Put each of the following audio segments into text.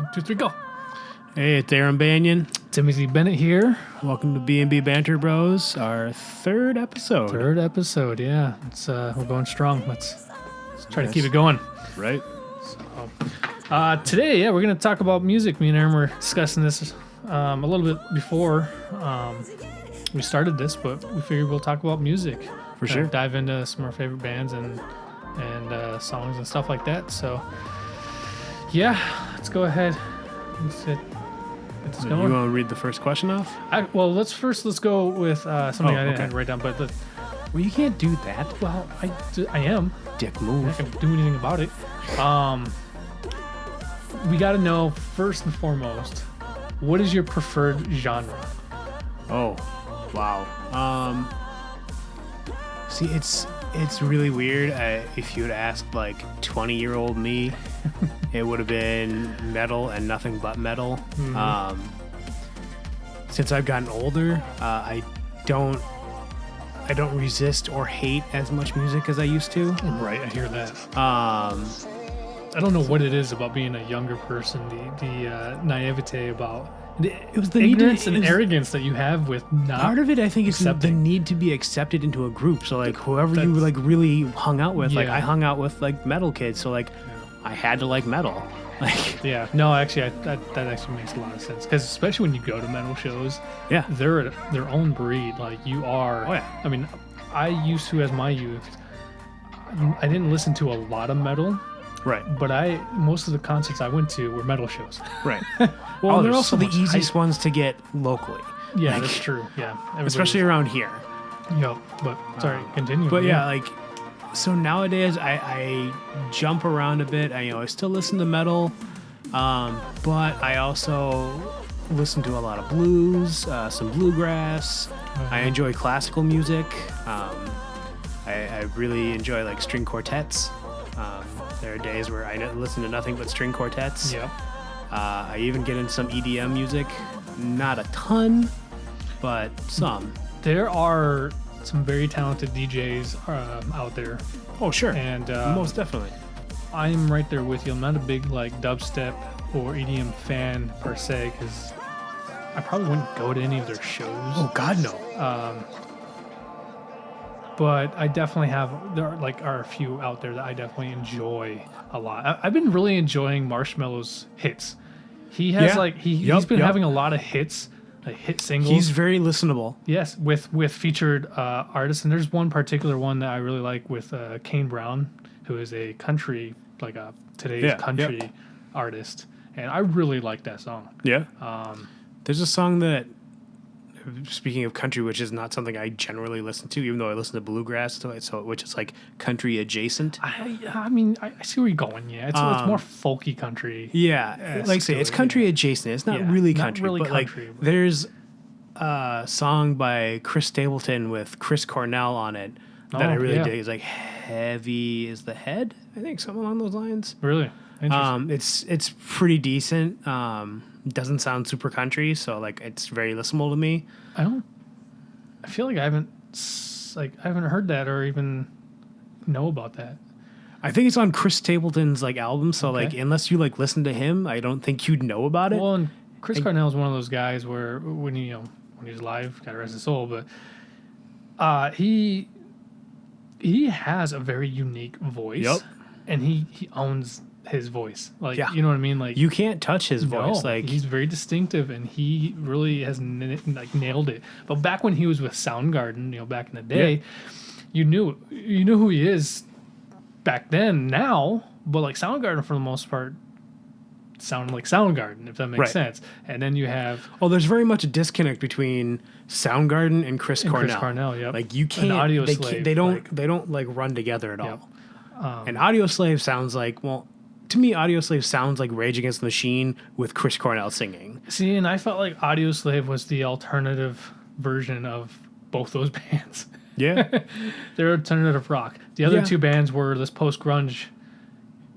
1, 2, 3, go. Hey, it's Aram Banyan. Timothy Bennett here. Welcome to bandbbanterbros, our third episode. Third episode, yeah. It's we're going strong. Let's try to keep it going. Right. Today, we're going to talk about music. Me and Aram were discussing this a little bit before we started this, but we figured we'll talk about music. For sure. Dive into some of our favorite bands and songs and stuff like that. So, yeah, let's go ahead and get this So going. you want to read the first question off? Let's go with something I didn't write down, but Well, you can't do that. well, I am. Dick I'm move. not gonna do anything about it. We got to know first and foremost, what is your preferred genre? Oh, wow. See, it's really weird. If you had asked like 20-year-old me, it would have been metal and nothing but metal. Mm-hmm. Since I've gotten older, I don't resist or hate as much music as I used to. Right, I hear that. Um, I don't know what it is about being a younger person, the naivete about it was the ignorance need and arrogance that you have with not. Part of it, I think, is the accepting. need to be accepted into a group. So, like, whoever you That's- like really hung out with, like, Yeah. I hung out with like metal kids, so like, I had to like metal. Like, Yeah, no, actually, that actually makes a lot of sense because especially when you go to metal shows, yeah, they're their own breed. Like you are. Oh, yeah. I mean, I used to, as my youth, I didn't listen to a lot of metal, right, but most of the concerts I went to were metal shows. right. Oh, Well, they're there's also so the much easiest hype. ones to get locally, Yeah, Like, that's true. Yeah, especially around here. Yep. But sorry, continue. But yeah, like, so nowadays I jump around a bit. I still listen to metal, but I also listen to a lot of blues, some bluegrass. I enjoy classical music. I really enjoy like string quartets. There are days where I listen to nothing but string quartets. Yep. I even get into some EDM music. Not a ton, but some. There are some very talented DJs out there, Oh, sure. and Most definitely. I'm right there with you. I'm not a big like dubstep or EDM fan per se because I probably wouldn't go to any of their shows. Oh, God, no. But I definitely are a few out there that I definitely enjoy a lot. I've been really enjoying Marshmello's hits. He has Yeah. he's been Yup. having a lot of hits, like hit singles. He's very listenable. Yes, with featured artists, and there's one particular one that I really like with Kane Brown, who is a country today's Yeah, country artist, and I really like that song. Yeah. There's a song that, speaking of country, which is not something I generally listen to, even though I listen to bluegrass, so which is like country adjacent. I mean, I see where you're going. Yeah, it's more folky country. Yeah, like I say, it's to it, country adjacent. It's not Yeah, really not country, really but country, like but- there's a song by Chris Stapleton with Chris Cornell on it that I really dig. It's like Heavy is the Head, I think, something along those lines. Really interesting. It's pretty decent. Doesn't sound super country, so like it's very listenable to me. I feel like I haven't heard that or even know about that. I think it's on Chris Stapleton's like album, so Okay. like unless you like listen to him, I don't think you'd know about it. Well, and Chris Cornell is one of those guys where when he's alive, God rest his soul, but he has a very unique voice. Yep. And he owns his voice. Like, Yeah. you know what I mean? Like You can't touch his voice. No, Like he's very distinctive, and he really has nailed it. But back when he was with Soundgarden, back in the day, you knew who he is back then. Now, but like Soundgarden for the most part sounded like Soundgarden, if that makes Right. sense. And then you have there's very much a disconnect between Soundgarden and Chris Cornell. Chris Cornell. Yep. Like you can't. Audio they, Slave, they don't. like- they don't like run together at Yep. all. And Audio Slave sounds like to me, Audio Slave sounds like Rage Against the Machine with Chris Cornell singing. See, and I felt like Audio Slave was the alternative version of both those bands. Yeah. They're alternative rock. The other Yeah. two bands were this post grunge.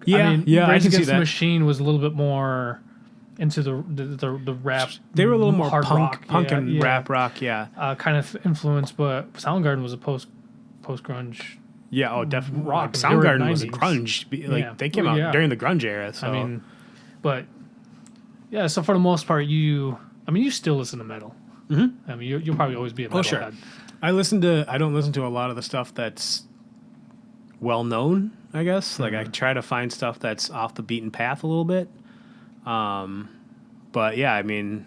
Yeah. I mean, I Rage can see Against the that. Machine was a little bit more into the rap. They were a little more hard punk rock. Yeah, and yeah. rap rock. Yeah. Kind of influence, but Soundgarden was a post grunge. Yeah. Oh, definitely. Rock. Soundgarden They were was a 90s. grunge. Like Yeah. they came Well, out yeah. during the grunge era. So I mean, but Yeah, so for the most part, you still listen to metal. Mm-hmm. I mean, you'll probably always be a metalhead. Oh, sure. I don't listen to a lot of the stuff that's well known, I guess. Like I try to find stuff that's off the beaten path a little bit. But yeah, I mean,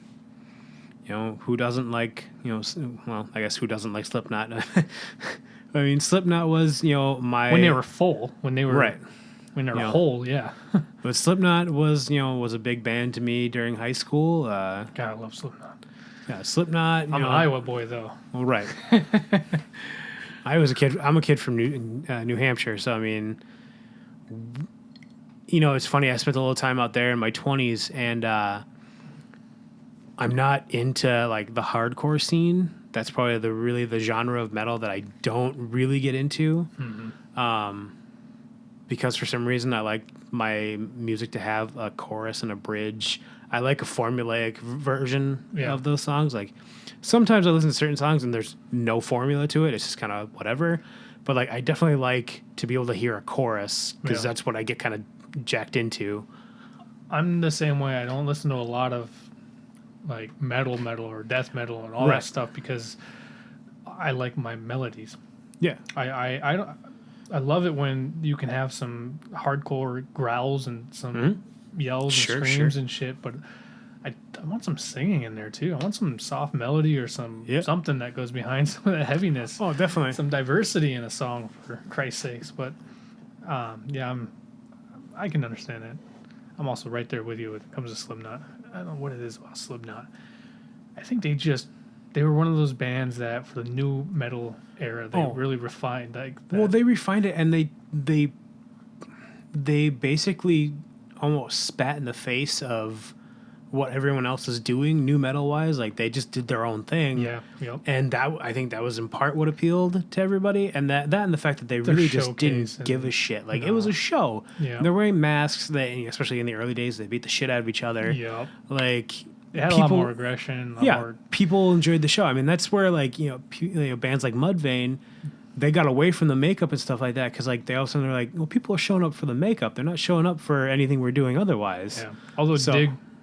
who doesn't like, well, I guess who doesn't like Slipknot? I mean, Slipknot was, my... When they were full, when they were... Right. When they were whole, yeah. But Slipknot was a big band to me during high school. God, I love Slipknot. Yeah, Slipknot. I'm an Iowa boy, though. Well, right. I'm a kid from New Hampshire, so I mean, it's funny. I spent a little time out there in my 20s, and I'm not into like the hardcore scene. That's probably the genre of metal that I don't really get into. Because for some reason I like my music to have a chorus and a bridge. I like a formulaic version of those songs. Like sometimes I listen to certain songs and there's no formula to it. It's just kind of whatever. But like I definitely like to be able to hear a chorus because that's what I get kind of jacked into. I'm the same way. I don't listen to a lot of like metal or death metal and all that stuff because I like my melodies. Yeah. I love it when you can have some hardcore growls and some yells and screams and shit, but I want some singing in there too. I want some soft melody or something that goes behind some of the heaviness. Oh, definitely. Some diversity in a song, for Christ's sakes. But I can understand it. I'm also right there with you when it comes to Slipknot. I don't know what it is about Slipknot. I think they were one of those bands that for the new metal era they really refined. Well, they refined it, and they basically almost spat in the face of what everyone else is doing new metal wise. Like they just did their own thing. Yeah. Yep. And I think that was in part what appealed to everybody, and that and the fact that they really just didn't give a shit. Like it was a show. Yeah. They're wearing masks. Especially in the early days, they beat the shit out of each other. Yep. Like. It had a lot more aggression. People enjoyed the show. I mean, that's where like bands like Mudvayne, they got away from the makeup and stuff like that because like they all of a sudden they're like, well, people are showing up for the makeup. They're not showing up for anything we're doing otherwise. Yeah. Although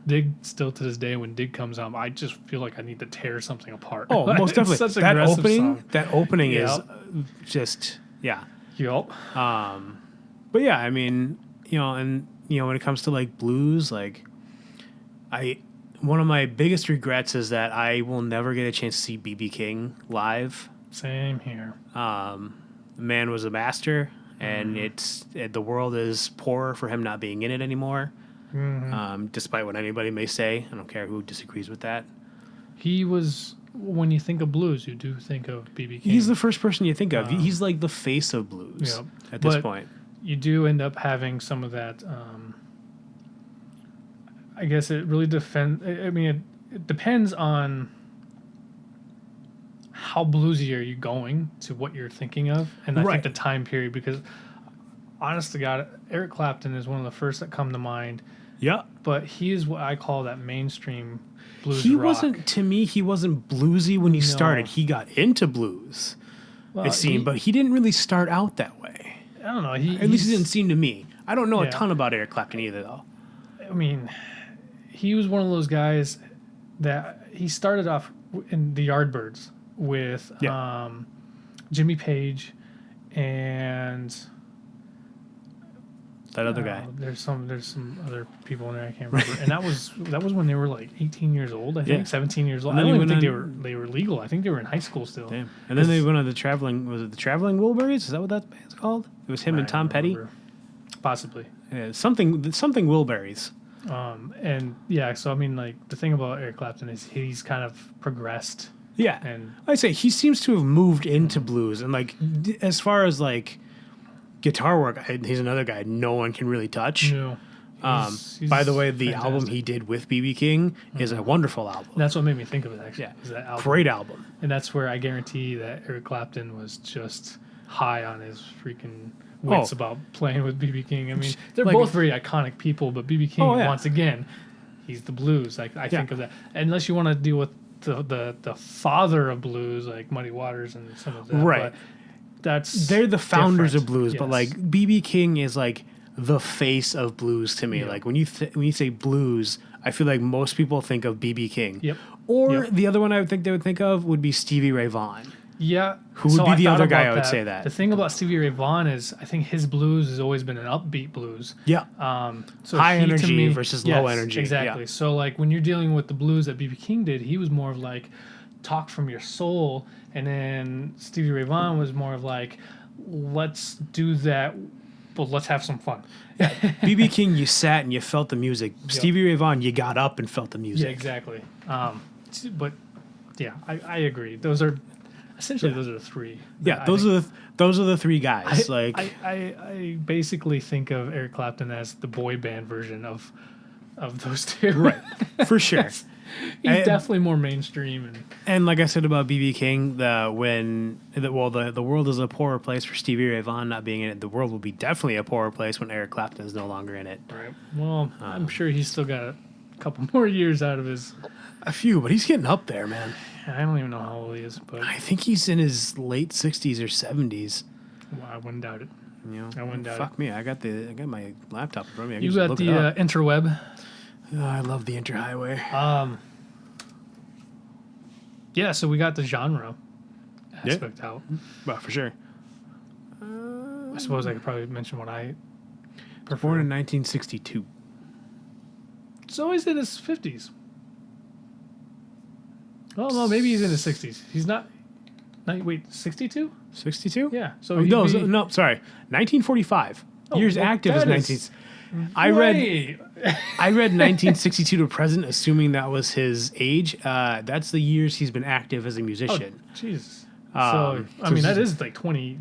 Dig still to this day when Dig comes out, I just feel like I need to tear something apart. Oh, most definitely. Such that opening is just Yep. But yeah, I mean, when it comes to like blues, like one of my biggest regrets is that I will never get a chance to see B.B. King live. Same here. The man was a master, and the world is poor for him not being in it anymore. Despite what anybody may say, I don't care who disagrees with that. He was, when you think of blues, you do think of B.B. King. He's the first person you think of. He's like the face of blues at this point. You do end up having some of that. I guess it really it depends on how bluesy are you going to what you're thinking of, and I think the time period. Because, honest to God, Eric Clapton is one of the first that come to mind. Yeah, but he is what I call that mainstream blues. He rock. wasn't bluesy when he started. He got into blues. It seemed, but he didn't really start out that way. I don't know. At least it didn't seem to me. I don't know a ton about Eric Clapton either, though. I mean, he was one of those guys that he started off in the Yardbirds with Jimmy Page and that other guy. There's some other people in there I can't remember. And that was when they were like 18 years old, I think, 17 years old. I don't even think they were legal. I think they were in high school still. Damn. And then they went on the Traveling Wilburys? Is that what that band's called? It was him and Tom Petty? Possibly. Yeah, something Wilburys. So I mean, like the thing about Eric Clapton is he's kind of progressed. Yeah, and I'd say he seems to have moved into blues, and like as far as like guitar work, he's another guy no one can really touch. No. He's by the way, the fantastic. album he did with B.B. King is a wonderful album. That's what made me think of it, actually. Yeah, is that album. Great album. And that's where I guarantee that Eric Clapton was just high on his freaking wits about playing with B.B. King. I mean, they're both very iconic people, but B.B. King, once again, he's the blues. Like I think of that. Unless you want to deal with the father of blues, like Muddy Waters and some of that. Right. But they're the founders of blues, but like B.B. King is like the face of blues to me. Yeah. Like when you say blues, I feel like most people think of B.B. King. Yep. Or Yep. the other one I would think they would think of would be Stevie Ray Vaughan. Yeah. Who would be I the thought other guy about I would say that? The thing about Stevie Ray Vaughan is I think his blues has always been an upbeat blues. Yeah. So High he, to energy me- versus low energy. Exactly. Yeah. So like when you're dealing with the blues that B.B. King did, he was more of like talk from your soul, and then Stevie Ray Vaughan was more of like, let's do that, but let's have some fun. B.B. King, you sat and you felt the music. Stevie Ray Vaughan, you got up and felt the music. Yeah, exactly. But yeah, I agree. Those are essentially those are the three. Yeah, those are the three guys. I basically think of Eric Clapton as the boy band version of those two. Right, for sure. He's definitely more mainstream. And like I said about B.B. King, the world is a poorer place for Stevie Ray Vaughan not being in it. The world will be definitely a poorer place when Eric Clapton is no longer in it. Right. Well, I'm sure he's still got a couple more years out of his. A few, but he's getting up there, man. I don't even know how old he is, but I think he's in his late 60s or 70s. well, I wouldn't doubt it. You know, I wouldn't doubt fuck me. I got my laptop in front of me. I can You just got look the it up. interweb. Oh, I love the interhighway. Yeah, so we got the genre aspect out. Well, for sure. I suppose I could probably mention what I prefer. Born in 1962. So he's in his 50s. Oh, no, maybe he's in his 60s. He's not wait, 62? 62? Yeah. So Oh, he'd no, be- sorry. 1945. Oh, Years well, active is that 19. is- I read Wait. 1962 to present, assuming that was his age. That's the years he's been active as a Oh, musician. Jesus. Um, So, I mean, that is like 20.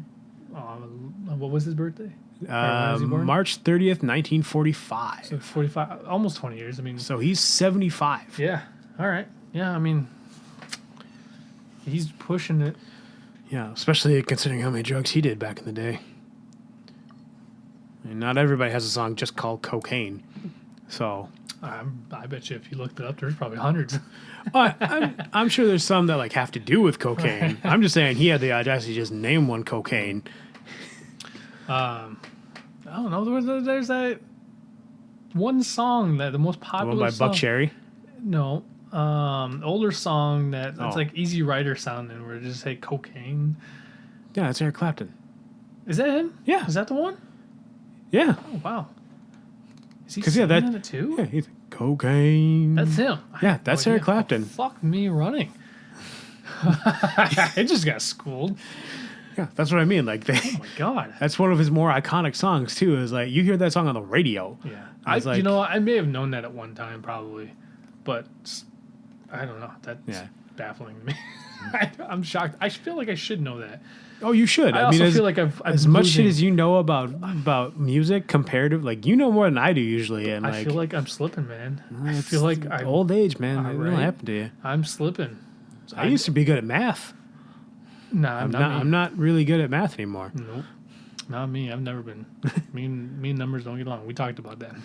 What was his birthday? Or when was he born? March 30th, 1945. So 45, almost 20 years. I mean, So he's 75. yeah. All right. Yeah, I mean, he's pushing it. Yeah, especially considering how many drugs he did back in the day. I mean, not everybody has a song just called Cocaine. So I bet you if you looked it up, there's probably hundreds. I'm sure there's some that like have to do with cocaine. I'm just saying he had the audacity to just name one cocaine. I don't know. There's that one song that the most The popular one by song. Buck Cherry. No. Older song that's Oh. like Easy Rider sounding where it just say cocaine. Yeah, that's Eric Clapton. Is that him? Yeah. Is that the one? Yeah. Oh wow. Is he 'Cause, singing yeah, in it too? Yeah, he's cocaine. That's him. Yeah, that's Oh, Eric yeah. Clapton. Fuck me running. I just got schooled. Yeah, that's what I mean. Like Oh my god. that's one of his more iconic songs too. Is like you hear that song on the radio. Yeah. It's like- you know, I may have known that at one time probably, but I don't know. That's Yeah. baffling to me. I'm shocked. I feel like I should know that. Oh, you should. I also mean, feel like I've as been much shit losing- as you know about music, comparative, like you know more than I do usually, and I like feel like I'm slipping, man. I it's feel like I'm old age, man. It right. will happen to you. I'm slipping. I used to be good at math. Nah, I'm not not. me. I'm not really good at math anymore. Nope. Not me. I've never been. me and numbers don't get along. We talked about that.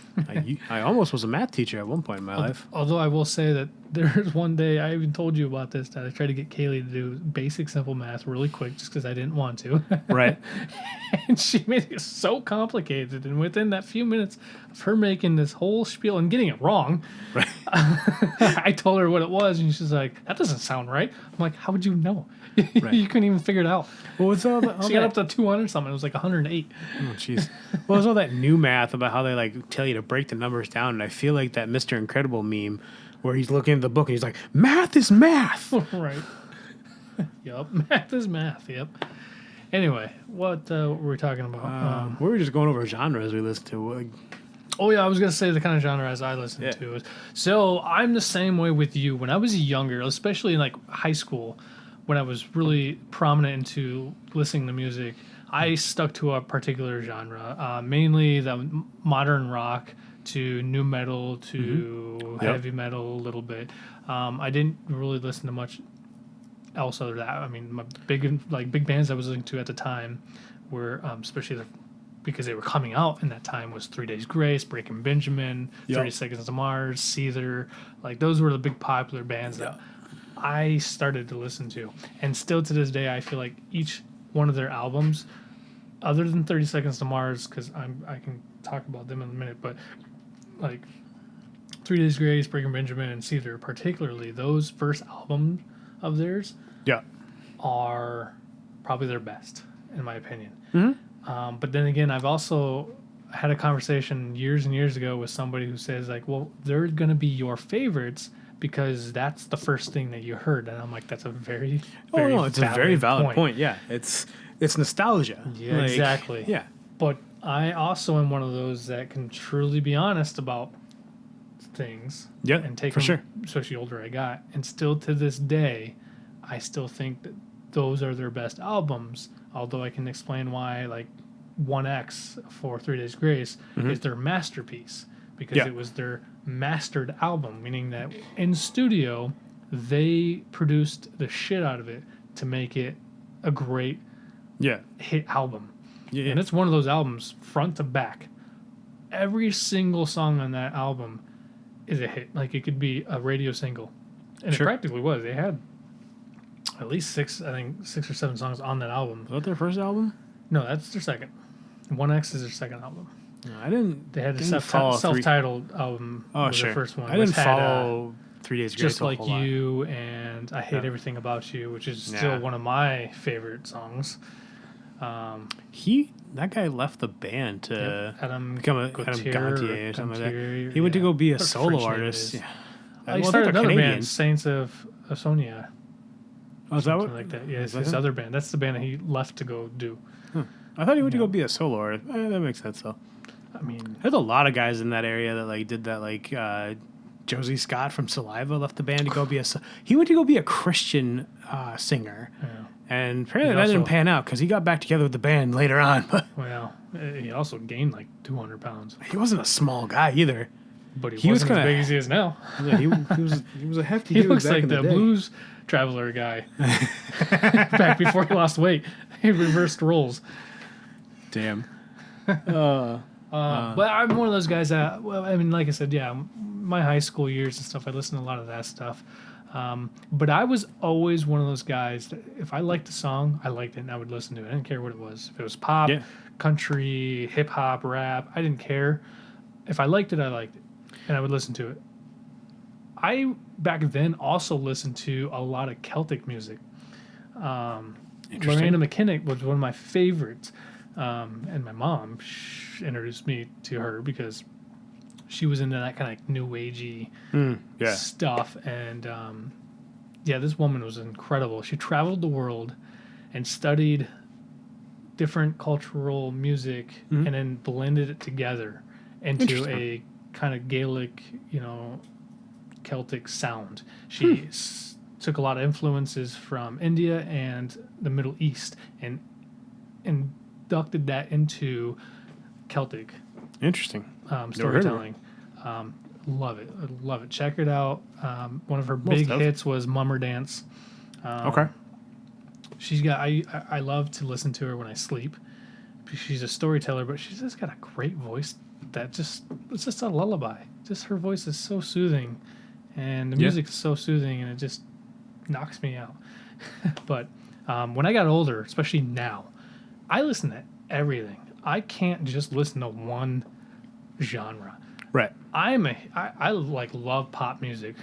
I almost was a math teacher at one point in my life. Although I will say that there's one day I even told you about this that I tried to get Kaylee to do basic simple math really quick just because I didn't want to. Right. And she made it so complicated. And within that few minutes of her making this whole spiel and getting it wrong, Right. I told her what it was, and she's like, "That doesn't sound right." I'm like, "How would you know? Right. You couldn't even figure it out." Well, with all She got up to 200 something. It was like 108. Oh, jeez. Well, there's all that new math about how they like tell you to break the numbers down, and I feel like that Mr. Incredible meme where he's looking at the book and he's like, "Math is math." Right. Yep. Math is math. Yep. Anyway, what were we talking about? We were just going over genres we listened to. Oh yeah, I was gonna say the kind of genres I listen Yeah. to. So I'm the same way with you. When I was younger, especially in like high school, when I was really prominent into listening to music, I stuck to a particular genre, mainly the modern rock to new metal to Yep. heavy metal a little bit. I didn't really listen to much else other than that. I mean, my big bands I was listening to at the time were especially because they were coming out in that time was 3 Days Grace, Breaking Benjamin, Yep. 30 Seconds to Mars, Seether. Like those were the big popular bands that I started to listen to. And still to this day, I feel like each one of their albums other than 30 Seconds to Mars, because I can talk about them in a minute, but like 3 Days Grace, Breaking Benjamin, and Cedar, particularly those first albums of theirs, Yeah. are probably their best, in my opinion. Mm-hmm. But then again, I've also had a conversation years and years ago with somebody who says like, well, they're going to be your favorites because that's the first thing that you heard. And I'm like, that's a very, very it's a very valid point. Yeah. It's nostalgia. Yeah, exactly. Yeah. But I also am one of those that can truly be honest about things. Yeah, and take for them, sure. especially older I got. And still to this day, I still think that those are their best albums. Although I can explain why, like 1X for 3 Days Grace is their masterpiece because it was their mastered album, meaning that in studio they produced the shit out of it to make it a great hit album. Yeah, and it's one of those albums front to back. Every single song on that album is a hit. Like it could be a radio single, and it practically was. They had at least 6 or 7 songs on that album. Was that their first album? No, that's their second. 1X is their second album. No, I didn't. They had a self-titled album. Oh, sure. Their first one. I didn't follow 3 Days Grace. Just Like You and I Hate Everything About You, which is still one of my favorite songs. That guy left the band to Adam become Adam Gontier or something like that. He went to go be a solo artist. Yeah. He started another band, Saints of Sonia. Oh, is that what? Like that. Yeah, it's his other band. That's the band that he left to go do. I thought he went to go be a solo artist. That makes sense though. I mean, there's a lot of guys in that area that like did that. Like Josie Scott from Saliva left the band to go be he went to go be a Christian singer. Yeah. And apparently that didn't pan out because he got back together with the band later on. Well, he also gained like 200 pounds. He wasn't a small guy either. But he wasn't as big as he is now. Yeah, he was a hefty dude. He looks like the Blues Traveler guy. Back before he lost weight. He reversed roles. Damn. But I'm one of those guys that, well, I mean, like I said, my high school years and stuff, I listened to a lot of that stuff. But I was always one of those guys that if I liked a song, I liked it and I would listen to it. I didn't care what it was. If it was pop, country, hip hop, rap, I didn't care. If I liked it, I liked it. And I would listen to it. I, back then, also listened to a lot of Celtic music. Lorena McKinnick was one of my favorites. And my mom introduced me to her because she was into that kind of new agey stuff. And this woman was incredible. She traveled the world and studied different cultural music and then blended it together into a kind of Gaelic, Celtic sound. She took a lot of influences from India and the Middle East and inducted that into Celtic. Interesting. Storytelling. Love it. I love it. Check it out. One of her big hits was Mummer Dance. Okay. She's got. I love to listen to her when I sleep. She's a storyteller, but she's just got a great voice. It's just a lullaby. Just her voice is so soothing, and the music is so soothing, and it just knocks me out. But when I got older, especially now, I listen to everything. I can't just listen to one genre. Right. I love pop music.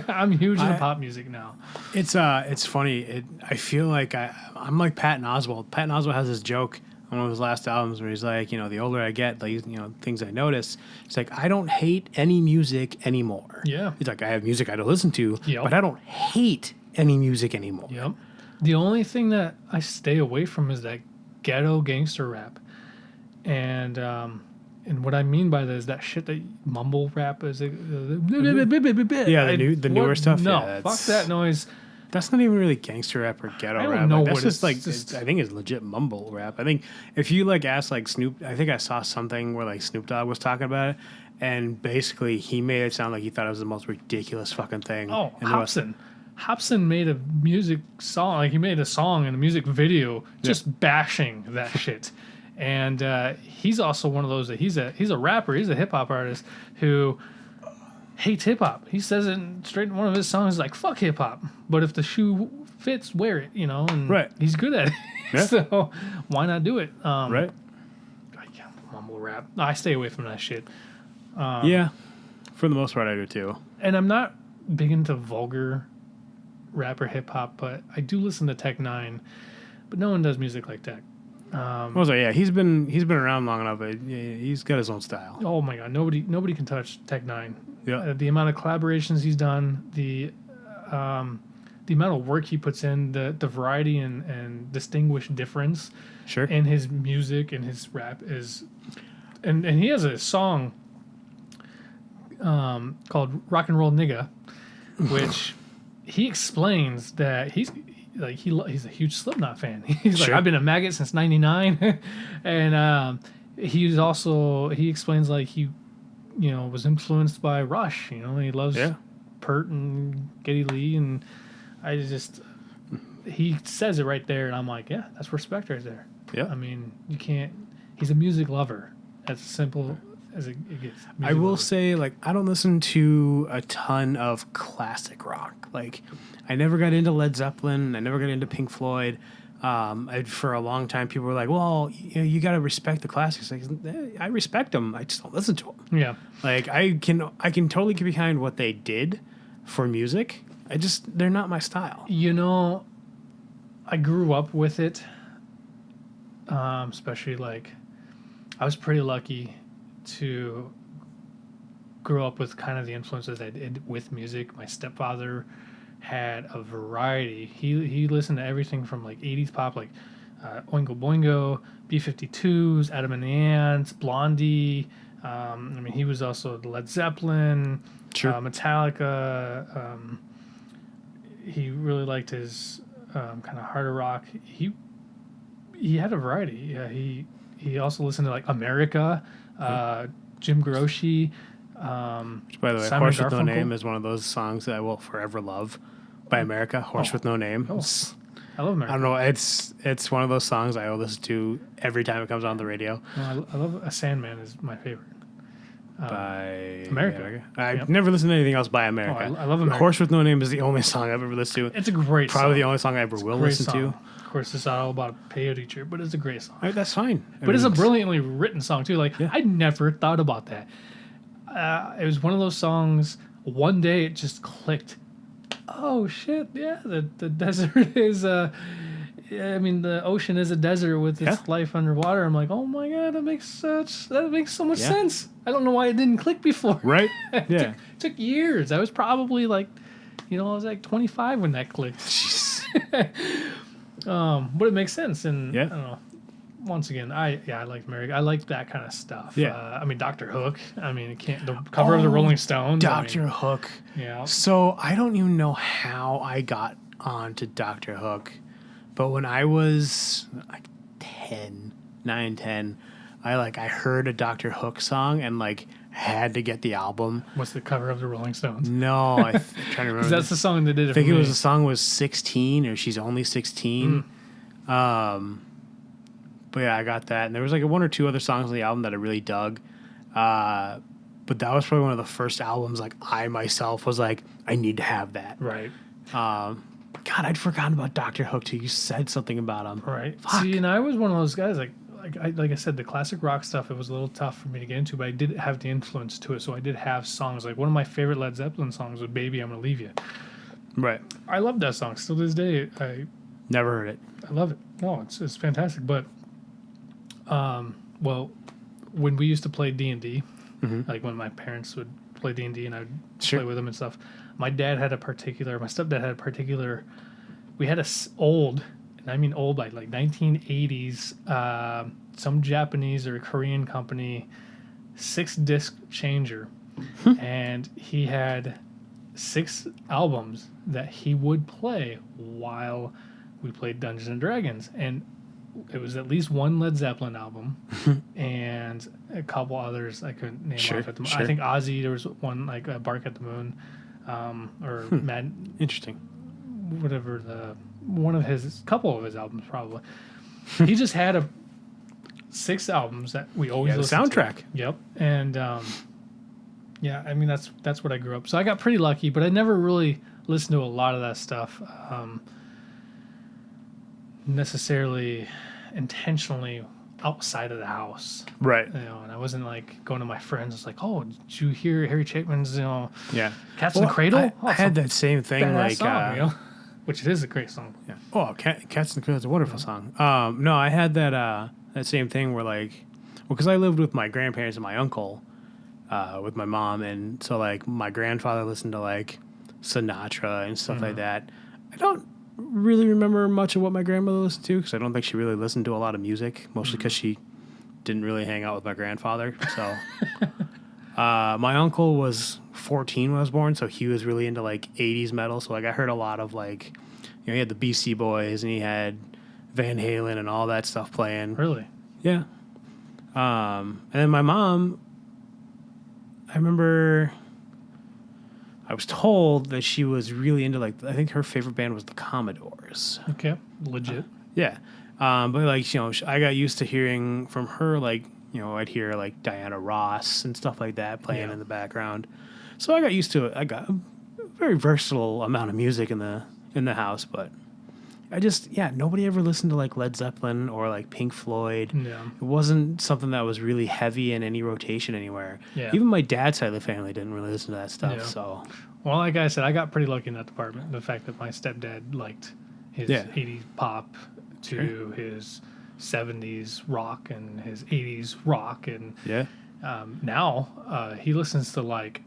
I'm huge into pop music now. It's funny. I feel like I'm like Patton Oswalt. Patton Oswalt has this joke on one of his last albums where he's like, the older I get, like, things I notice. It's like, I don't hate any music anymore. Yeah. He's like, I have music I don't listen to, but I don't hate any music anymore. Yep. The only thing that I stay away from is that ghetto gangster rap. And what I mean by that is that shit that mumble rap is. The newer stuff. No, yeah, fuck that noise. That's not even really gangster rap or ghetto rap. I don't know that's what just like just, I think it's legit mumble rap. I think if you ask Snoop, I think I saw something where Snoop Dogg was talking about it, and basically he made it sound like he thought it was the most ridiculous fucking thing. Oh, Hobson made a music song. He made a song and a music video just bashing that shit. And he's also one of those that he's a rapper. He's a hip hop artist who hates hip hop. He says it straight in one of his songs, like, fuck hip hop. But if the shoe fits, wear it, and Right. he's good at it. Yeah. So why not do it? Right. Yeah, mumble rap. I stay away from that shit. Yeah. For the most part, I do too. And I'm not big into vulgar rap or hip hop, but I do listen to Tech Nine. But no one does music like Tech. Also, yeah, he's been around long enough. He's got his own style. Oh my god, nobody can touch Tech Nine. Yeah. The amount of collaborations he's done, the amount of work he puts in, the variety and distinguished difference Sure. in his music and his rap is, and he has a song called "Rock and Roll Nigga," which he explains that he's a huge Slipknot fan. He's like, Sure. I've been a maggot since '99, and he explains like he was influenced by Rush. He loves Pert and Geddy Lee, and he says it right there, and I'm like, yeah, that's respect right there. Yeah. I mean, you can't. He's a music lover. As simple as it gets. I will say, like, I don't listen to a ton of classic rock. Like, I never got into Led Zeppelin. I never got into Pink Floyd. For a long time, people were like, well, you got to respect the classics. Like, I respect them. I just don't listen to them. Yeah. Like, I can totally get behind what they did for music. They're not my style. I grew up with it. Especially like, I was pretty lucky to grow up with kind of the influences I did with music. My stepfather had a variety. He listened to everything from like 80s pop, like Oingo Boingo, B-52s, Adam and the Ants, Blondie. He was also the Led Zeppelin, Sure. Metallica. He really liked his kind of harder rock. He had a variety. Yeah, he also listened to like America, Jim Grouchy. Which, by the way, Simon Horse with No Garfunkel. Name is one of those songs that I will forever love by America. Horse with No Name. Oh. I love America. I don't know. It's one of those songs I will listen to every time it comes on the radio. No, I love A Sandman is my favorite. By America. I've Yep. never listened to anything else by America. I love America. Horse with No Name is the only song I've ever listened to. It's a great Probably song. the only song I ever will Great listen song. to. Of course, it's not all about a peyote teacher, but it's a great song. That's fine. But it's a brilliantly written song too. Like, Yeah. I never thought about that. It was one of those songs. One day it just clicked. Oh shit! Yeah, the desert is. The ocean is a desert with its Yeah. life underwater. I'm like, oh my god, that makes so much Yeah. sense. I don't know why it didn't click before. Right? Yeah. Took years. I was probably like, I was like 25 when that clicked. But it makes sense, and Yeah. I don't know. Once again, I like America. I like that kind of stuff. Yeah. Dr. Hook. The cover of the Rolling Stones. Dr. Hook. Yeah. So I don't even know how I got onto Dr. Hook, but when I was like 9, 10, I heard a Dr. Hook song and like had to get the album. What's the cover of the Rolling Stones? No, I'm trying to 'Cause remember. that's the song that did it. I think for it me. was the song was 16 or She's Only 16. But yeah, I got that. And there was like one or two other songs on the album that I really dug. But that was probably one of the first albums like I myself was like, I need to have that. Right. God, I'd forgotten about Dr. Hook too. You said something about him. Right. Fuck. See, and I was one of those guys like I said, the classic rock stuff, it was a little tough for me to get into, but I did have the influence to it. So I did have songs like one of my favorite Led Zeppelin songs was "Baby, I'm Gonna Leave You." Right. I love that song still to this day. Never heard it. I love it. No, it's fantastic. But, well, when we used to play D&D, like when my parents would play D&D and I would Sure. play with them and stuff, my stepdad had a particular, we had old, and I mean old by like 1980s, some Japanese or Korean company, 6-disc changer. And he had 6 albums that he would play while we played Dungeons and Dragons, and it was at least one Led Zeppelin album and a couple others I couldn't name Sure, off at the moment. sure. I think Ozzy, there was one like Bark at the Moon, or Mad, Interesting. whatever couple of his albums probably. He just had 6 albums that we always Yeah, the listened to. soundtrack. Yep, and that's what I grew up. So I got pretty lucky, but I never really listened to a lot of that stuff. necessarily intentionally outside of the house. Right. And I wasn't like going to my friends. It's like, oh, did you hear Harry Chapman's, Yeah. Cats in the Cradle? I had that same thing, badass like, song, which it is a great song. yeah. Oh, Cats in the Cradle is a wonderful song. No, I had that same thing where like, because I lived with my grandparents and my uncle, with my mom, and so like my grandfather listened to like Sinatra and stuff like that. I don't really remember much of what my grandmother listened to because I don't think she really listened to a lot of music, mostly because she didn't really hang out with my grandfather. So my uncle was 14 when I was born, so he was really into like 80s metal. So like I heard a lot of like, he had the BC Boys and he had Van Halen and all that stuff playing. Really? Yeah. And then my mom, I remember I was told that she was really into like, I think her favorite band was the Commodores. Okay. Legit. Yeah. But like, I got used to hearing from her, like, I'd hear like Diana Ross and stuff like that playing in the background. So I got used to it. I got a very versatile amount of music in the house, but I just, nobody ever listened to like Led Zeppelin or like Pink Floyd. Yeah. It wasn't something that was really heavy in any rotation anywhere. Yeah. Even my dad's side of the family didn't really listen to that stuff. Yeah. So, well, like I said, I got pretty lucky in that department. The fact that my stepdad liked his 80s pop to his 70s rock and his 80s rock. And now he listens to like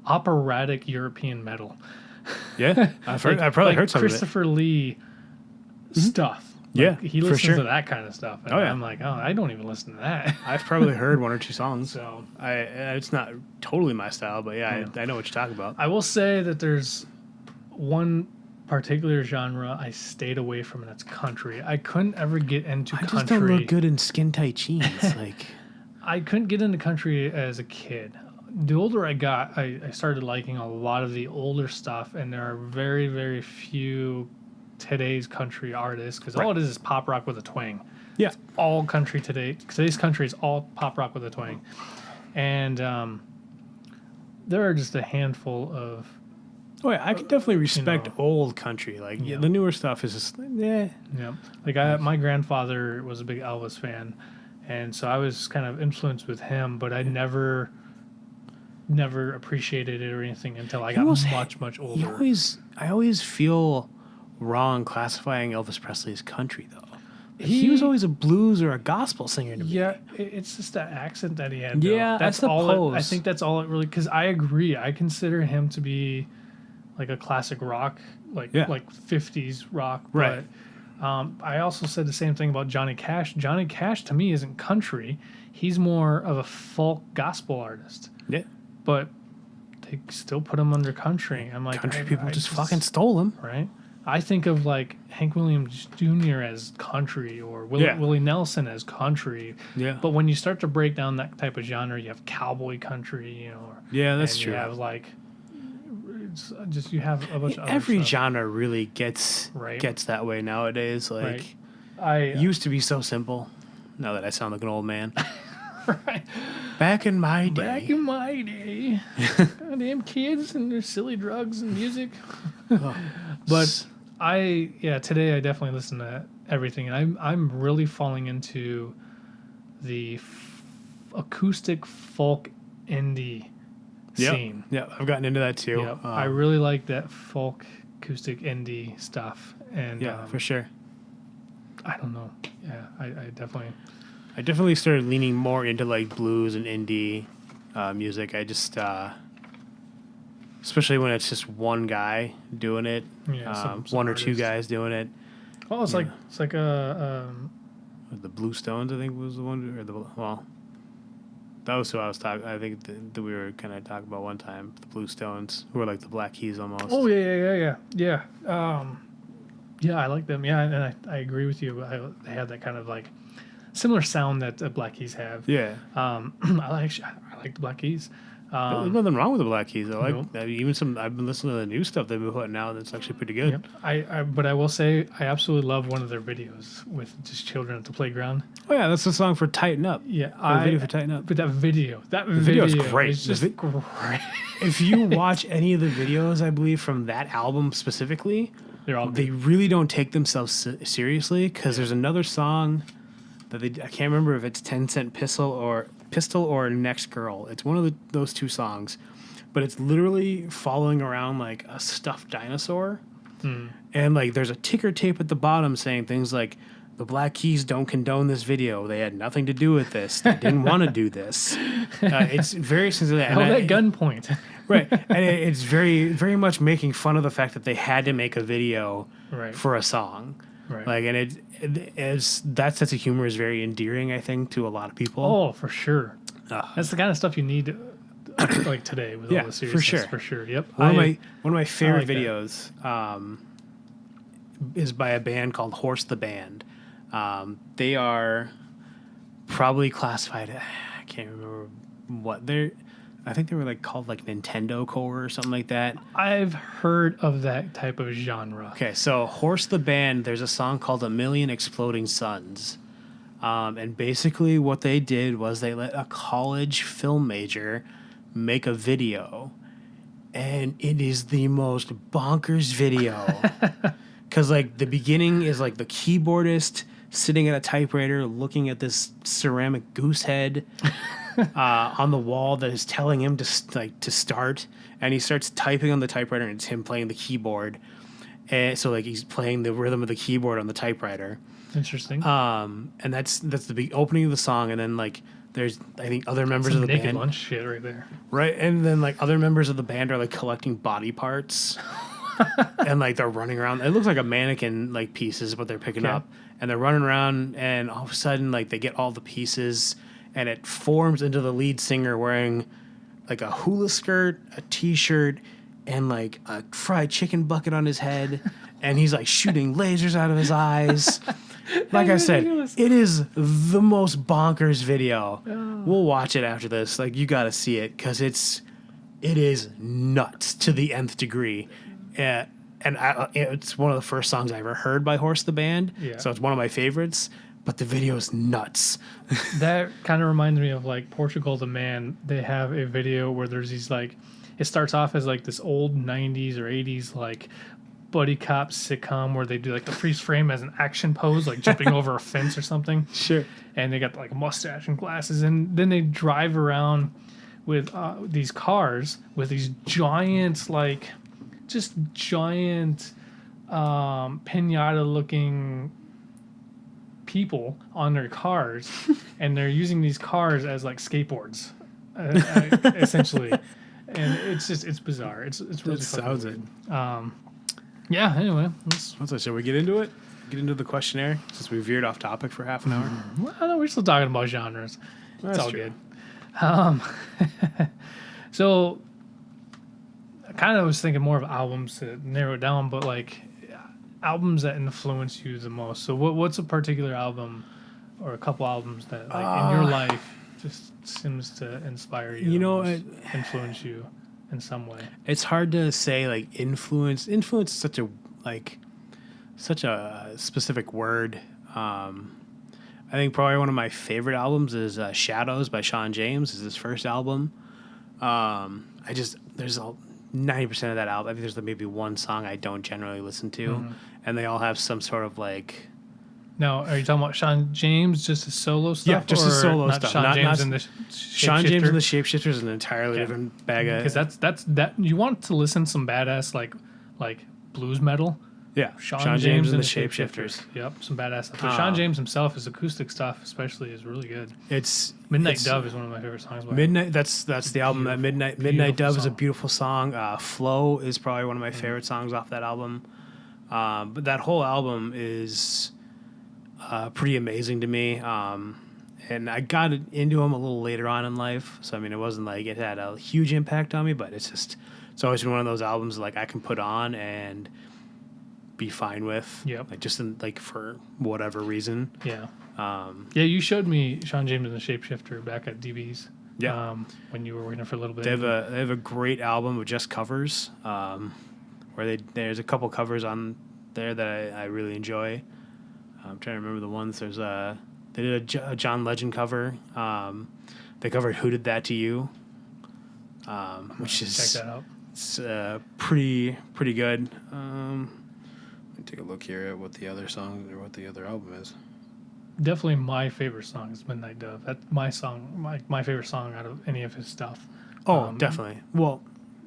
operatic European metal. Yeah. I've probably heard some Christopher Lee stuff. Yeah, he listens to that kind of stuff. And I'm like, I don't even listen to that. I've probably heard one or two songs. So it's not totally my style, but I know what you're talking about. I will say that there's one particular genre I stayed away from, and that's country. I couldn't ever get into country. I just don't look good in skin tight jeans. Like, I couldn't get into country as a kid. The older I got, I started liking a lot of the older stuff, and there are very, very few today's country artists, because all it is pop rock with a twang. Yeah. It's all country today. Today's country is all pop rock with a twang. And there are just a handful of... Oh, yeah, I can definitely respect old country. Like, the newer stuff is just, Yeah. Like, my grandfather was a big Elvis fan, and so I was kind of influenced with him, but I never appreciated it or anything until I got much older. I always feel wrong classifying Elvis Presley as country, though. He was always a blues or a gospel singer to me. Yeah, it's just that accent that he had. Yeah, that's all. I think that's all it really. Because I agree. I consider him to be like a classic rock, like 50s rock. Right. But I also said the same thing about Johnny Cash. Johnny Cash to me isn't country. He's more of a folk gospel artist. Yeah. But they still put him under country. I'm like, country people just fucking stole him. Right. I think of like Hank Williams Jr. as country, or Willie Nelson as country. Yeah. But when you start to break down that type of genre, you have cowboy country, that's true. You have like, you have a bunch of every other stuff. genre really gets that way nowadays. Like, it used to be so simple. Now that I sound like an old man. Right. Back in my day. Goddamn kids and their silly drugs and music. But today I definitely listen to everything, and I'm really falling into the acoustic folk indie scene. Yeah, I've gotten into that too. Yep. I really like that folk acoustic indie stuff, and for sure. I don't know. Yeah, I definitely started leaning more into like blues and indie music. I just, especially when it's just one guy doing it, one or two guys doing it. Well, it's like the Blue Stones, I think was the one, that was who I was talking. I think that we were kind of talking about one time. The Blue Stones, who are like the Black Keys almost. Oh yeah. Yeah, I like them. Yeah, and I agree with you. They have that kind of like similar sound that the Black Keys have. Yeah. I like the Black Keys. There's nothing wrong with the Black Keys. I've been listening to the new stuff they've been putting out. That's actually pretty good. Yep. But I will say I absolutely love one of their videos with just children at the playground. Oh yeah, that's the song for Tighten Up. Yeah, the video for Tighten Up. But that video is great. It's just great. If you watch any of the videos, I believe from that album specifically, They're all They good. really don't take themselves seriously because there's another song that I can't remember if it's 10 Cent Pistol or Next Girl. It's one of those two songs, but it's literally following around like a stuffed dinosaur. And like there's a ticker tape at the bottom saying things like, the Black Keys don't condone this video. They had nothing to do with this. They didn't want to do this. It's very sensitive. Held at gunpoint. Right. And it's very, very much making fun of the fact that they had to make a video Right. for a song. Right. Like, and it is, that sense of humor is very endearing, I think, to a lot of people. Oh, for sure. That's the kind of stuff you need, like today, with all the seriousness. For sure. Yep. One of my favorite like videos is by a band called Horse the Band. They are probably classified. I can't remember what they're. I think they were like called like Nintendo Core or something like that. I've heard of that type of genre. Okay, so Horse the Band, there's a song called A Million Exploding Suns. And basically what they did was they let a college film major make a video. And it is the most bonkers video. Because like the beginning is like the keyboardist sitting at a typewriter looking at this ceramic goose head on the wall that is telling him to start, and he starts typing on the typewriter, and it's him playing the keyboard, and so like he's playing the rhythm of the keyboard on the typewriter. Interesting. And that's the big opening of the song, and then like there's I think other members Some of the Naked band, Lunch shit right there. right, and then like other members of the band are like collecting body parts. And like they're running around. It looks like a mannequin like pieces, but they're picking up, and they're running around, and all of a sudden like they get all the pieces, and it forms into the lead singer wearing like a hula skirt, a t-shirt, and like a fried chicken bucket on his head, and he's like shooting lasers out of his eyes. Like I said, it is the most bonkers video. We'll watch it after this. Like you got to see it because it is nuts to the nth degree. And it's one of the first songs I ever heard by Horse the Band. Yeah. So it's one of my favorites, but the video is nuts. That kind of reminds me of like Portugal the Man. They have a video where there's these like, it starts off as like this old 90s or 80s like buddy cop sitcom where they do like the freeze frame as an action pose, like jumping over a fence or something. Sure. And they got like a mustache and glasses, and then they drive around with these cars with these giant like just giant pinata looking people on their cars, and they're using these cars as like skateboards essentially, and it's bizarre. It's really That fucking sounds weird. Yeah, anyway, Shall we get into it? Get into the questionnaire since we veered off topic for half an hour. well, no, we're still talking about genres. That's It's all true. good. So I kind of was thinking more of albums to narrow it down, but like albums that influence you the most. So what's a particular album or a couple albums that like in your life just seems to inspire you? You know, influence you in some way. It's hard to say like influence. Influence is such a specific word. I think probably one of my favorite albums is Shadows by Sean James. Is his first album. There's 90% of that album. I think there's maybe one song I don't generally listen to, and they all have some sort of like. Now, are you talking about Sean James, just his solo stuff? Yeah, just his or solo not stuff. Sean Not- James not- and the Sean James and the Shapeshifter? Shapeshifters is an entirely different bag of. Because that's you want to listen to some badass like blues metal. Yeah, Sean James and the Shapeshifters. Yep, some badass stuff. But Sean James himself, his acoustic stuff especially, is really good. It's Midnight Dove is one of my favorite songs. By him. Midnight. That's the album. That Midnight beautiful Dove is a song. beautiful song. Flow is probably one of my favorite songs off that album. But that whole album is pretty amazing to me. And I got into him a little later on in life, so I mean, it wasn't like it had a huge impact on me, but it's always been one of those albums like I can put on and be fine with. Yep. Like just for whatever reason. Yeah. Yeah, you showed me Sean James and the Shapeshifter back at DB's. Yeah. When you were working there for a little bit. They have a great album with just covers, where there's a couple covers on there that I really enjoy. I'm trying to remember the ones. There's they did a John Legend cover. They covered "Who Did That to You," which is Check that out. it's pretty good. Take a look here at what the other song or what the other album is. Definitely my favorite song is Midnight Dove. That's my song, my favorite song out of any of his stuff. Oh, definitely. Well,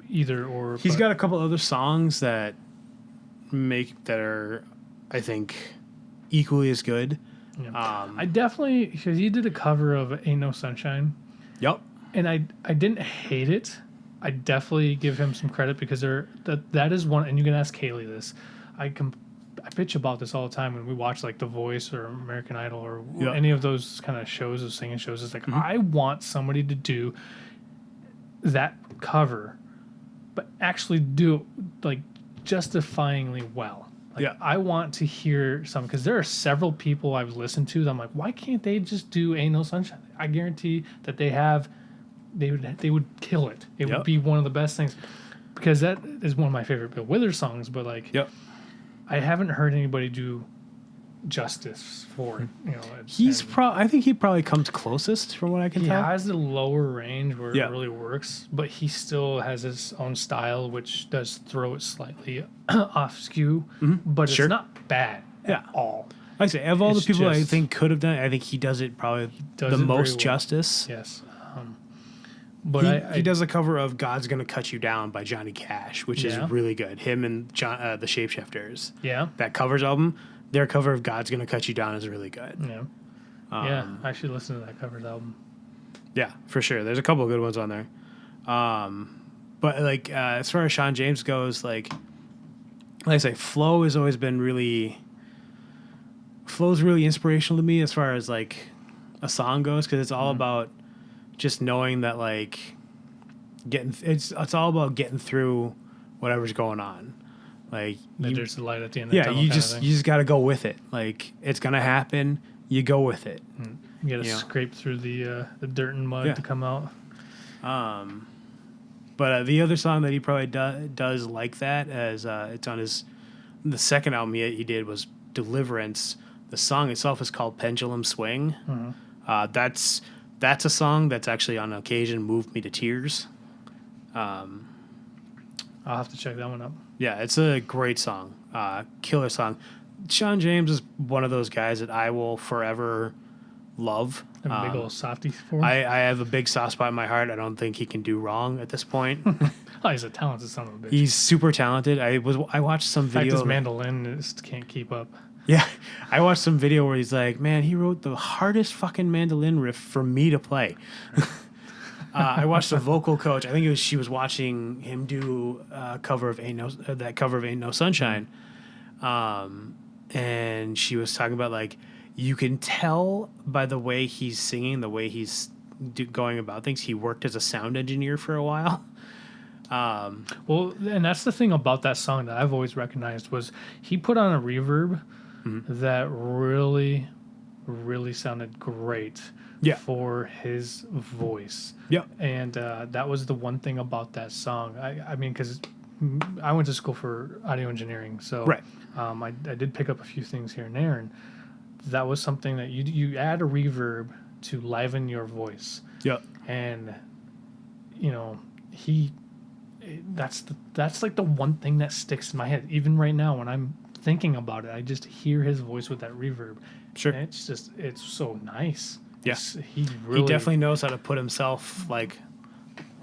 either or. He's got a couple other songs that are, I think, equally as good. Yeah. I definitely, because he did a cover of Ain't No Sunshine. Yep. And I didn't hate it. I definitely give him some credit because that is one, and you can ask Kaylee this. I bitch about this all the time when we watch like The Voice or American Idol or any of those kind of shows, of singing shows. It's like, I want somebody to do that cover, but actually do it like justifyingly well. Like, I want to hear some, because there are several people I've listened to that I'm like, why can't they just do Ain't No Sunshine? I guarantee that they would kill it. It would be one of the best things, because that is one of my favorite Bill Withers songs. But like, I haven't heard anybody do justice for it. You know, I think he probably comes closest from what I can tell. He has the lower range where it really works, but he still has his own style, which does throw it slightly off skew. But it's not bad at all. Like I say, of all the people I think could have done it, I think he does it probably the most justice. Yes. But he does a cover of God's Gonna Cut You Down by Johnny Cash, which is really good. Him and the Shapeshifters. Yeah. That covers album, their cover of God's Gonna Cut You Down is really good. Yeah. I should listen to that covers album. Yeah, for sure. There's a couple of good ones on there. But like as far as Sean James goes, like I say, Flow's really inspirational to me as far as like a song goes, because it's all about just knowing that like it's all about getting through whatever's going on. Like there's the light at the end. Yeah, you just got to go with it. Like it's gonna happen. You go with it. You got to scrape through the dirt and mud to come out. But the other song that he probably does like that, as it's on the second album he did, was Deliverance. The song itself is called Pendulum Swing. That's a song that's actually on occasion moved me to tears. I'll have to check that one up. Yeah, it's a great song. Killer song. Sean James is one of those guys that I will forever love. A big old softie for him. I have a big soft spot in my heart. I don't think he can do wrong at this point. Oh, he's a talented son of a bitch. He's super talented. I watched some video. In fact, his mandolin just can't keep up. Yeah, I watched some video where he's like, man, he wrote the hardest fucking mandolin riff for me to play. I watched a vocal coach. I think she was watching him do a cover of Ain't No Sunshine. And she was talking about like, you can tell by the way he's singing, the way he's going about things. He worked as a sound engineer for a while. Well, and that's the thing about that song that I've always recognized was he put on a reverb that really, really sounded great for his voice. Yeah. And that was the one thing about that song. I mean, because I went to school for audio engineering, so I did pick up a few things here and there, and that was something that you add a reverb to liven your voice. Yeah. And, you know, that's like the one thing that sticks in my head. Even right now when I'm thinking about it, I just hear his voice with that reverb. Sure. And it's so nice. Yes. He definitely knows how to put himself like,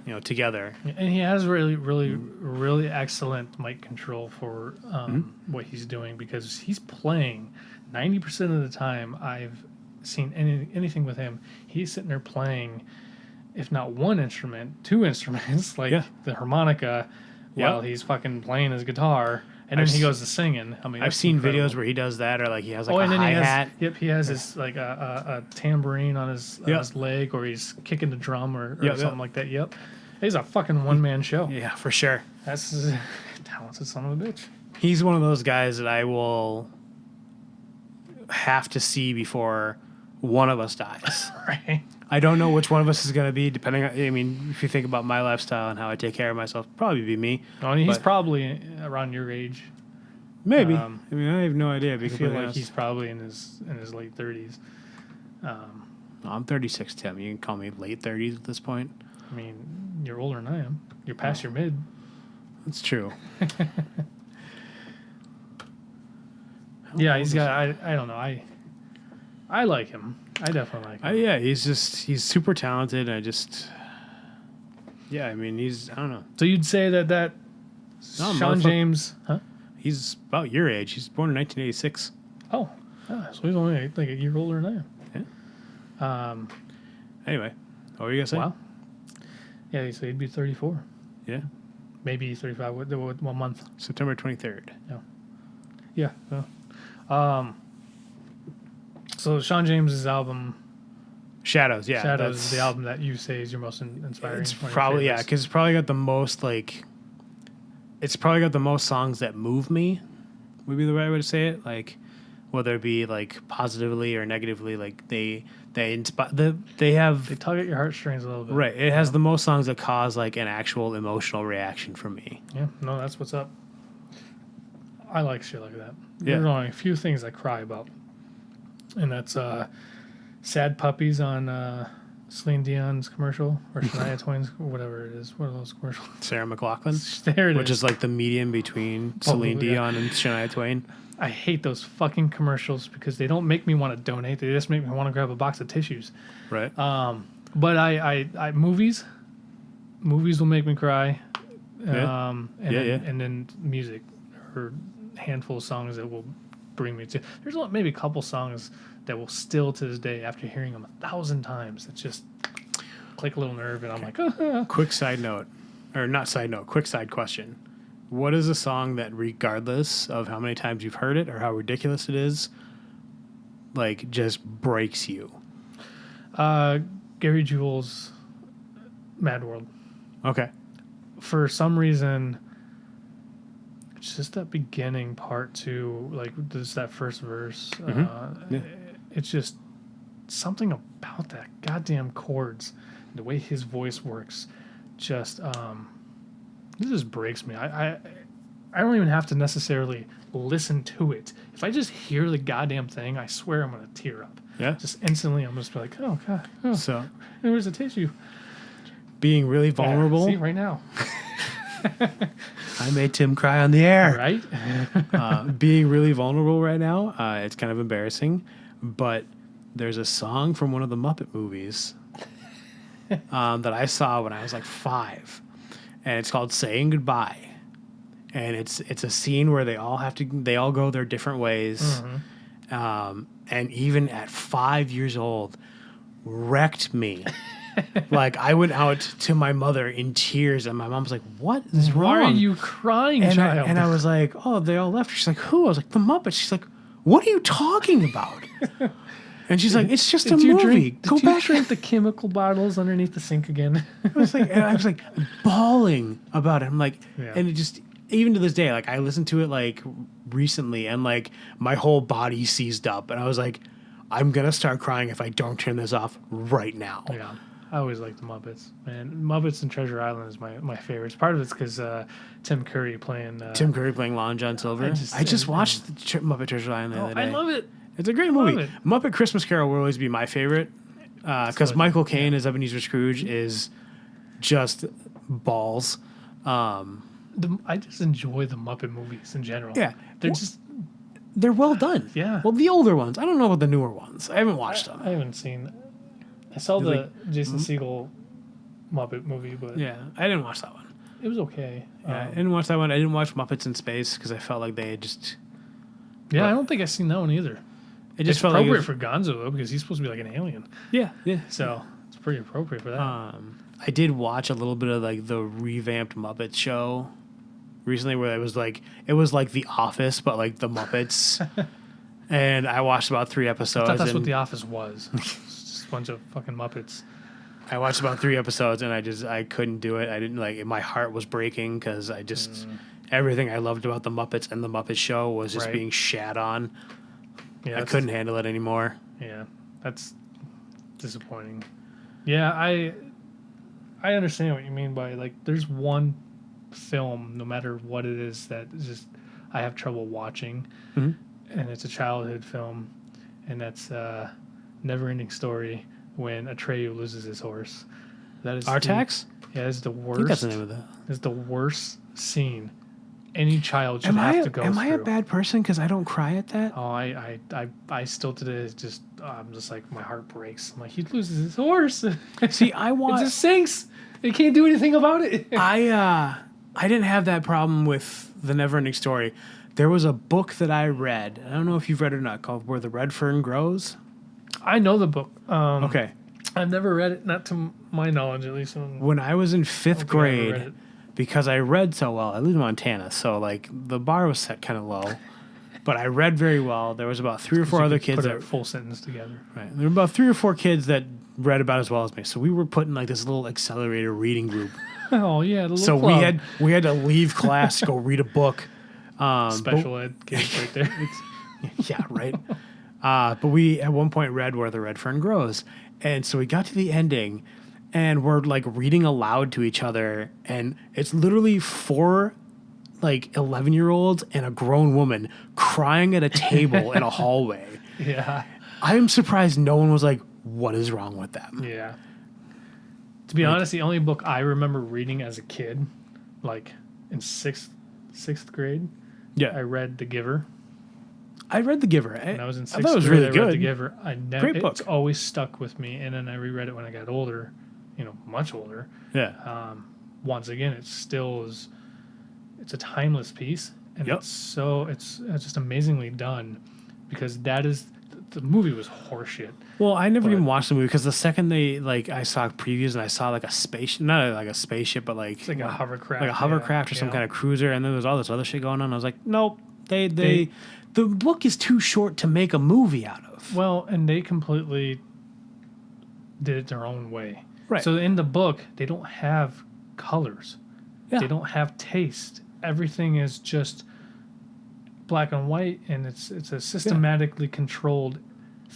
you know, together. And he has really, really, really excellent mic control for what he's doing, because he's playing 90% of the time I've seen anything with him. He's sitting there playing, if not one instrument, two instruments, like the harmonica, while he's fucking playing his guitar, and then he goes to singing. I mean, I've seen videos where he does that, or like he has like a hi-hat. He has his like a tambourine on his leg, or he's kicking the drum or something like that. Yep. He's a fucking one-man show. Yeah, for sure. That's a talented son of a bitch. He's one of those guys that I will have to see before one of us dies. Right. I don't know which one of us is going to be, depending on, I mean, if you think about my lifestyle and how I take care of myself, probably be me. Oh, he's probably around your age. Maybe. I mean, I have no idea. I feel like he's probably in his late 30s. I'm 36, Tim. You can call me late 30s at this point. I mean, you're older than I am. You're past your mid. That's true. Yeah, he's got. I don't know. I like him. I definitely like him. Yeah, he's super talented. Yeah, I mean, I don't know. So you'd say that No, Sean James, huh? He's about your age. He's born in 1986. Oh, so he's only like a year older than I am. Yeah. Anyway, what were you gonna say? Wow. Yeah, so he'd be 34. Yeah. Maybe 35. What month? September 23rd. Yeah. So Sean James's album Shadows. Yeah. Shadows is the album that you say is your most inspiring. It's one of your probably favorites. because it's probably got the most like. It's probably got the most songs that move me. Would be the right way to say it. Like, whether it be like positively or negatively, like they inspire. They have. They tug at your heartstrings a little bit. Right. It has the most songs that cause like an actual emotional reaction from me. Yeah. No, that's what's up. I like shit like that. Yeah. There's only a few things I cry about, and that's sad puppies on Celine Dion's commercial or Shania Twain's, whatever it is. One of those commercials. Sarah McLachlan, There it which is like the medium between Celine Dion and Shania Twain. I hate those fucking commercials because they don't make me want to donate. They just make me want to grab a box of tissues. Right. But I movies will make me cry. And then music or handful of songs that will bring me to. There's maybe a couple songs that will still to this day, after hearing them 1,000 times, that just click a little nerve, and I'm like, Quick side note, or not side note, quick side question. What is a song that, regardless of how many times you've heard it or how ridiculous it is, like just breaks you? Gary Jules' Mad World. Okay. For some reason, it's just that beginning part too, like just that first verse. Yeah. It's just something about that goddamn chords, the way his voice works, just this just breaks me. I don't even have to necessarily listen to it. If I just hear the goddamn thing, I swear I'm gonna tear up. Yeah. Just instantly, I'm just like, oh god, So where's the tissue? being really vulnerable. See right now, I made Tim cry on the air. right? Being really vulnerable right now. It's kind of embarrassing, but there's a song from one of the Muppet movies that I saw when I was like 5, and it's called "Saying Goodbye," and it's a scene where they all go their different ways, and even at 5 years old, wrecked me. Like, I went out to my mother in tears, and my mom's like, "What is wrong? Why are you crying, child?" And I was like, "Oh, they all left." She's like, "Who?" I was like, "The Muppets." She's like, "What are you talking about?" And she's like, "It's just a movie. Go Did you back." drink the chemical bottles underneath the sink again? I was like bawling about it. I'm like, Yeah. and it just, even to this day, like I listened to it like recently, and like my whole body seized up, and I was like, I'm gonna start crying if I don't turn this off right now. Yeah. I always liked the Muppets. Man, Muppets and Treasure Island is my favorites. Part of it's because Tim Curry playing... Tim Curry playing Lon John Silver. I just watched the Muppet Treasure Island the other day. I love it. It's a great movie. Muppet Christmas Carol will always be my favorite because Michael Caine as Ebenezer Scrooge is just balls. I just enjoy the Muppet movies in general. Yeah. They're well done. Yeah. Well, the older ones. I don't know about the newer ones. I haven't watched them. I haven't seen... I saw the Jason Segel Muppet movie, but... Yeah, I didn't watch that one. It was okay. Yeah, I didn't watch that one. I didn't watch Muppets in Space because I felt like they had just... Yeah, I don't think I've seen that one either. It just it's felt appropriate like for Gonzo, though, because he's supposed to be like an alien. Yeah. So it's pretty appropriate for that. I did watch a little bit of like the revamped Muppet show recently, where it was like The Office, but like the Muppets. And I watched about 3 episodes. I thought that's what The Office was. It's just a bunch of fucking Muppets. I watched about 3 episodes, and I couldn't do it. I didn't like. My heart was breaking because I just everything I loved about the Muppets and the Muppet Show was just being shat on. Yeah, I couldn't handle it anymore. Yeah, that's disappointing. Yeah, I understand what you mean by like. There's one film, no matter what it is, that is just I have trouble watching, and it's a childhood film, and that's Never-Ending Story when Atreyu loses his horse. That is Artax? Yeah, it's the worst. I think that's the name of that. It's the worst scene any child should have to go am through. I a bad person because I don't cry at that? Oh, I still today just I'm just like my heart breaks. I'm like he loses his horse. See, I It want. just sinks. They can't do anything about it. I didn't have that problem with the Neverending Story. There was a book that I read. I don't know if you've read it or not, called Where the Red Fern Grows. I know the book. Okay. I've never read it, not to my knowledge at least. When I was in fifth think I ever read grade, it. because I read so well, I lived in Montana, so like the bar was set kind of low, but I read very well. There was about 3 or 4 other kids put that a full sentence together. right. There were about 3 or 4 kids that read about as well as me. So we were put in like this little accelerator reading group. Oh yeah, the little So club. we had to leave class to go read a book. Special ed kids right there. Yeah, right. But we at one point read Where the Red Fern Grows, and so we got to the ending, and we're like reading aloud to each other, and it's literally 4 like 11-year-olds and a grown woman crying at a table in a hallway. Yeah, I am surprised no one was like, "What is wrong with them?" yeah. To be honest, the only book I remember reading as a kid, like in sixth grade, Yeah, I read The Giver. I read The Giver. When I was in I sixth thought it was grade, really I read The good. Giver. Great book. It's always stuck with me, and then I reread it when I got older, much older. Yeah, Once again, it still is. It's a timeless piece, and Yep. it's just amazingly done, because that is the movie was horseshit. well, I never but- even watched the movie because the second I saw previews and I saw like a space, not like a spaceship, but like It's like a hovercraft, like a hovercraft or some kind of cruiser, and then there's all this other shit going on. I was like, nope, the book is too short to make a movie out of. Well, and they completely did it their own way. Right. So in the book, they don't have colors. Yeah. They don't have taste. Everything is just black and white, and it's a systematically controlled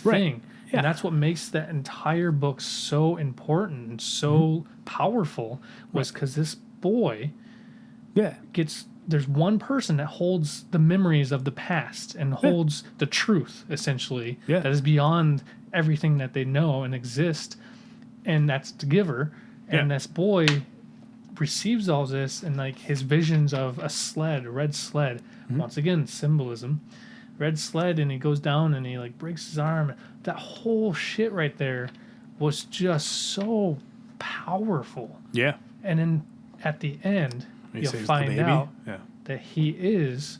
Right. thing. Yeah. And that's what makes that entire book so important and so powerful, was because this boy Yeah, there's one person that holds the memories of the past and holds the truth, essentially, Yeah. that is beyond everything that they know and exist, and that's the giver. And Yeah. this boy receives all this, and like his visions of a red sled, once again symbolism, red sled, and he goes down and he like breaks his arm. That whole shit right there was just so powerful. yeah. And then at the end, He you'll saves the find baby. out Yeah, that he is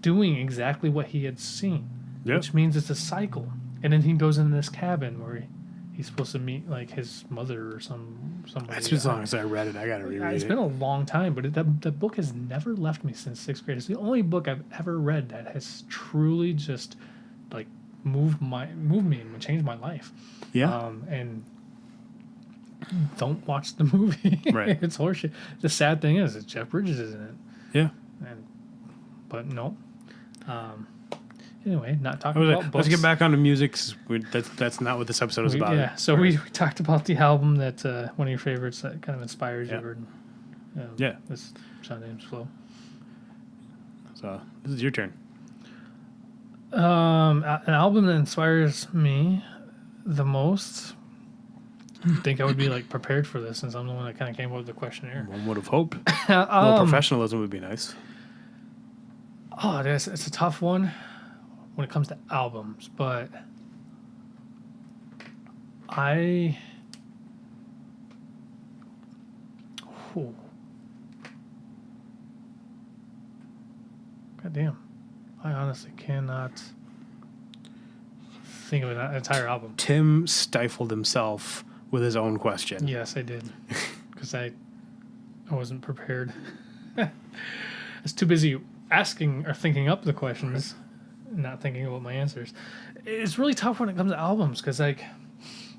doing exactly what he had seen, Yep. which means it's a cycle. And then he goes into this cabin where he's supposed to meet like his mother or somebody. that's as long as I read it. I gotta reread It's it. been a long time, but that book has never left me since sixth grade. It's the only book I've ever read that has truly just like moved me and changed my life. Yeah, And don't watch the movie. Right. It's horseshit. The sad thing is that Jeff Bridges is in it. yeah. But no. Anyway, not talking about books. Let's get back onto music. 'Cause that's not what this episode is about. Yeah, so we talked about the album that one of your favorites that kind of inspires Yeah. you. Or, Yeah. This Sean James Flow. So this is your turn. An album that inspires me the most. I think I would be like prepared for this, since I'm the one that kind of came up with the questionnaire. One would have hoped. A little professionalism would be nice. Oh, it's a tough one when it comes to albums, but I. Whew. God damn. I honestly cannot think of an entire album. Tim stifled himself with his own question. Yes, I did. Because I wasn't prepared. I was too busy asking or thinking up the questions, not thinking about my answers. It's really tough when it comes to albums, because like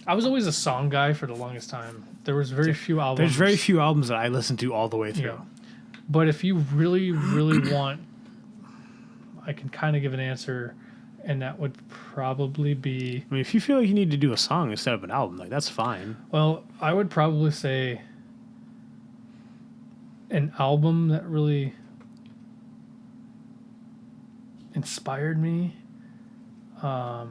I was always a song guy for the longest time. There was very few albums. There's very few albums that I listen to all the way through. Yeah. But if you really, really want, I can kind of give an answer, and that would probably be... I mean, if you feel like you need to do a song instead of an album, like that's fine. Well, I would probably say an album that really inspired me. I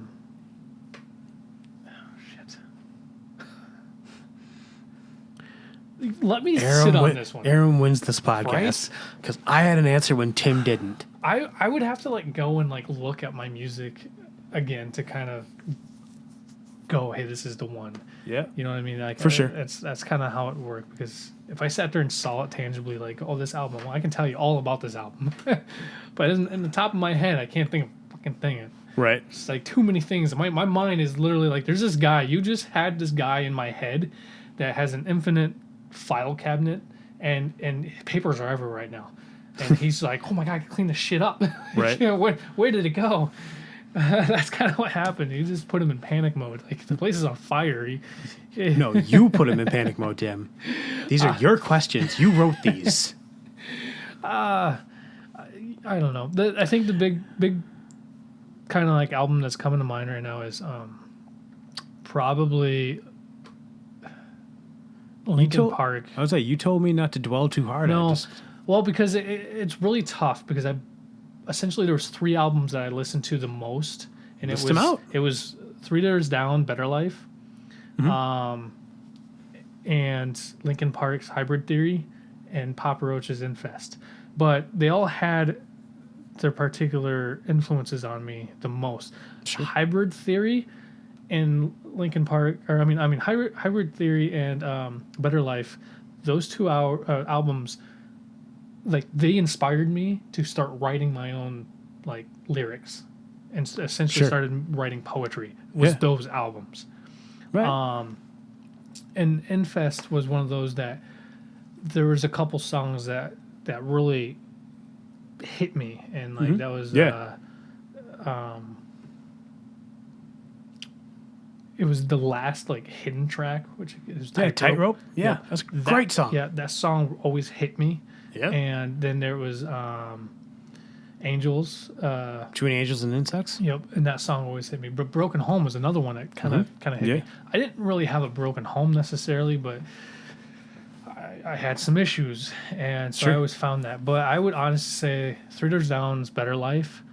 let me sit on this one. Aram wins this podcast because I had an answer when Tim didn't. I would have to like go and like look at my music again to kind of go, hey, this is the one. Yeah. You know what I mean? Like, For sure. That's kind of how it worked, because if I sat there and saw it tangibly, like, oh, this album, well, I can tell you all about this album. But in the top of my head, I can't think of fucking thing. Right. It's like too many things. My mind is literally like, there's this guy. You just had this guy in my head that has an infinite file cabinet, and papers are everywhere right now. And he's like, oh my God, I can clean this shit up. Right. You know, where did it go? That's kind of what happened. You just put him in panic mode. Like, the place is on fire. No, you put him in panic mode, Tim. These are your questions. You wrote these. I don't know. I think the big kind of like album that's coming to mind right now is probably Linkin Park. I was like, you told me not to dwell too hard. No, well, because it's really tough, because essentially there was 3 albums that I listened to the most, and List them out. It was 3 Days Down, Better Life, and Linkin Park's Hybrid Theory, and Papa Roach's Infest. But they all had their particular influences on me the most. Sure. Hybrid Theory and Linkin Park, or I mean Hybrid Theory and Better Life. Those 2 albums, like, they inspired me to start writing my own like lyrics, and essentially started writing poetry with those albums. Right. And Infest was one of those that there was a couple songs that really hit me, and like that was it was the last like hidden track, which is Tightrope. Yeah, that's a great song. Yeah, that song always hit me. Yeah. And then there was Angels. Between Angels and Insects. Yep, and that song always hit me. But Broken Home was another one that kind of hit me. I didn't really have a broken home necessarily, but I had some issues, and so I always found that. But I would honestly say 3 Days Down's Better Life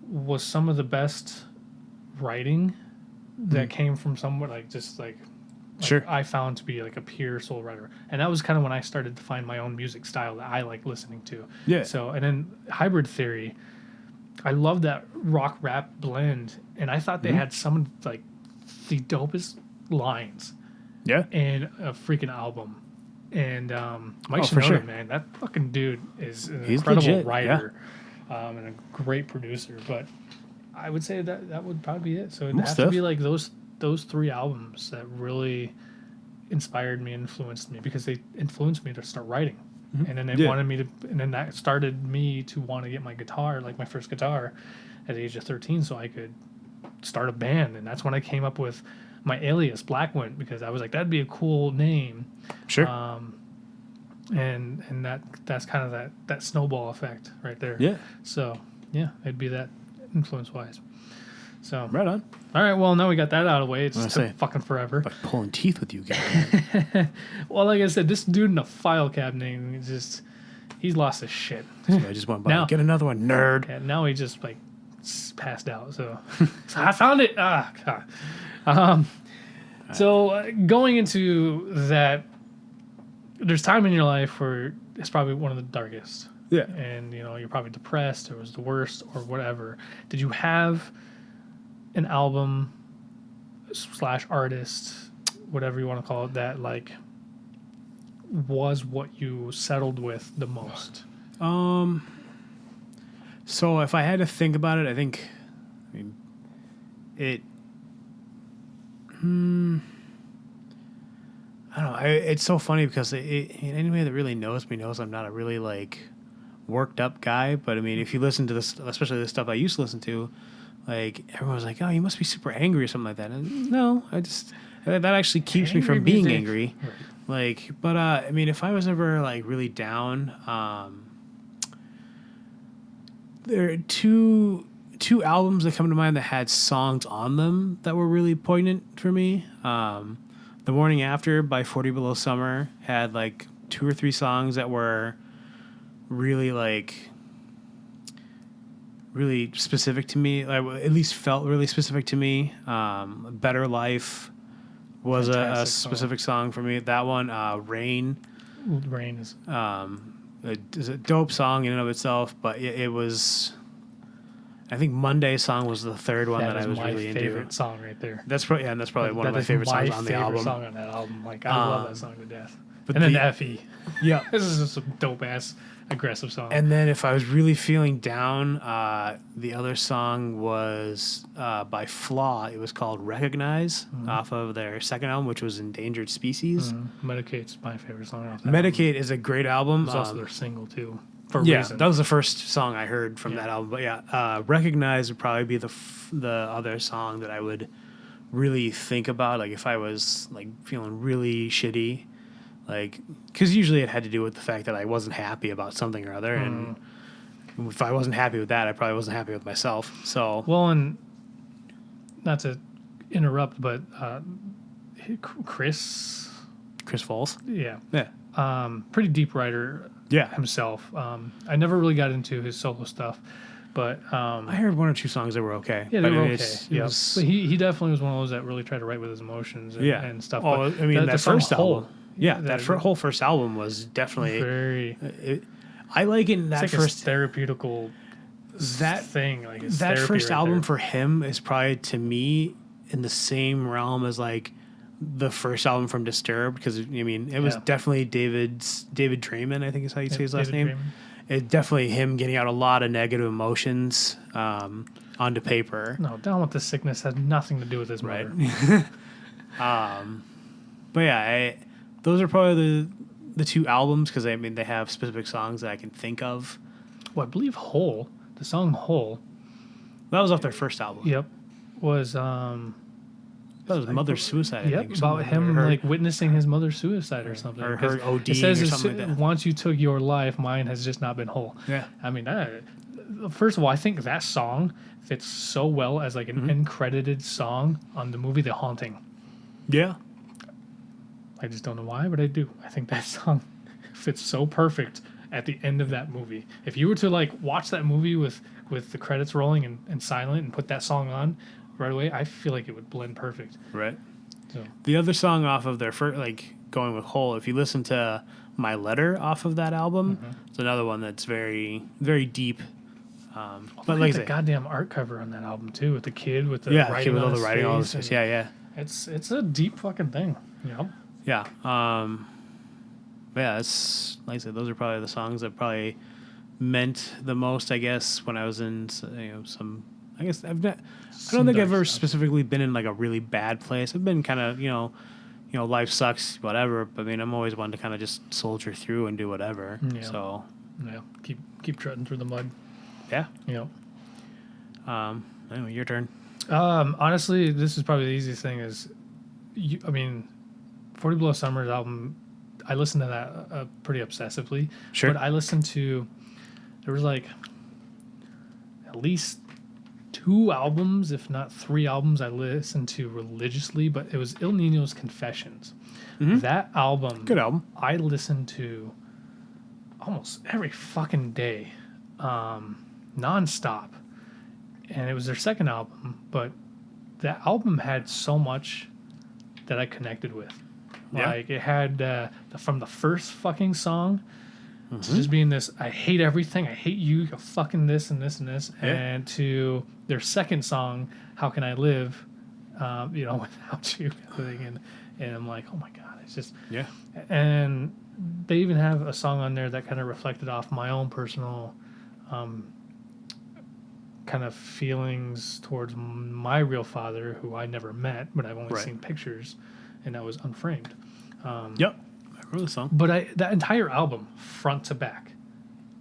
was some of the best writing that came from someone like I found to be like a pure soul writer. And that was kind of when I started to find my own music style that I like listening to. Yeah. So, and then Hybrid Theory, I love that rock rap blend, and I thought they had some of like the dopest lines in a freaking album. And Mike Shinoda, man, that fucking dude is an incredible writer and a great producer. But I would say that would probably be it. So it'd have to be like those 3 albums that really inspired me, influenced me, because they influenced me to start writing. And then they wanted me to, and then that started me to want to get my guitar, like my first guitar, at the age of 13, so I could start a band. And that's when I came up with my alias, Blackwint, because I was like, that'd be a cool name. Sure. And that's kind of that snowball effect right there. Yeah. So yeah, it'd be that influence wise. So right on. All right, well, now we got that out of the way. It just took fucking forever. Like pulling teeth with you guys. Well, like I said, this dude in a file cabinet, he's lost his shit. So I just went by, get another one, nerd. Yeah, now he just like passed out. So I found it. God. So going into that, there's time in your life where it's probably one of the darkest. Yeah. And you're probably depressed, or it was the worst, or whatever. Did you have an album / artist, whatever you want to call it, that like was what you settled with the most? So if I had to think about it, I don't know. It's so funny because anybody that really knows me knows I'm not a really like worked up guy. But I mean, if you listen to this, especially the stuff I used to listen to, like everyone was like, "Oh, you must be super angry" or something like that. And no, that actually keeps me from being angry. Right. Like, but I mean, if I was ever like really down, there are two albums that come to mind that had songs on them that were really poignant for me. The Morning After by 40 Below Summer had like 2 or 3 songs that were really really specific to me. At least felt really specific to me. Better Life was a Fantastic song. specific song for me. That one, Rain, Rain is is a dope song in and of itself, but it was. I think Monday's song was the third one that I was really into. my favorite song right there. That's probably one of my favorite songs on the album. Song on that album. Like I love that song to death. But And then FE. Yeah. This is just a dope ass aggressive song. And then if I was really feeling down, the other song was by Flaw. It was called Recognize off of their second album, which was Endangered Species. Medicate's my favorite song off that Medicate is a great album. album. It's also their single too. For a Yeah, reason. that was the first song I heard from that album. But yeah, Recognize would probably be the other song that I would really think about. Like if I was like feeling really shitty, like because usually it had to do with the fact that I wasn't happy about something or other, and if I wasn't happy with that, I probably wasn't happy with myself. So Well, and not to interrupt, but Chris, Falls, yeah, yeah, pretty deep writer yeah. himself. I never really got into his solo stuff, but I heard one or two songs that were okay. yeah, they but were it okay. was- But he definitely was one of those that really tried to write with his emotions and, yeah, and stuff. Oh, But I mean, the that song first Whole, album, yeah, that whole first album was definitely. very I like it in that it's like first a therapeutical that thing. Like it's that therapy first right album there. for him is probably to me in the same realm as like the first album from Disturbed, because I mean it was Yeah. definitely David Draymond, I think is how you say his last David name. Draymond. It definitely him getting out a lot of negative emotions onto paper. No, Down with the Sickness had nothing to do with his mother. But yeah, those are probably the two albums, because I mean they have specific songs that I can think of. Well, I believe Whole, the song Whole, That was off their first album. yep, was That was Mother's Suicide. I yep, think, or about something, him or her- like witnessing his mother's suicide or something. or 'Cause her ODing it says or something like that. once you took your life, mine has just not been whole. Yeah. I mean, first of all, I think that song fits so well as like an uncredited song on the movie The Haunting. Yeah. I just don't know why, but I do. I think that song fits so perfect at the end of that movie. If you were to like watch that movie with the credits rolling and silent and put that song on right away, I feel like it would blend perfect. Right. So The other song off of their first, like going with Whole, if you listen to My Letter off of that album, it's another one that's very, very deep. But like I the say, goddamn art cover on that album too, with the kid with the yeah, writing with on all the his writing, all face this, and yeah. It's a deep fucking thing. Yep. Yeah. But yeah, it's like I said, those are probably the songs that probably meant the most, I guess, when I was in some. I guess I don't think I've ever specifically been in like a really bad place. I've been kind of life sucks, whatever. But I mean, I'm always one to kind of just soldier through and do whatever. Yeah. So Yeah. Keep trudging through the mud. yeah. Yep. Anyway, your turn. Honestly, this is probably the easiest thing. I mean, 40 Below Summer's album, I listened to that pretty obsessively. Sure. But I listened to, there was like at least 2 albums, if not 3 albums, I listened to religiously. But it was Il Nino's Confessions. That album, Good album. I listened to almost every fucking day, nonstop. And it was their second album, but that album had so much that I connected with. Yeah. Like it had from the first fucking song to just being this, I hate everything, I hate you, you're fucking this and this and this, Yeah. and to their second song, How Can I Live, without you, and I'm like, oh my god, it's just, Yeah. and they even have a song on there that kind of reflected off my own personal kind of feelings towards my real father, who I never met, but I've only Right. seen pictures, and that was Unframed. Yep. I remember the song. But that entire album, front to back,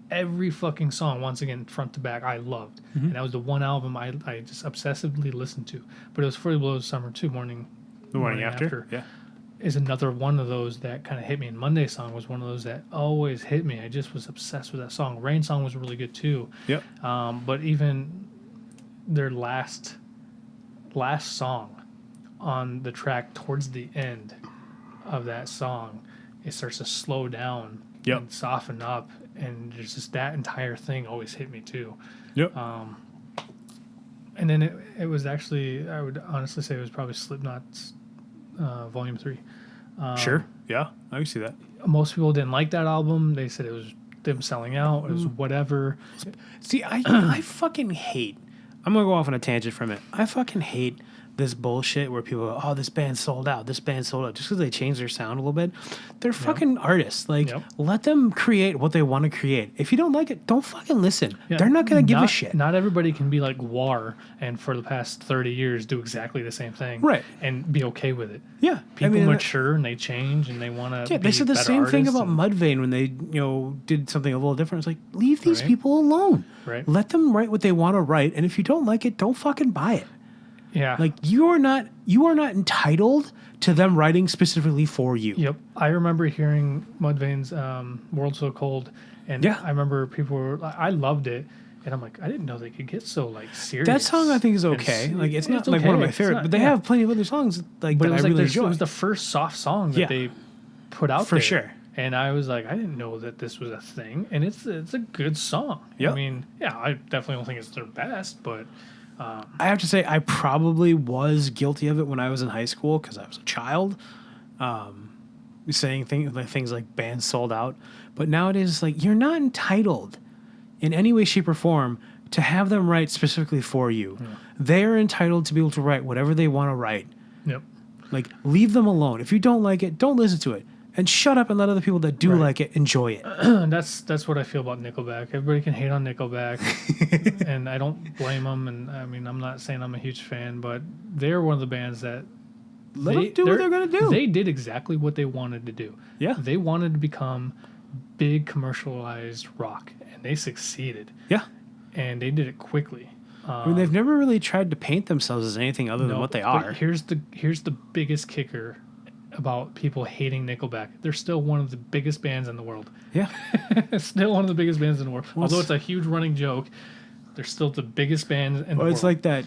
every fucking song, once again, front to back, I loved. And that was the one album I just obsessively listened to. But it was 40 Below Summer 2, The morning after. Yeah. is another one of those that kind of hit me. And Monday Song was one of those that always hit me. I just was obsessed with that song. Rain Song was really good too. Yep. But even their last song on the track towards the end of that song, it starts to slow down Yep. and soften up. And there's just that entire thing always hit me too. Yep. And then it was actually, I would honestly say it was probably Slipknot's Volume 3. Sure. Yeah, I can see that. Most people didn't like that album. They said it was them selling out. It was whatever. See, I fucking hate. I'm gonna go off on a tangent from it. I fucking hate this bullshit where people go, "Oh, this band sold out. This band sold out," just because they changed their sound a little bit. They're fucking artists. Like, let them create what they want to create. If you don't like it, don't fucking listen. Yeah, They're not gonna give a shit. Not everybody can be like War and for the past 30 years do exactly the same thing, Right. And be okay with it. Yeah, People mature and they change and they want to. Yeah, they said the same thing about Mudvayne when they did something a little different. It's like, leave these people alone. Right. Let them write what they want to write, and if you don't like it, don't fucking buy it. Yeah. Like you are not entitled to them writing specifically for you. Yep. I remember hearing Mudvayne's World So Cold, and I remember people were I loved it, and I'm like, I didn't know they could get so like serious. That song I think is okay. Like it's not like one of my favorite, but they have plenty of other songs like that I really enjoy. It was the first soft song that they put out for there. Sure. And I was like, I didn't know that this was a thing, and it's a good song. Yep. I mean, I definitely don't think it's their best, but I have to say I probably was guilty of it when I was in high school because I was a child, saying things like bands sold out. But nowadays, it's like you're not entitled in any way, shape, or form to have them write specifically for you. Yeah. They're entitled to be able to write whatever they want to write. Yep. Like leave them alone. If you don't like it, don't listen to it. And shut up and let other people that do like it enjoy it. That's what I feel about Nickelback. Everybody can hate on Nickelback, and I don't blame them. And I mean, I'm not saying I'm a huge fan, but they're one of the bands that let them do what they're gonna do. They did exactly what they wanted to do. Yeah, they wanted to become big commercialized rock, and they succeeded. Yeah, and they did it quickly. I mean, they've never really tried to paint themselves as anything other than what they are. Here's the biggest kicker about people hating Nickelback. They're still one of the biggest bands in the world. Yeah. Still one of the biggest bands in the world. Although it's a huge running joke, they're still the biggest band in the world. It's like that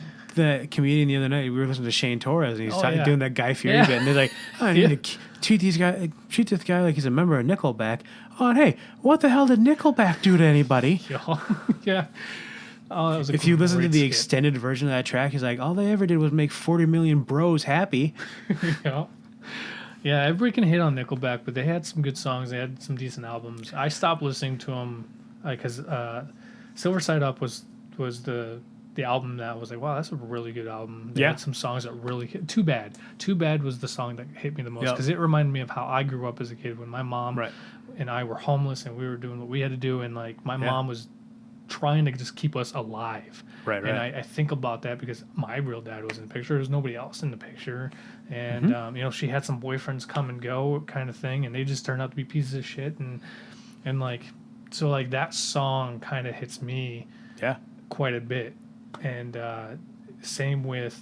comedian the other night. We were listening to Shane Torres, and he's doing that Guy Fieri bit. And they're like, I need to treat this guy like he's a member of Nickelback. Oh, and hey, what the hell did Nickelback do to anybody? Yeah. Oh, that was if you listen to the extended version of that track, he's like, all they ever did was make 40 million bros happy. Yeah, everybody can hate on Nickelback, but they had some good songs. They had some decent albums. I stopped listening to them because Silver Side Up was the album that was like, wow, that's a really good album. They had some songs that really hit. Too Bad was the song that hit me the most because it reminded me of how I grew up as a kid when my mom and I were homeless and we were doing what we had to do, and like my mom was trying to just keep us alive. Right. And I think about that because my real dad was in the picture. There's nobody else in the picture. And, she had some boyfriends come and go kind of thing, and they just turned out to be pieces of shit. And like, so like that song kind of hits me quite a bit. And same with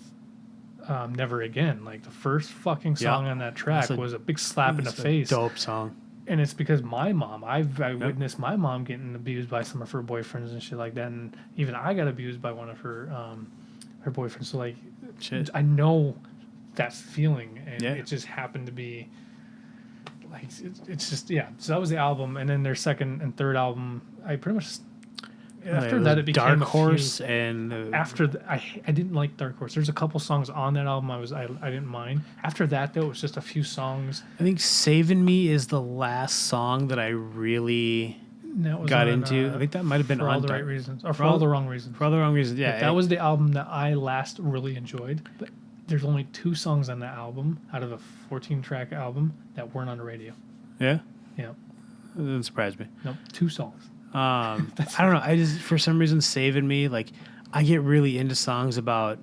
Never Again. Like the first fucking song on that track was a big slap in the face. Dope song. And it's because my mom, I witnessed my mom getting abused by some of her boyfriends and shit like that. And even I got abused by one of her boyfriends. So like, I know that feeling, and it just happened to be like, it's just, so that was the album. And then their second and third album, I pretty much, after that it became Dark Horse. And after I didn't like Dark Horse. There's a couple songs on that album I didn't mind. After that though, it was just a few songs. I think Saving Me is the last song that I really got into. I think that might have been For All the Right Reasons, or For All the Wrong Reasons. For All the Wrong Reasons, yeah. That was the album that I last really enjoyed. But there's only 2 songs on that album out of a 14-track album that weren't on the radio. Yeah? Yeah. That doesn't surprise me. Nope, 2 songs. I don't know. I just, for some reason, Saving Me, like, I get really into songs about,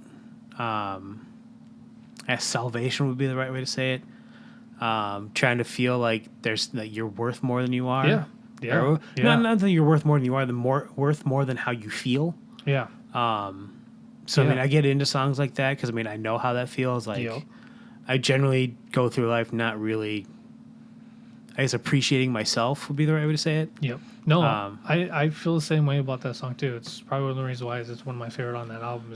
salvation would be the right way to say it. Trying to feel like you're worth more than you are. Yeah. Not that you're worth more than you are, worth more than how you feel. Yeah. So, I mean, I get into songs like that because, I mean, I know how that feels. Like, I generally go through life not really, I guess, appreciating myself would be the right way to say it. Yep. No, I feel the same way about that song, too. It's probably one of the reasons why it's one of my favorite on that album.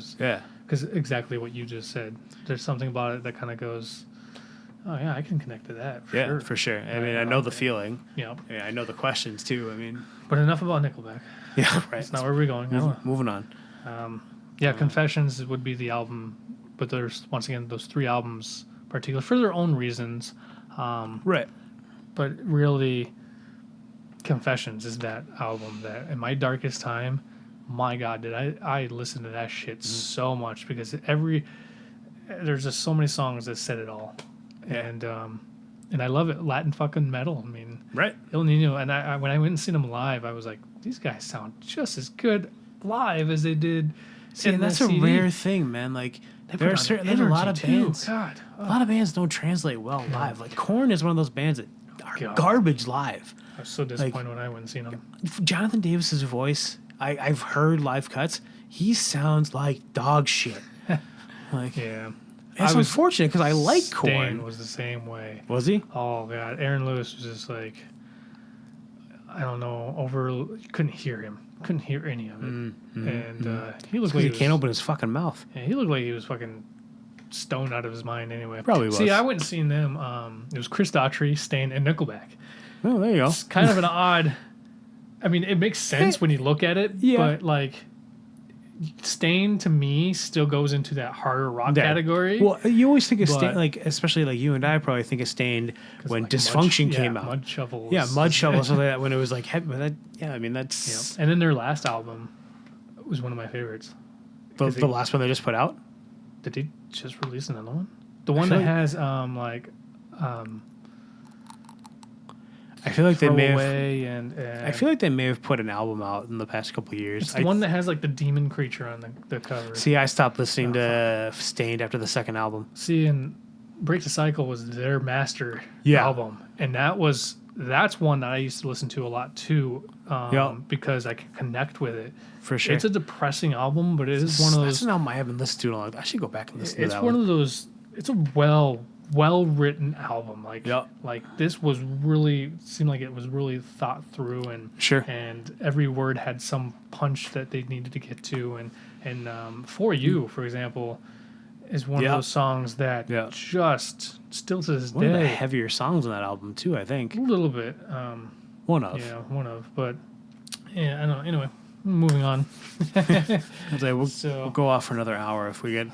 Because exactly what you just said. There's something about it that kind of goes, oh, yeah, I can connect to that. For sure. I mean, I know the feeling. Yeah. I know the questions, too. I mean. But enough about Nickelback. Yeah, right. That's not where we're going. Moving on. Confessions would be the album, but there's, once again, those 3 albums particular for their own reasons. Right. But really, Confessions is that album that in my darkest time, my God, did I listen to that shit so much because there's just so many songs that said it all. And I love it. Latin fucking metal. I mean, Right. El Nino. And I when I went and seen them live, I was like, these guys sound just as good live as they did. See, in and that's the a CD. rare thing, man. Like, They there's put on a lot of energy, too. bands. God, A lot of bands don't translate well live. Like, Korn is one of those bands that are God. garbage live. I was so disappointed when I went and seen them. Jonathan Davis's voice, I've heard live cuts. He sounds like dog shit. Like, Yeah. it's unfortunate because I like Stain Korn. was the same way. Was he? Oh God, Aaron Lewis was just like, I don't know, you couldn't hear him, couldn't hear any of it, and he looked like He can't open his fucking mouth. Yeah, he looked like he was fucking stoned out of his mind anyway. Probably was. See, I went and seen them. It was Chris Daughtry, Stain, and Nickelback. Oh, there you go. It's kind of an odd. I mean, it makes sense when you look at it, Yeah. but like. Stain to me still goes into that harder rock category. Well, you always think of But- Stained, like, especially like you and I probably think of Stained when like Dysfunction came out. Mud Shovels. Yeah, Mud Shovels, something like that when it was like heavy. But that, yeah, I mean, that's And then their last album was one of my favorites. the last one they just put out. Did they just release another one? The one that like- has I feel like they may have. Throwaway and I feel like they may have put an album out in the past couple of years. it's the one that has like the demon creature on the cover. See, I stopped listening to Stained after the second album. See, and Break the Cycle was their master Yeah. album, and that's one that I used to listen to a lot too, because I could connect with it. For sure. It's a depressing album, but it is one of That's those. an album I haven't listened to in a long time. I should go back and listen to It's that one of those. It's a well written album. Like this was really seemed like it was really thought through and Sure. and every word had some punch that they needed to get to and For You, for example, is one of those songs that just still to this One of the day heavier songs on that album too, I think. a little bit One of. but yeah, I don't know. Anyway, moving on. I'll say So- we'll go off for another hour if we get All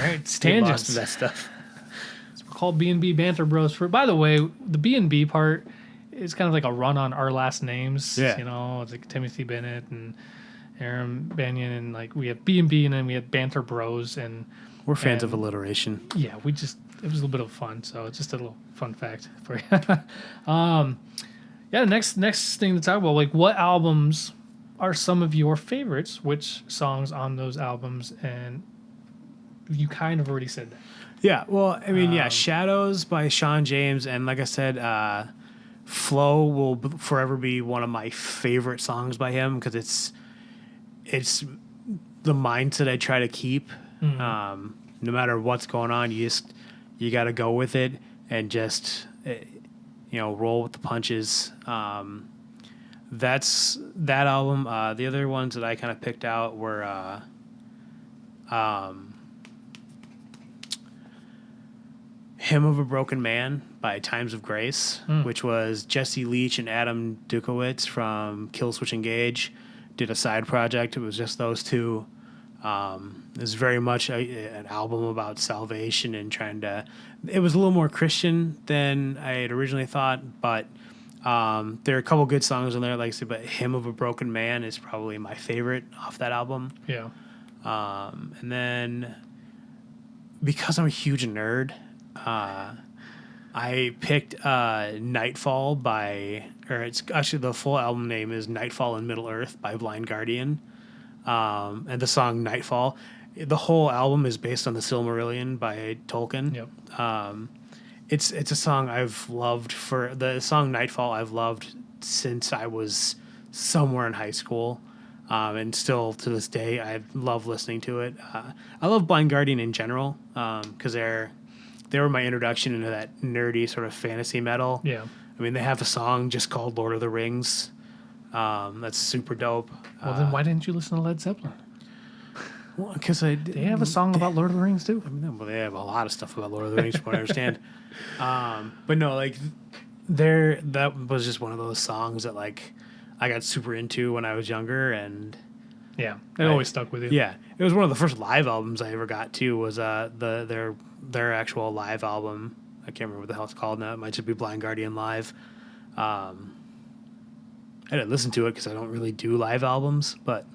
right, it's get lost tangents. in that stuff. Called B&B Banter Bros. By the way, the B&B part is kind of like a run on our last names. Yeah. You know, it's like Timothy Bennett and Aram Banyan, and like we have B&B, and then we have Banter Bros. And We're fans of And- alliteration. yeah, it was a little bit of fun. So it's just a little fun fact for you. Yeah, next thing to talk about, like what albums are some of your favorites? Which songs on those albums? And you kind of already said that. Yeah, well, I mean, Shadows by Sean James, and like I said, Flow will forever be one of my favorite songs by him because it's the mindset I try to keep. No matter what's going on, you got to go with it and just roll with the punches. That's that album. The other ones that I kind of picked out were. Hymn of a Broken Man by Times of Grace, which was Jesse Leach and Adam Dukowitz from Killswitch Engage did a side project. It was just those two. It was very much an album about salvation and trying to... It was a little more Christian than I had originally thought, but there are a couple good songs on there, like I said, but Hymn of a Broken Man is probably my favorite off that album. Yeah. And then, because I'm a huge nerd, I picked Nightfall it's actually the full album name is Nightfall in Middle Earth by Blind Guardian. And the song Nightfall, the whole album is based on the Silmarillion by Tolkien. Yep. It's a song I've loved the song Nightfall I've loved since I was somewhere in high school. And still to this day, I love listening to it. I love Blind Guardian in general because they were my introduction into that nerdy sort of fantasy metal. Yeah. I mean, they have a song just called Lord of the Rings. That's super dope. Well, then why didn't you listen to Led Zeppelin? Well, because They have a song about Lord of the Rings too. I mean, well, they have a lot of stuff about Lord of the Rings, from what I understand. But no, like, that was just one of those songs that, like, I got super into when I was younger, and Yeah, it always stuck with you. Yeah, it was one of the first live albums I ever got too. Was their actual live album. I can't remember what the hell it's called now. It might just be Blind Guardian Live. I didn't listen to it because I don't really do live albums, but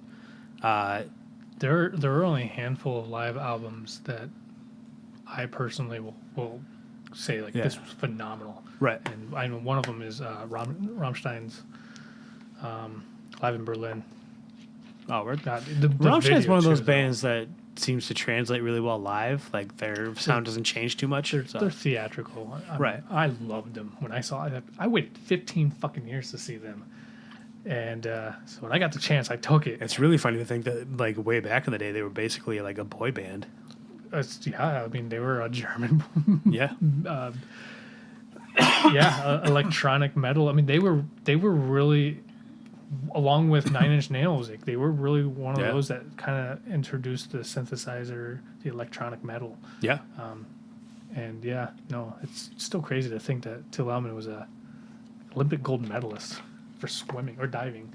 There are only a handful of live albums that I personally will say like this was phenomenal. Right. And I know one of them is Rammstein's Live in Berlin. Oh, we're The Rammstein's video one of those too, bands that seems to translate really well live. Like their sound doesn't change too much. They're theatrical. Right. I loved them when I saw it. I waited 15 fucking years to see them. And so when I got the chance, I took it. It's really funny to think that like way back in the day, they were basically like a boy band. Yeah, I mean, they were a German Yeah. electronic metal. I mean, they were really, along with Nine Inch Nails, like, they were really one of those that kind of introduced the synthesizer, the electronic metal. Yeah. And yeah, no, it's still crazy to think that Till Lindemann was a Olympic gold medalist for swimming or diving.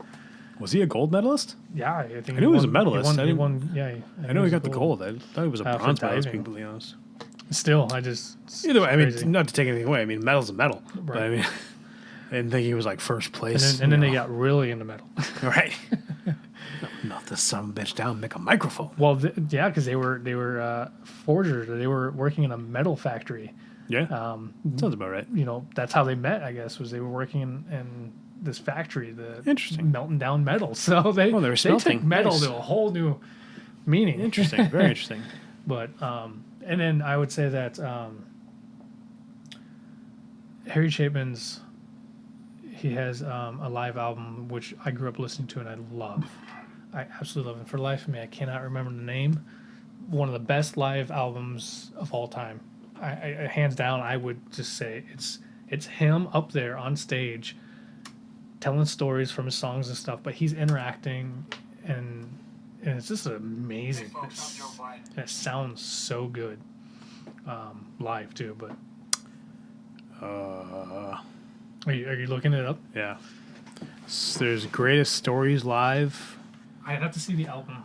Was he a gold medalist? Yeah, I think I knew he was a medalist. He won, yeah, I know he got the gold. I thought he was a for bronze medalist, to be diving. completely honest. Still, Either way, I mean, crazy. not to take anything away. I mean, medal's a medal. But Right. I mean, I didn't think he was like first place. And then they got really into metal. right. Knock this son of a bitch down, make a microphone. Well, yeah, because they were forgers. They were working in a metal factory. Yeah. Sounds about right. You know, that's how they met. I guess was they were working in this factory, Interesting. melting down metal. So they were smelting. took metal Nice. to a whole new meaning. Interesting. Very interesting. But and then I would say that Harry Chapin's he has a live album which I grew up listening to and I love. I absolutely love it. For the life of me, I cannot remember the name. One of the best live albums of all time. I hands down, I would just say it's him up there on stage, telling stories from his songs and stuff. But he's interacting, and it's just amazing. It sounds so good live too. But are you looking it up? Yeah. There's Greatest Stories Live. I have to see the album.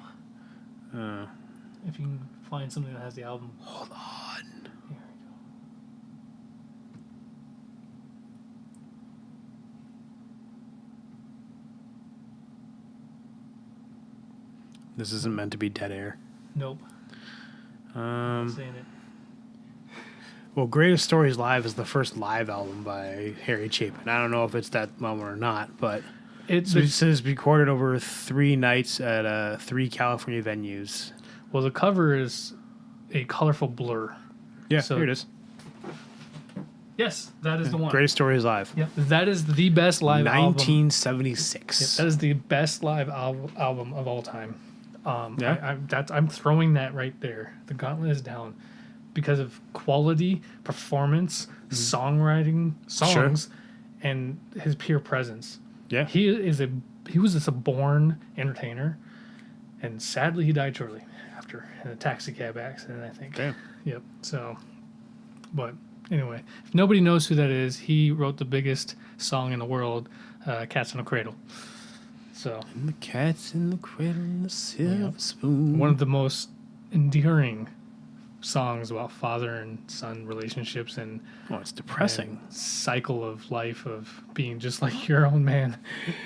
Uh, If you can find something that has the album. hold on. Here we go. This isn't meant to be dead air. Nope. I'm saying it. Well, Greatest Stories Live is the first live album by Harry Chapin. I don't know if it's that one or not, but it says recorded over 3 nights at 3 California venues. Well, the cover is a colorful blur. Yeah, So- here it is. Yes, that is the one. Greatest Stories Live. Yep, that is the best live album. 1976. Yep, that is the best live album of all time. Yeah? I'm throwing that right there. The gauntlet is down because of quality, performance, songwriting, songs, and his pure presence. Yeah. He was just a born entertainer, and sadly he died shortly after in a taxi cab accident, I think. Damn. Yep. So, but anyway, if nobody knows who that is, he wrote the biggest song in the world, "Cats in a Cradle." So And the cat's in the cradle and the silver spoon. one of the most endearing songs about father and son relationships and Oh, it's depressing. and cycle of life of being just like your own man.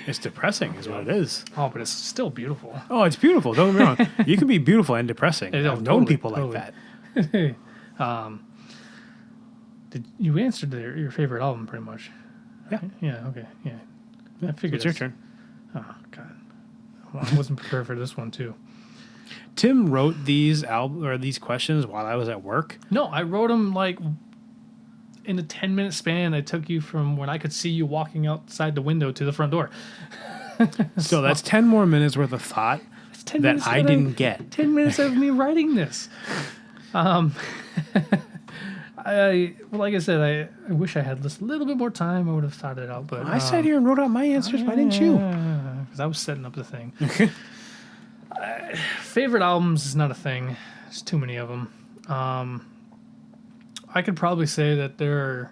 It's depressing is what it is. Oh, but it's still beautiful. Oh, it's beautiful. Don't get me wrong. You can be beautiful and depressing. Yeah, I've known totally, people totally. like that. Did you answered your favorite album pretty much? Yeah. Yeah. Okay. Yeah. I figured It's your it's- turn. Oh God, well, I wasn't prepared for this one too. Tim wrote these these questions while I was at work. No, I wrote them like in a 10-minute span. I took you from when I could see you walking outside the window to the front door. So that's 10 more minutes worth of thought It's 10 that minutes I that didn't get. 10 minutes of me writing this. Like I said, I wish I had just a little bit more time. I would have thought it out, but I sat here and wrote out my answers. Why didn't you? Because I was setting up the thing. Favorite albums is not a thing. There's too many of them. I could probably say that there are.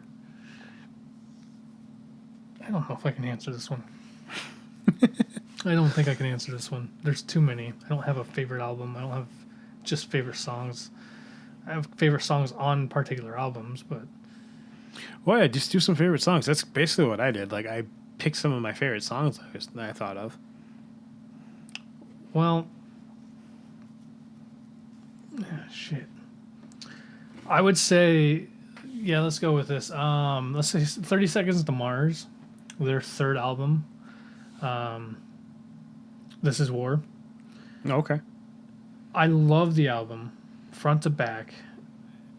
I don't know if I can answer this one. I don't think I can answer this one. There's too many. I don't have a favorite album. I don't have just favorite songs. I have favorite songs on particular albums, but Well, yeah, just do some favorite songs. That's basically what I did. Like, I picked some of my favorite songs that I thought of. well, shit. I would say, yeah, let's go with this. Let's say 30 Seconds to Mars, their third album. This Is War. Okay. I love the album, front to back,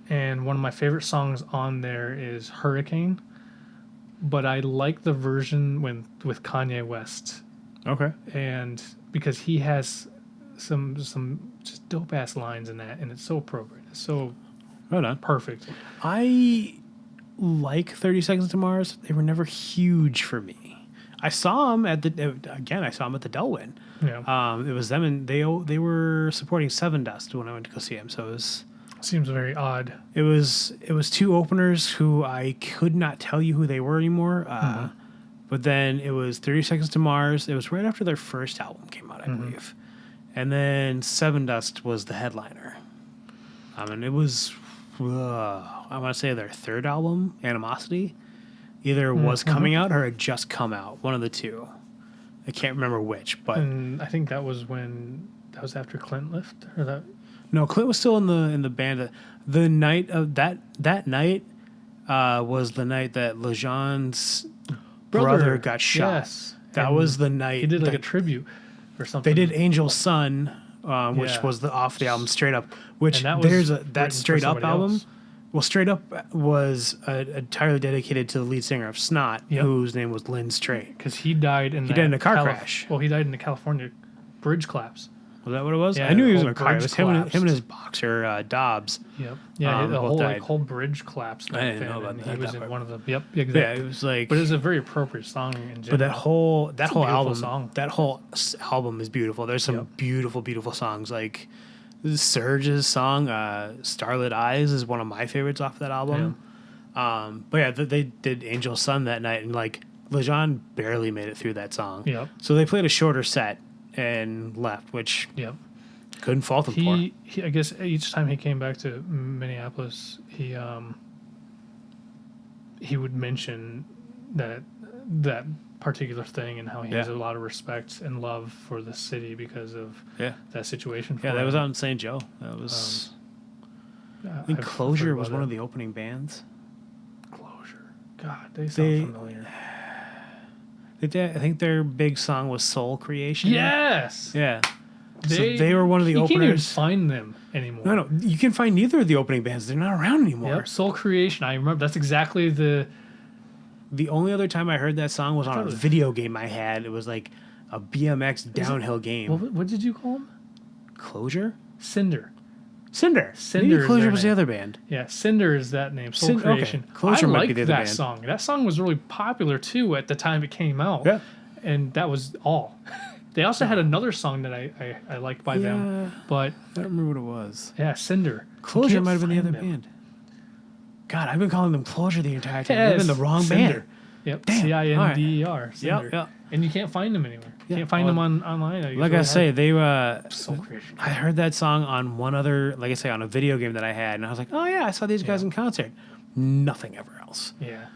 and one of my favorite songs on there is Hurricane. But I like the version with Kanye West, Okay. and because he has some just dope ass lines in that, and it's so appropriate, it's so Right on. perfect. I like 30 Seconds to Mars. They were never huge for me. I saw them at the Delwyn. Yeah, It was them, and they were supporting Seven Dust when I went to go see him. So seems very odd. it was two openers who I could not tell you who they were anymore. But then it was 30 Seconds to Mars. It was right after their first album came out, I believe. And then Seven Dust was the headliner. And it was, I want to say their third album, Animosity, either was coming out or had just come out. One of the two. I can't remember which, but And I think that was after Clint left, or that. no, Clint was still in the band. The night of that night was the night that Lejean's brother got shot. Yes, That and was the night he did like that- a tribute or something. They did Angel's Son, which Yeah. was off the album Straight Up. Which And that was that written for Straight Up somebody album. else. Well, Straight Up was entirely dedicated to the lead singer of Snot, Yep. whose name was Lynn Straight. because he died in He died in a car crash. Well, he died in the California bridge collapse. Was that what it was? Yeah, I knew he the was in whole a car. It bridge was him and collapsed. his boxer Dobbs. Yep. Yeah, the both died. whole bridge collapsed. I didn't know about and that he was in part. one of the. Yep. Exactly. Yeah, it was like. But it was a very appropriate song in general. But that whole a beautiful album, song. that whole album is beautiful. There's some Yep. beautiful, beautiful songs. Like Surge's song, "Starlit Eyes" is one of my favorites off that album. But yeah, they did Angel's Son that night, and like Lejean barely made it through that song. Yep. So they played a shorter set and left, which Yep. couldn't fault them for. He I guess each time he came back to Minneapolis, he would mention that particular thing and how he has a lot of respect and love for the city because of Yeah, that situation. yeah, for that was him. out in St. Joe. That was. I think I've Closure heard was about one it. of the opening bands. Closure. God, they sound familiar. I think their big song was Soul Creation. Yes. Yeah. So they were one of the you can't even openers. find them anymore. No, you can find neither of the opening bands. They're not around anymore. Yep. Soul Creation. I remember that's exactly the. The only other time I heard that song was on a thought it was- video game I had. It was like a BMX downhill game. What did you call them? Closure? Cinder. Cinder. Cinder Maybe is Closure their was the name. other band. Yeah, Cinder is that name. Soul Okay. Creation. Closure I might be liked the other that band. song. That song was really popular too at the time it came out. Yeah. And that was all. They also had another song that I liked by them, but I don't remember what it was. yeah, Cinder. Closure can't might have been the find other them. band. God, I've been calling them Closure the entire time. Yes, They've been the wrong Cinder. band. Yep, Damn. Cinder. Cinder. Yep. And you can't find them anywhere. You Yeah, can't find well, them online. It's Like really I say, hard. they Soul Creation. I heard that song on one other, like I say, on a video game that I had, and I was like, oh yeah, I saw these guys in concert. Nothing ever else. Yeah.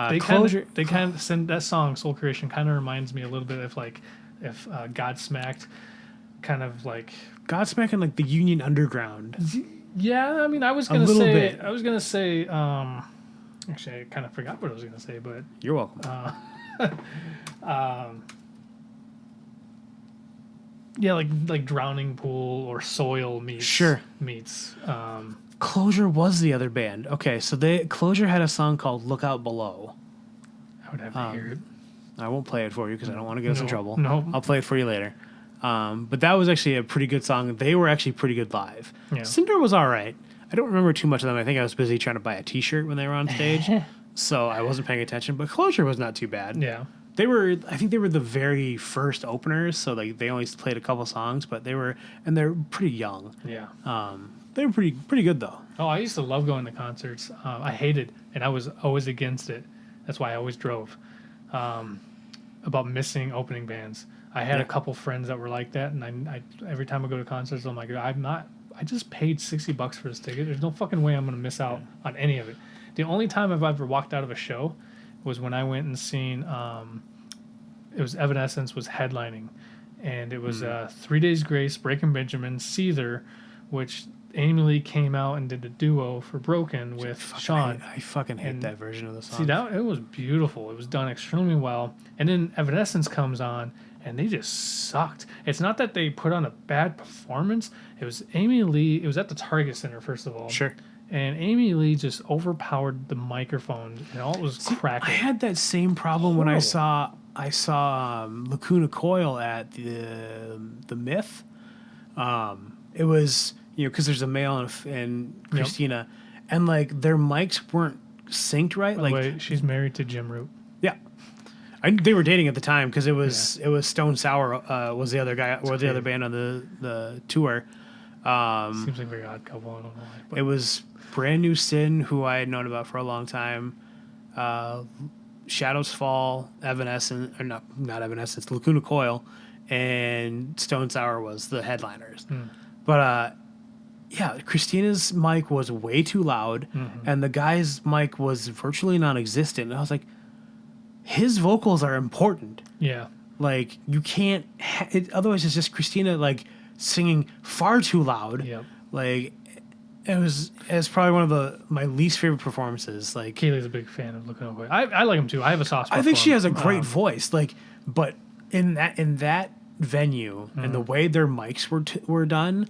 They Closure. kind of send that song Soul Creation kind of reminds me a little bit of like if Godsmacked kind of like Godsmack and like the Union Underground. yeah. I mean, I was gonna little say bit. actually I kind of forgot what I was gonna say, but You're welcome. yeah, like Drowning Pool or Soil meets Sure. meets Closure was the other band. Okay, so Closure had a song called "Look Out Below." I would have to hear it. I won't play it for you because I don't want to get us in No, trouble. no. I'll play it for you later. But that was actually a pretty good song. They were actually pretty good live. Yeah. Cinder was all right. I don't remember too much of them. I think I was busy trying to buy a T-shirt when they were on stage, so I wasn't paying attention. But Closure was not too bad. Yeah. They were. I think they were the very first openers, so like they only played a couple songs, but they're pretty young. Yeah. They were pretty good though. Oh, I used to love going to concerts. I hated, and I was always against it. That's why I always drove. about missing opening bands. I had Yeah. a couple friends that were like that, and I every time I go to concerts, I'm like, I just paid $60 for this ticket. There's no fucking way I'm gonna miss out on any of it. The only time I've ever walked out of a show was when I went and seen. It was Evanescence was headlining, and it was 3 Days Grace, Breaking Benjamin, Seether, which Amy Lee came out and did a duo for Broken with Sean. I fucking hate And that version of the song. See, that it was beautiful. It was done extremely well. And then Evanescence comes on, and they just sucked. It's not that they put on a bad performance. It was Amy Lee. It was at the Target Center, first of all. Sure. And Amy Lee just overpowered the microphone, and all it was cracking. I had that same problem when I Horrible. saw Lacuna Coil at the Myth. It was because there's a male and Christina, and like their mics weren't synced right. By the way, she's married to Jim Root. Yeah, they were dating at the time because it was Stone Sour was the other guy or the other band on the tour. Seems like a very odd couple. I don't know why. But It was Brand New Sin, who I had known about for a long time. Shadows Fall, Evanescence, or not Evanescence, Lacuna Coil, and Stone Sour was the headliners. But Christina's mic was way too loud, and the guy's mic was virtually non-existent. And I was like, his vocals are important. yeah, Like you can't. Otherwise, it's just Christina like singing far too loud. Yep. Like it's probably one of my least favorite performances. Like Kaylee's a big fan of Lacuna Coil. I like him too. I have a soft spot. I think for she him. has a great voice. Like, but in that venue and the way their mics were done,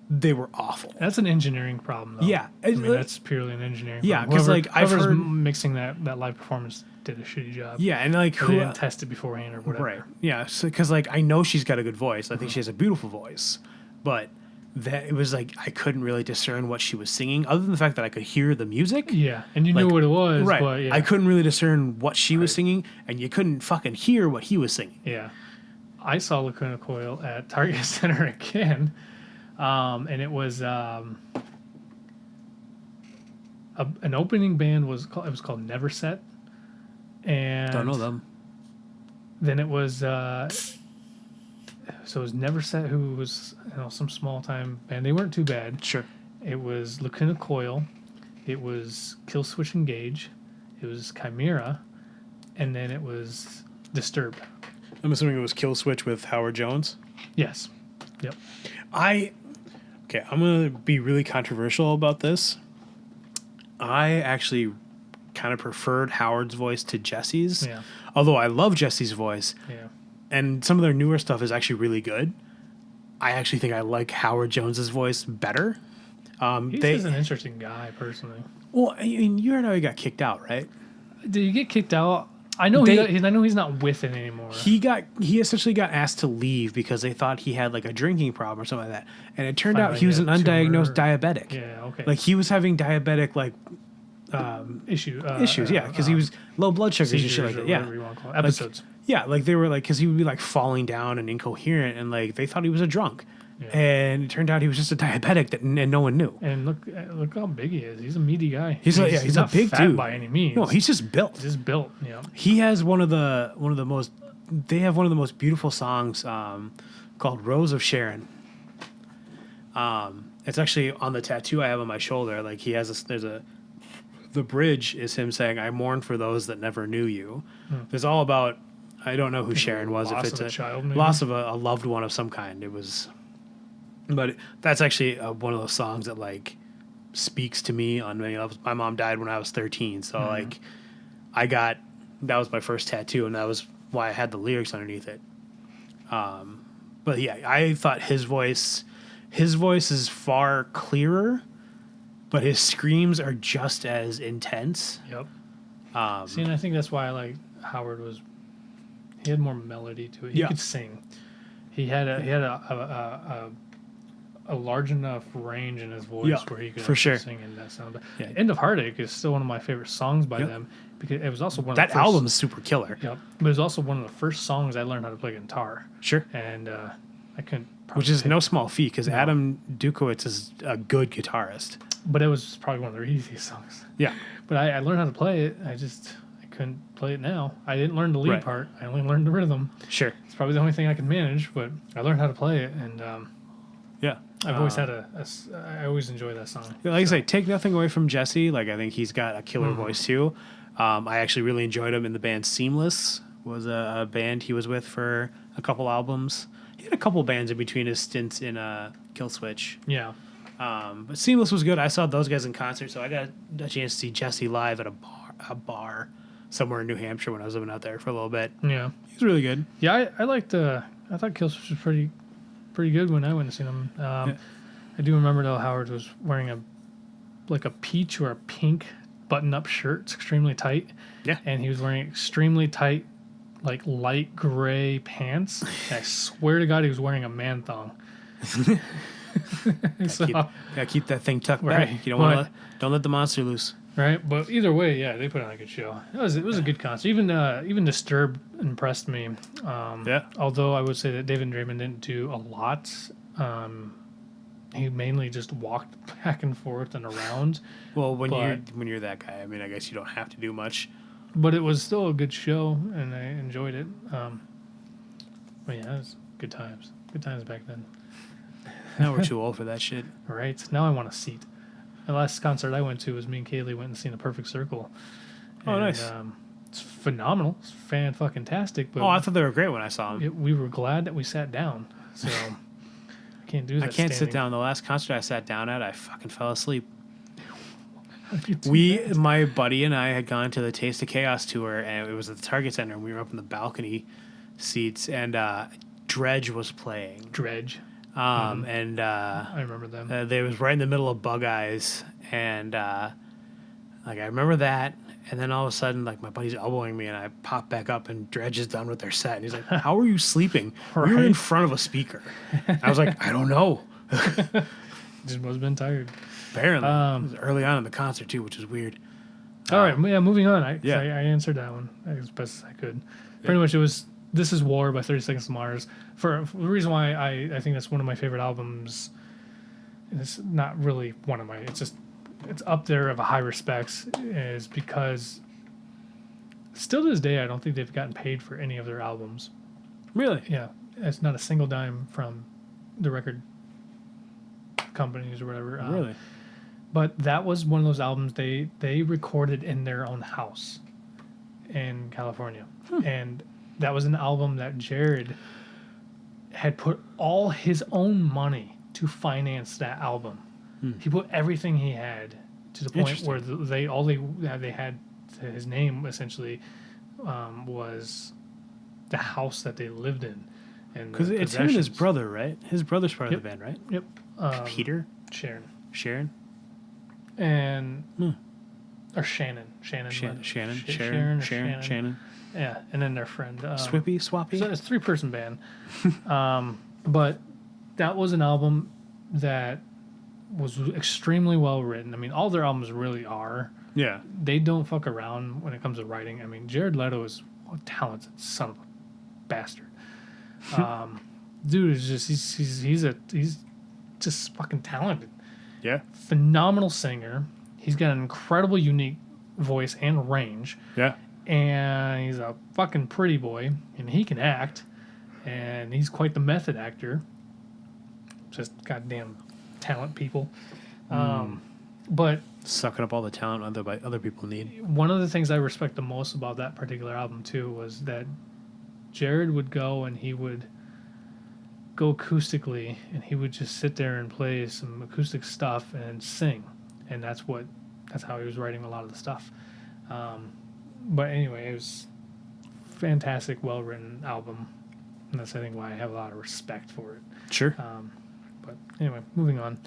they were awful. That's an engineering problem, though. Yeah. I mean that's purely an engineering. Yeah, problem. 'cause, like, I've whoever's heard- mixing that live performance did a shitty job. Yeah, and like Or they didn't test it beforehand or whatever. right? Yeah, because like I know she's got a good voice. I think she has a beautiful voice, but that it was like I couldn't really discern what she was singing, other than the fact that I could hear the music. Yeah, and you knew Like, what it was, Right. but yeah. I couldn't really discern what she was singing, and you couldn't fucking hear what he was singing. Yeah. I saw Lacuna Coil at Target Center again. And it was an opening band was called Never Set. And Don't know them. then it was so it was Never Set, who was some small time band. They weren't too bad. Sure. It was Lacuna Coil, it was Kill Switch Engage, it was Chimera, and then it was Disturbed. I'm assuming it was Kill Switch with Howard Jones. Yes. Yep. I'm gonna be really controversial about this. I actually kind of preferred Howard's voice to Jesse's. Yeah. Although I love Jesse's voice, Yeah. and some of their newer stuff is actually really good. I actually think I like Howard Jones's voice better. He's just an interesting guy, personally. Well, I mean, you heard how he got kicked out, right? Did he get kicked out? I know I know he's not with it anymore. He essentially got asked to leave because they thought he had like a drinking problem or something like that, and it turned out he was an undiagnosed diabetic. Yeah. Okay. Like he was having diabetic issues. issues, because he was low blood sugars and shit like that. Yeah, Whatever you want to call it. Episodes. yeah, like they were like because he would be like falling down and incoherent, and like they thought he was a drunk, and it turned out he was just a diabetic and no one knew. And look how big he is. He's a meaty guy. He's a not big fat dude by any means. No, he's just built. He's just built. Yeah. He has one of the most. They have one of the most beautiful songs called "Rose of Sharon." It's actually on the tattoo I have on my shoulder. Like he has the bridge is him saying, "I mourn for those that never knew you." It's all about. I don't know who Sharon was. Loss If it's of a child, maybe? loss of a loved one of some kind, it was. But that's actually one of those songs that like speaks to me on many levels. My mom died when I was 13, so like that was my first tattoo, and that was why I had the lyrics underneath it. But yeah, I thought his voice is far clearer, but his screams are just as intense. Yep. See, and I think that's why I like Howard he had more melody to it. He could sing. He had a large enough range in his voice where he could for sure sing in that sound. But End of Heartache is still one of my favorite songs by them because it was also one of that the first, album's super killer. Yep, but it was also one of the first songs I learned how to play guitar. Sure. And I couldn't. Which is no small feat because Adam Dukowitz is a good guitarist. But it was probably one of their easiest songs. Yeah. But I learned how to play it. I couldn't play it now. I didn't learn the lead Right. part. I only learned the rhythm. Sure. It's probably the only thing I can manage, but I learned how to play it, and Yeah. I've always had I always enjoy that song. Like I say, take nothing away from Jesse. Like, I think he's got a killer voice too. I actually really enjoyed him in the band Seamless. Was a band he was with for a couple albums. He had a couple bands in between his stints in Killswitch. Yeah. But Seamless was good. I saw those guys in concert, so I got a chance to see Jesse live at a bar somewhere in New Hampshire when I was living out there for a little bit. Yeah. He was really good. Yeah, I liked. I thought Killswitch was pretty good when I went to see them. I do remember though Howard was wearing a peach or a pink button-up shirt. It's extremely tight. Yeah. And he was wearing extremely tight, like light gray pants. And I swear to God, he was wearing a man thong. Gotta keep that thing tucked Right. back. You don't let the monster loose. Right, but either way, yeah, they put on a good show. It was a good concert. Even Disturbed impressed me. Although I would say that David Draymond didn't do a lot. He mainly just walked back and forth and around. Well, when you're that guy, I mean, I guess you don't have to do much. But it was still a good show, and I enjoyed it. But yeah, it was good times. Good times back then. Now we're too old for that shit. Right. Now I want a seat. The last concert I went to was me and Kaylee went and seen The Perfect Circle. Oh, nice. It's phenomenal. It's fan-fucking-tastic. But I thought they were great when I saw them. We were glad that we sat down. So can't do that. I can't sit standing. down. The last concert I sat down at, I fucking fell asleep. You My buddy and I had gone to the Taste of Chaos tour, and it was at the Target Center, and we were up in the balcony seats, and Dredge was playing. Dredge. And I remember them. they was right in the middle of Bug Eyes, and I remember that, and then all of a sudden, like, my buddy's elbowing me, and I pop back up, and Dredge is done with their set, and he's like, "How are you sleeping? We were in Right. front of a speaker." I was like, "I don't know." Just must have been tired. Apparently, it was early on in the concert too, which was weird. All right, yeah, moving on. I Yeah. answered that one as best as I could. Pretty much it was This Is War by 30 Seconds to Mars. For the reason why I think that's one of my favorite albums, and it's not really one of my, it's up there of a high respects, is because still to this day, I don't think they've gotten paid for any of their albums. Really? Yeah, it's not a single dime from the record companies or whatever. Really? But that was one of those albums they recorded in their own house in California. And that was an album that Jared had put all his own money to finance that album. He put everything he had to the point where they had to his name essentially was the house that they lived in. Because it's him and his brother, right? His brother's part of the band, right? Yep. Peter? Sharon. And or Shannon. Shannon. Yeah, and then their friend Swappy? So it's a 3-person band. But that was an album that was extremely well written. I mean, all their albums really are. Yeah. They don't fuck around when it comes to writing. I mean, Jared Leto is a talented son of a bastard. Dude is just he's just fucking talented. Yeah. Phenomenal singer. He's got an incredible unique voice and range. Yeah. And he's a fucking pretty boy, and he can act, and he's quite the method actor. Just goddamn talent, people. But Sucking up all the talent other people need. one of the things I respect the most about that particular album too was that Jared would go and he would go acoustically, and he would just sit there and play some acoustic stuff and sing, and that's how he was writing a lot of the stuff. But anyway, it was fantastic, well-written album, and that's I think why I have a lot of respect for it. Sure. But anyway, moving on.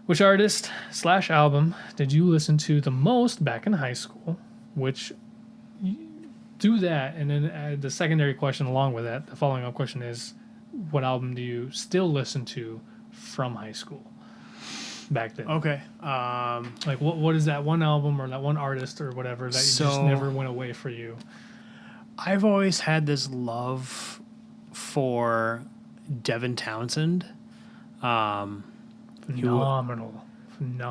Which artist / album did you listen to the most back in high school? Do that, and then the secondary question along with that, the following up question is, what album do you still listen to from high school back then? Okay. Like, what is that one album or that one artist or whatever that just never went away for you? I've always had this love for Devin Townsend. Phenomenal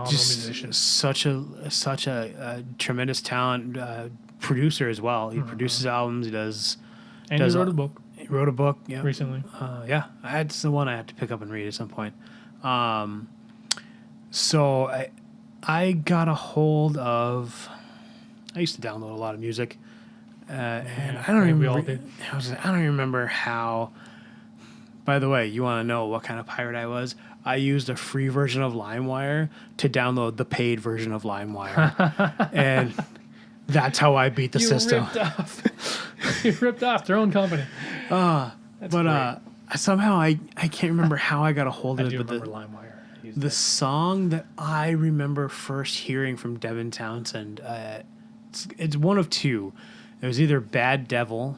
Just musician. such a tremendous talent. producer as well. He produces albums. He does. And he wrote a book He wrote a book. Yeah. recently. Yeah, that's the one I have to pick up and read at some point. So I got a hold of. I used to download a lot of music, and I don't even. We all did. I don't even remember how. By the way, you want to know what kind of pirate I was? I used a free version of LimeWire to download the paid version of LimeWire, and that's how I beat the system. You ripped off their own company. Somehow I can't remember how I got a hold of I it. do But remember LimeWire. the song that I remember first hearing from Devin Townsend, it's one of two. It was either Bad Devil,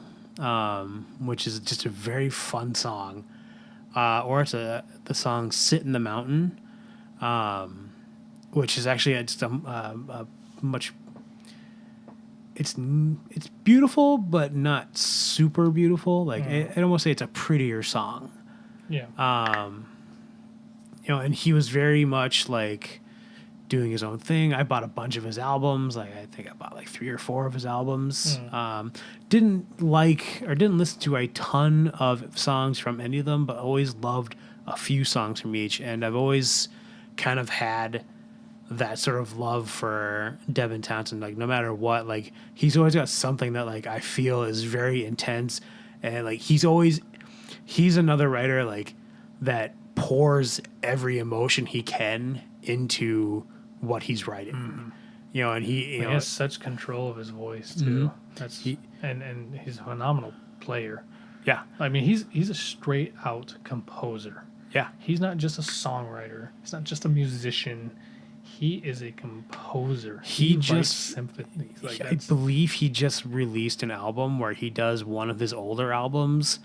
which is just a very fun song, or it's the song Sit in the Mountain, which is actually just a much... It's beautiful, but not super beautiful. Like I'd almost say it's a prettier song. Yeah. And he was very much like doing his own thing. I bought a bunch of his albums. Like I think I bought like 3 or 4 of his albums. Didn't listen to a ton of songs from any of them, but always loved a few songs from each. And I've always kind of had that sort of love for Devin Townsend. Like no matter what, like he's always got something that like I feel is very intense, and like he's another writer like that pours every emotion he can into what he's writing. And he has such control of his voice too. That's and he's a phenomenal player. Yeah. I mean, he's a straight out composer. Yeah. He's not just a songwriter. He's not just a musician. He is a composer. He writes symphonies. Like I believe he just released an album where he does one of his older albums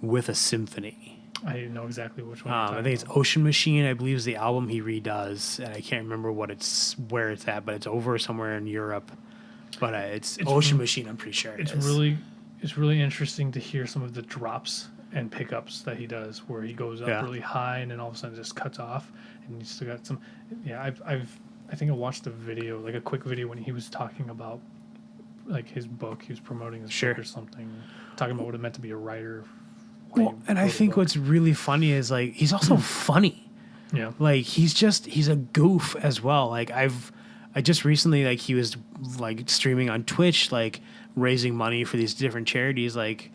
with a symphony. I know exactly which one. I think it's Ocean Machine, I believe, is the album he redoes, and I can't remember where it's at, but it's over somewhere in Europe. But it's Ocean Machine, I'm pretty sure it's really interesting to hear some of the drops and pickups that he does, where he goes up really high and then all of a sudden just cuts off, and you still got some. Yeah, I think I watched a video, like a quick video when he was talking about like his book. He was promoting his book or something, talking about what it meant to be a writer. Well, and I think what's really funny is like he's also funny. Yeah, like he's a goof as well. Like I just recently, like he was like streaming on Twitch, like raising money for these different charities, like.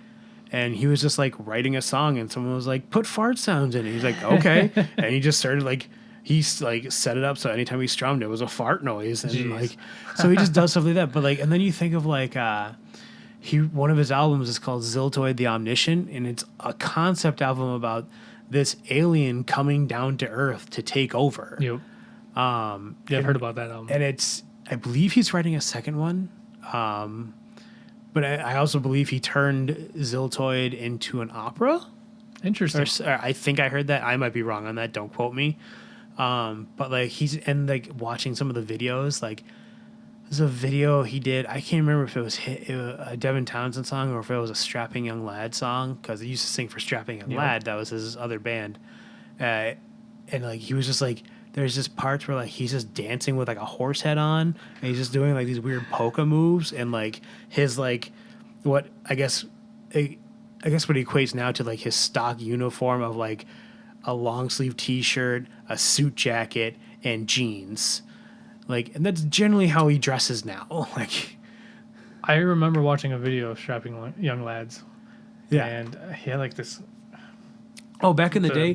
And he was just like writing a song, and someone was like, "Put fart sounds in it." He's like, "Okay," and he just started like set it up so anytime he strummed, it was a fart noise, and like so he just does stuff like that. But like, and then you think of like one of his albums is called Ziltoid the Omniscient, and it's a concept album about this alien coming down to Earth to take over. Yep. I've heard about that album, and I believe he's writing a second one. But I also believe he turned Ziltoid into an opera. Interesting. Or I think I heard that. I might be wrong on that. Don't quote me. But like like watching some of the videos, like there's a video he did. I can't remember if it was a Devin Townsend song or if it was a Strapping Young Lad song, because he used to sing for Strapping Young Lad. That was his other band. And like he was just like, there's just parts where like he's just dancing with like a horse head on, and he's just doing like these weird polka moves, and like his like what I guess what equates now to like his stock uniform of like a long sleeve T-shirt, a suit jacket, and jeans. Like, and that's generally how he dresses now. Like, I remember watching a video of Strapping Young Lads. Yeah, and he had like this. Oh, back in the day,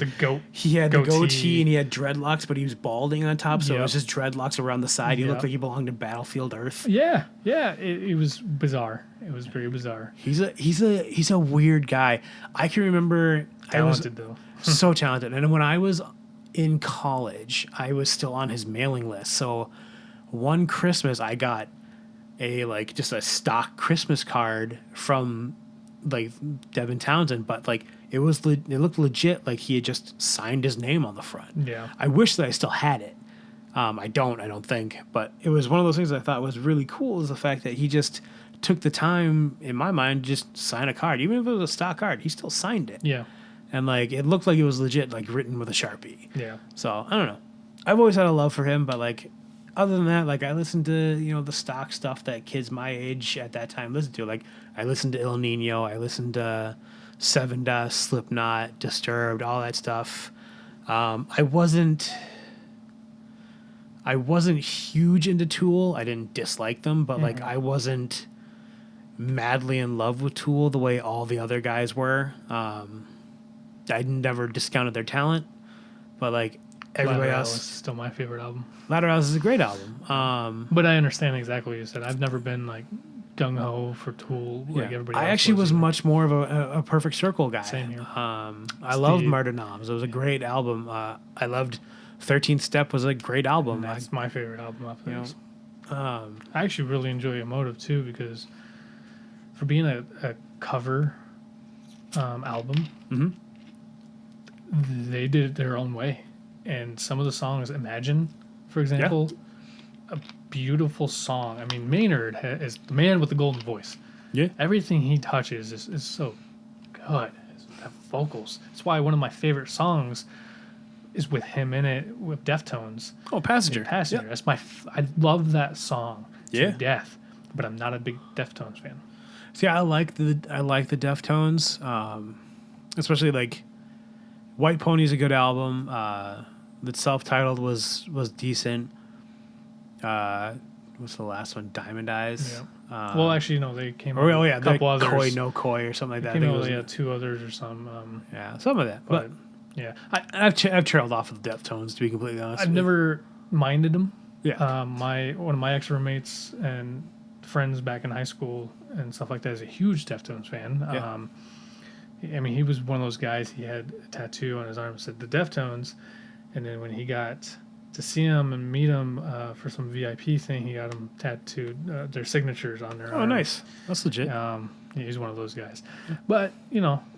he had the goatee and he had dreadlocks, but he was balding on top, so it was just dreadlocks around the side. He looked like he belonged to Battlefield Earth. Yeah. It was bizarre. It was very bizarre. He's a weird guy. I can remember talented though. So talented. And when I was in college, I was still on his mailing list. So one Christmas, I got just a stock Christmas card from like Devin Townsend, but like it looked legit, like he had just signed his name on the front. Yeah. I wish that I still had it. I don't think, but it was one of those things I thought was really cool, is the fact that he just took the time, in my mind, just sign a card. Even if it was a stock card, he still signed it. Yeah. And like it looked like it was legit, like written with a Sharpie. Yeah. So I don't know. I've always had a love for him, but like other than that, like I listened to, the stock stuff that kids my age at that time listened to. Like I listened to El Nino, I listened to Seven Dust, Slipknot, Disturbed, all that stuff. I wasn't huge into Tool. I didn't dislike them, but like I wasn't madly in love with Tool the way all the other guys were. I never discounted their talent, but like everybody Ladder else, is still my favorite album. Ladder House is a great album. But I understand exactly what you said. I've never been like gung ho for Tool like everybody else. I actually was either. much more of a Perfect Circle guy. Same here. I loved Murder Noms. It was a great album. I loved 13th Step was a great album. And that's my favorite album off You know, this. I actually really enjoy Emotive too because for being a cover album, they did it their own way. And some of the songs, Imagine, for example, a beautiful song. I mean, Maynard is the man with the golden voice. Yeah. Everything he touches is so good. The vocals. That's why one of my favorite songs is with him in it with Deftones. Oh, Passenger. Passenger. Yeah. That's I love that song Yeah. to death, but I'm not a big Deftones fan. See, I like the Deftones, especially like White Pony's a good album. The self-titled was decent. What's the last one? Diamond Eyes. Yeah. Well, actually, no, they came out Oh with yeah, a couple like others. Koi No Koi or something like that. Came I out think with it was- two others or some. yeah, some of that. But But yeah, I've trailed off of the Deftones, to be completely honest. I've with you. never minded them. Yeah. One of my ex roommates and friends back in high school and stuff like that is a huge Deftones fan. Yeah. I mean, he was one of those guys. He had a tattoo on his arm that said the Deftones, and then when he got to see him and meet him for some VIP thing, he got them tattooed their signatures on their Oh, arm. nice. That's legit. Yeah, he's one of those guys. But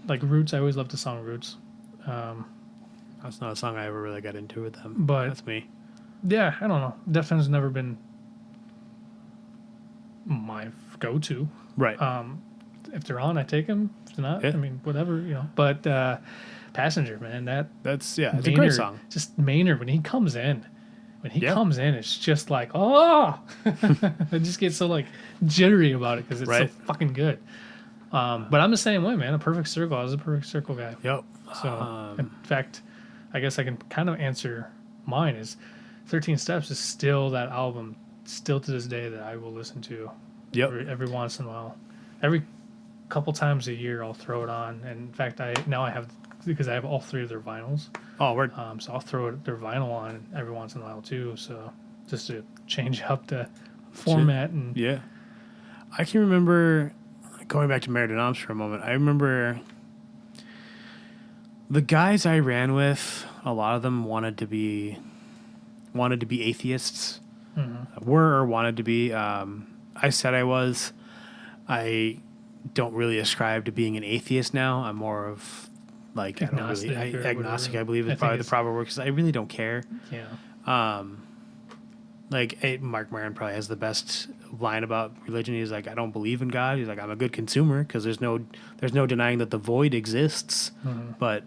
like Roots, I always loved the song Roots. That's not a song I ever really got into with them. But- that's me. Yeah, I don't know. Deftones has never been my go-to. Right. If they're on, I take them. If they're not, Yeah. I mean, whatever, But Passenger, man, It's a great song. Just Maynard, when he comes in, Yeah. it's just like, oh! I just get so, like, jittery about it because it's Right. so fucking good. But I'm the same way, man. A Perfect Circle. I was a Perfect Circle guy. Yep. So, in fact, I guess I can kind of answer mine is 13 Steps is still that album, still to this day, that I will listen to Yep. every once in a while. Every couple times a year, I'll throw it on. And in fact, I have because I have all three of their vinyls. Oh, we're So I'll throw their vinyl on every once in a while too. So just to change up the format and yeah. I can remember going back to Murder Noms for a moment. I remember the guys I ran with. A lot of them wanted to be atheists. Were or wanted to be. I said I was. I don't really ascribe to being an atheist now. I'm more of like Agnostic or agnostic. whatever. I believe I is think probably the it's- proper word because I really don't care. yeah. Mark Maron probably has the best line about religion. He's like, I don't believe in God. He's like, I'm a good consumer because there's no denying that the void exists, but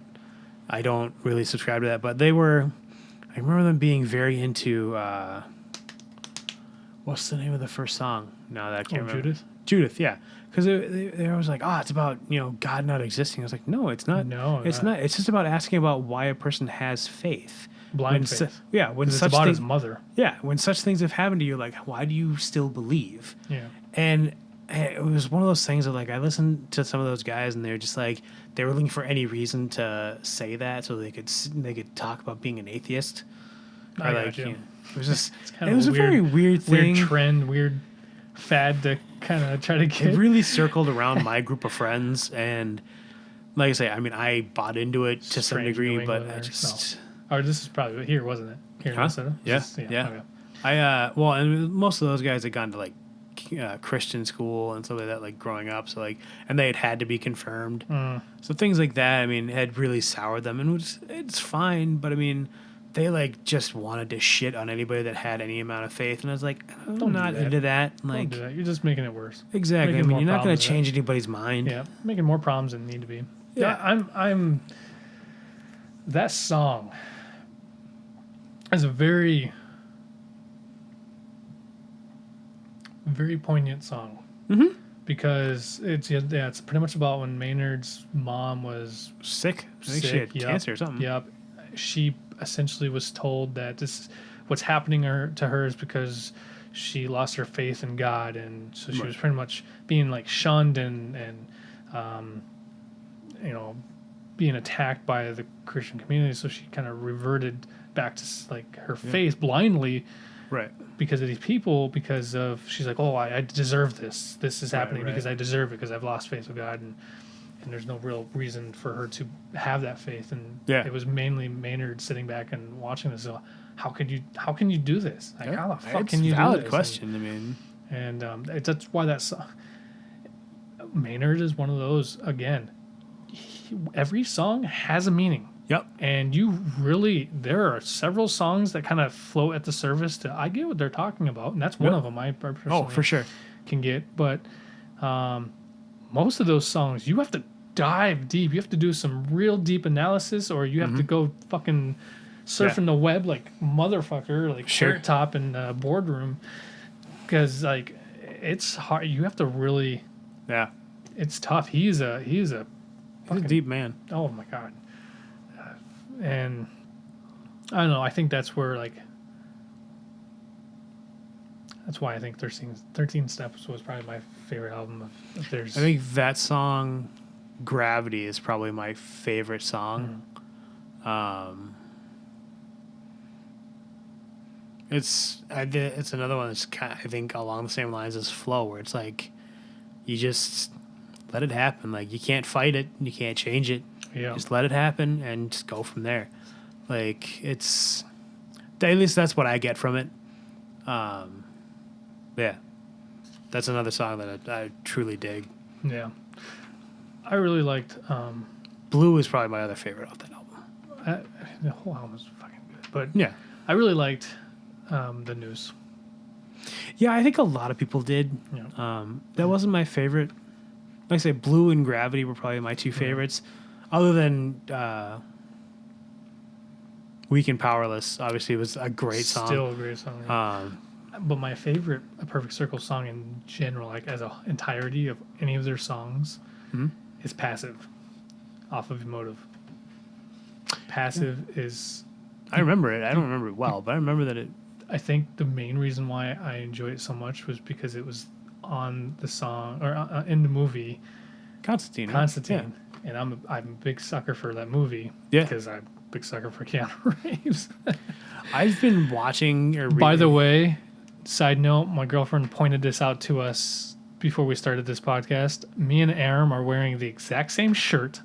I don't really subscribe to that. But I remember them being very into, what's the name of the first song? No, that I can't remember. Judith, yeah. Because they always like, it's about, God not existing. I was like, no, it's not. No, it's not. It's just about asking about why a person has faith. Blind When faith. when It's such about things, his mother. yeah, when such things have happened to you, like, why do you still believe? Yeah. And it was one of those things that, like, I listened to some of those guys, and they're just like, they were looking for any reason to say that so they could talk about being an atheist. I Or, got like, you. it was just, kind it of was a a very weird thing. Weird trend, weird fad to kind of try to get. It really circled around my group of friends, and like I say, I mean, I bought into it to some Strange degree, New but I Englanders. just. Or this is probably here, wasn't it? Here in Huh? Minnesota? Yeah, This is- yeah. Okay. And most of those guys had gone to like Christian school and stuff like that, like growing up. So like, and they had to be confirmed. So things like that, I mean, had really soured them, and it's fine. But I mean, they like just wanted to shit on anybody that had any amount of faith, and I was like, I'm Don't do not that. into that. Don't Like, do that. You're just making it worse. exactly. I Making mean, more you're not going problems to than- change anybody's mind. Yeah, making more problems than need to be. Yeah. I'm. That song is a very very poignant song. Mm-hmm. Because it's it's pretty much about when Maynard's mom was Sick. I think she had cancer or something. Yep. She essentially was told that what's happening to her is because she lost her faith in God, and so she was pretty much being like shunned and being attacked by the Christian community. So she kind of reverted back to like her faith blindly. Right. Because of these people, she's like, oh, I deserve this. This is happening because I deserve it because I've lost faith with God, and there's no real reason for her to have that faith. And it was mainly Maynard sitting back and watching this. So how can you do this? Like, how the fuck can you do this? Valid question. And that's why Maynard is one of those. Again, every song has a meaning. Yep. And there are several songs that kind of float at the surface I get what they're talking about, and that's one of them I personally for sure can get. But most of those songs, you have to dive deep. You have to do some real deep analysis, or you have to go fucking surfing the web like motherfucker, like Carrot Top in the boardroom, because like it's hard. You have to really, it's tough. He's a deep man. Oh my God. And I don't know. I think that's where that's why I think 13 Steps was probably my favorite album. If there's, I think that song, Gravity, is probably my favorite song. It's another one that's kind of, I think, along the same lines as Flow, where it's like you just let it happen. Like, you can't fight it, you can't change it. Yeah. Just let it happen and just go from there. Like, at least that's what I get from it. That's another song that I truly dig. Yeah. I really liked Blue is probably my other favorite off that album. The whole album was fucking good. But yeah, I really liked The News. Yeah, I think a lot of people did. Yeah. That wasn't my favorite. Like I say, Blue and Gravity were probably my two favorites. Other than Weak and Powerless, obviously, was a great song. Still a great song. Yeah. But my favorite A Perfect Circle song in general, like as an entirety of any of their songs, is Passive, off of Emotive. Passive is... I remember it. I don't remember it well, but I remember that it... I think the main reason why I enjoyed it so much was because it was on the song, or in the movie... Constantine. Yeah. And I'm a big sucker for that movie. Yeah. Because I'm a big sucker for Keanu Reeves. I've been watching... By the way, side note, my girlfriend pointed this out to us before we started this podcast. Me and Aram are wearing the exact same shirt,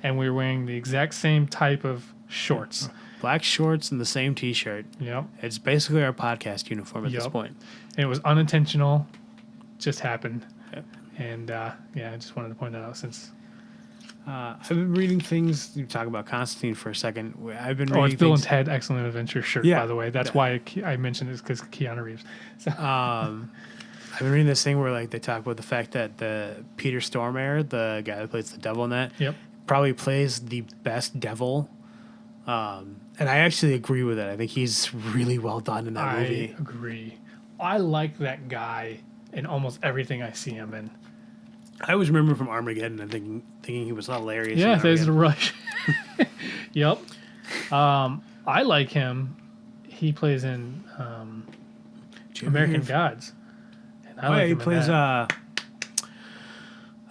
and we're wearing the exact same type of shorts. Black shorts and the same T-shirt. Yep. It's basically our podcast uniform at this point. And it was unintentional. Just happened. Yep. And, I just wanted to point that out since... I've been reading things. You talk about Constantine for a second. I've been reading it's Bill and Ted Excellent Adventure shirt, by the way. That's why I mentioned it, because Keanu Reeves. So. I've been reading this thing where like they talk about the fact that the Peter Stormare, the guy that plays the devil in that, probably plays the best devil. And I actually agree with it. I think he's really well done in that movie. I agree. I like that guy in almost everything I see him in. I always remember from Armageddon and thinking he was hilarious. Yeah, there's a rush. Yep. I like him. He plays in American Gods. And I like him he plays the